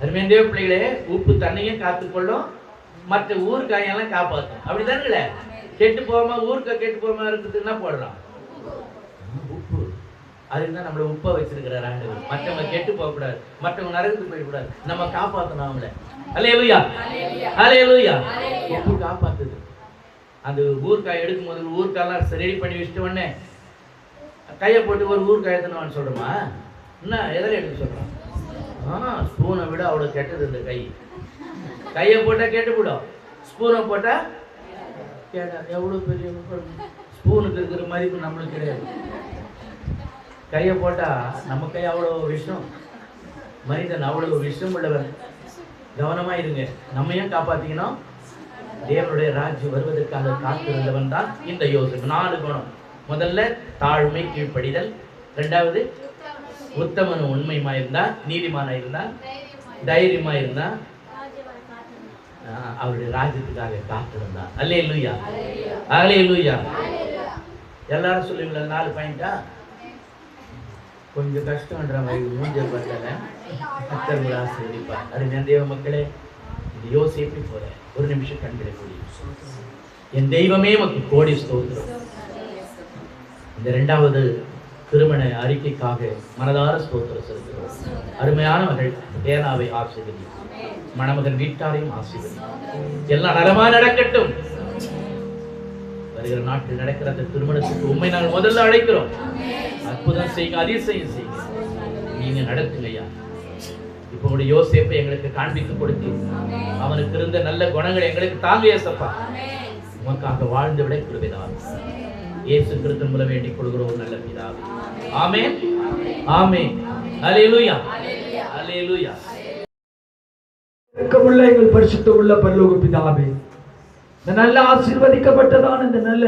அருமையான தேவ பிள்ளைகளே, உப்பு தன்னையும் காத்துக்கொள்ளும், மற்ற ஊறுகாயெல்லாம் காப்பாற்றும். அப்படிதானுங்கள? கெட்டு போகாம ஊறுகாய் கெட்டு போகாம இருக்கிறதுக்கு என்ன போடுறோம்? உப்பு. அதுக்கு தான் நம்மளை உப்பை வச்சிருக்கிறார் ஆண்டவர். மற்றவங்க கெட்டு போகக்கூடாது, மற்றவங்க நரகத்துக்கு போயிடக்கூடாது, நம்ம காப்பாற்றணும் அவங்கள. அல்லேலூயா அல்லேலூயா. உப்பு காப்பாத்துது. அந்த ஊறுகாய் எடுக்கும் போது ஊறுகாயெல்லாம் ரெடி பண்ணி வச்சுட்டு உடனே கையை போட்டு ஒரு ஊறுகாய் எடுத்துன்னு சொல்கிறோமா? என்ன எதில் எடுக்க சொல்கிறோம்? ஸ்பூனை விட அவ்வளோ கெட்டது இந்த கை. கையை போட்டால் கெட்டு போடும், ஸ்பூனை போட்டால் கேட்டா எவ்வளோ பெரிய ஸ்பூனுக்கு இருக்கிற மதிப்பு நம்மளுக்கு கிடையாது. கையை போட்டால் நம்ம கை அவ்வளோ விஷம், மனிதன் அவ்வளோ விஷம் உள்ளவன். கவனமாக இருங்க. நம்மையும் காப்பாற்றிக்கணும், தேவனுடைய ராஜ்யம் வருவதற்காக காத்திருந்தவன் தான் இந்த யோசேப்பு. 4 குணம். முதல்ல தாழ்மை, கீழ்ப்படிதல். இரண்டாவது உத்தமனும் உண்மையுமா இருந்தா, நீதிமானா இருந்தா, தைரியமா இருந்தா, அவருடைய ராஜ்யத்துக்காக காத்திருந்தான். அல்லேலூயா, அல்லேலூயா. எல்லாரும் சொல்லுவீங்களா 4 பாயிண்டா? கொஞ்சம் கஷ்டம்ன்ற மாதிரி மூஞ்ச பார்த்தல கர்த்தர் உங்களை ஆசீர்வதிப்பார். அருமையான தேவ மக்களே, இது யோசேப்பை போல ஒரு நிமிஷம் கண்களை கூடி, என் தெய்வமே உமக்கு கோடி ஸ்தோத்திரம். இந்த 2வது திருமண அறிக்கைக்காக மனதார ஸ்தோத்திரம் செலுத்துகிறோம். அருமையான மகள் ஏனாவை ஆசீர்வதி, மணமகன் வீட்டாரையும் ஆசீர்வதி, எல்லாம் நலமா நடக்கட்டும். வருகிற நாட்டில் நடக்கிற அந்த திருமணத்துக்கு உண்மை நாங்கள் முதல்ல அழைக்கிறோம். அற்புதம் செய்யுங்க, அதிசயம் செய்யுங்க, நீங்க நடத்துங்கய்யா. இப்ப உங்களுடைய யோசேப்பை எங்களுக்கு காண்பித்து கொடுத்து அவனுக்கு இருந்த நல்ல குணங்களை எங்களுக்கு தாங்க ஏசப்பா. உமக்காக வாழ்ந்து விட கிருபைதான். இயேசு கிறிஸ்து மூலம் வேண்டிக் கொள்கிறோம் நல்ல பிதாவே. ஆமென், ஆமென். அல்லேலூயா, அல்லேலூயா. இரக்கமுள்ள எங்கள் பரிசுத்தமுள்ள பரலோக பிதாவே, இந்த நல்ல ஆசீர்வதிக்கப்பட்டதான இந்த நல்ல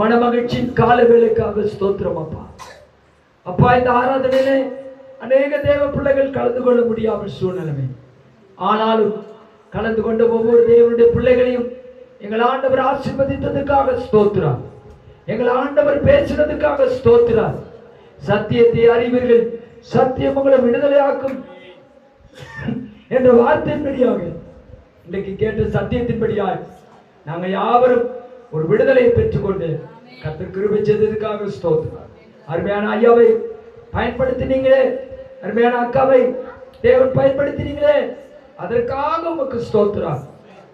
மனமகிழ்ச்சியின் கால வேளைக்காக ஸ்தோத்திரம் அப்பா. அப்பா, இந்த ஆராதனையிலே அநேக தேவ பிள்ளைகள் கலந்து கொள்ள முடியாமல் சூழ்நிலைமை, ஆனாலும் கலந்து கொண்ட ஒவ்வொரு தேவனுடைய பிள்ளைகளையும் எங்கள் ஆண்டவர் ஆசீர்வதித்ததுக்காக ஸ்தோத்திரம். எங்கள் ஆண்டவர் பேசினதுக்காக ஸ்தோத்திரம். சத்தியத்தை அறிவீர்கள், சத்தியம் உங்களை விடுதலையாக்கும் என்ற வார்த்தையின்படியாக இன்றைக்கு கேட்ட சத்தியத்தின்படியாக நாங்கள் யாவரும் ஒரு விடுதலையை பெற்றுக்கொண்டு கர்த்தர் கிருபை செய்ததுக்காக ஸ்தோத்திரம். அருமையான ஐயாவை பயன்படுத்தினீங்களே, அருமையான அக்காவை தேவன் பயன்படுத்தினீங்களே, அதற்காக உமக்கு ஸ்தோத்திரம்.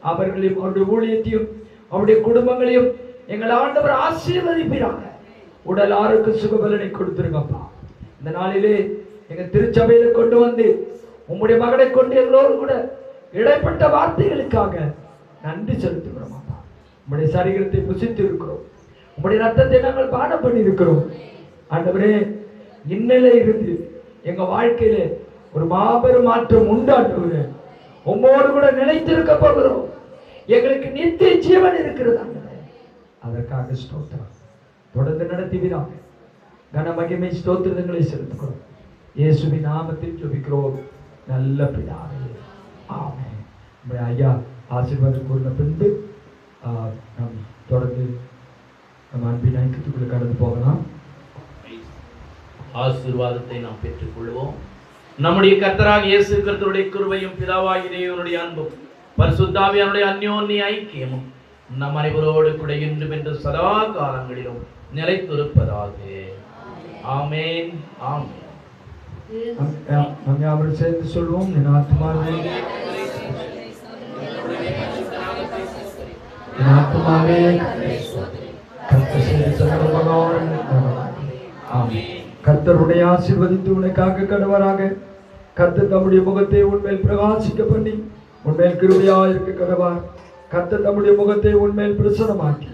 அவர்களையும் அவருடைய ஊழியத்தையும் அவருடைய குடும்பங்களையும் எங்கள் ஆண்டவர் ஆசீர்வதிப்பீராக. உடல் ஆரோக்கிய சுகபலனை கொடுத்துருங்கப்பா. இந்த நாளிலே எங்க திருச்சபையில கொண்டு வந்து உம்முடைய மகனை கொண்டு எங்களோடு கூட இடைப்பட்ட வார்த்தைகளுக்காக நன்றி செலுத்துகிறோம் அப்பா. உம்முடைய சரீரத்தை புசித்து இருக்கிறோம், உம்முடைய ரத்தத்தை நாங்கள் பானம் பண்ணி இருக்கிறோம். ஆண்டவரே, இன்னிலே இருந்து எங்க வாழ்க்கையில ஒரு மாபெரும் மாற்றம் உண்டாண்டவரே, உம்மோடு கூட நிலைத்திருக்க போகிறோம். எங்களுக்கு நித்திய ஜீவன் இருக்கிறது ஆண்டவரே, அதற்காக ஸ்தோத்திரம். தொடர்ந்து நடத்துவீராக. கன மகிமை ஸ்தோத்திரங்களை செலுத்துகிறோம். இயேசுவின் நாமத்தில் ஜெபிக்கிறோம் நல்ல பிதாவே, ஆமென். ஐயா ஆசீர்வாதம் கூறின பின்பு நாம் தொடர்ந்து நம்ம அன்பின் ஐக்கியத்துக்குள்ள கடந்து போகலாம். ஆசீர்வாதத்தை நாம் பெற்றுக் கொள்வோம். நம்முடைய கர்த்தராகிய இயேசு கிறிஸ்துவின் கிருபையும் பிதாவாகிய தேவனுடைய அன்பும் பரிசுத்த ஆவியானவருடைய அந்யோன்ய ஐக்கியமும் நம் அனைவரோடு கூட இன்றும் என்று சதா காலங்களிலும் நிலைத்திருப்பதாக. ஆமென், ஆமென். நாம் யாவரும் சேர்ந்து சொல்வோம். என் ஆத்துமாவே கர்த்தருடைய ஆசீர்வதித்து உனக்காக கடவராக. கர்த்தர் தம்முடைய முகத்தை உன்மேல் பிரகாசிக்க பண்ணி உன்மேல் கிருபையா இருக்க கடவார். கர்த்தர் தம்முடைய முகத்தை உன்மேல் பிரசன்னமாக்கி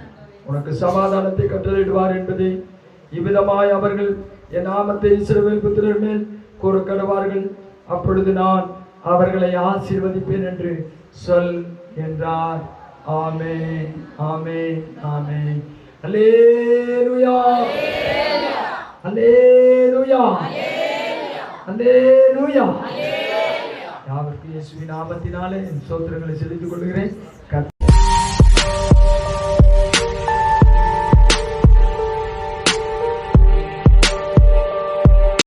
உனக்கு சமாதானத்தை கட்டளையிடுவார் என்பதை இவ்விதமாய் அவர்கள் என் நாமத்தை இஸ்ரவேல் புத்திரர் மேல் கூற கடவார்கள். அப்பொழுது நான் அவர்களை ஆசீர்வதிப்பேன் என்று சொல் என்றார். ஆமென், ஆமென், ஆமென். அல்லேலூயா, அல்லேலூயா, அல்லேலூயா. யாவருக்கும் இயேசுவின் நாமத்தினாலே ஸ்தோத்திரங்களை செலுத்திக் கொள்கிறேன்.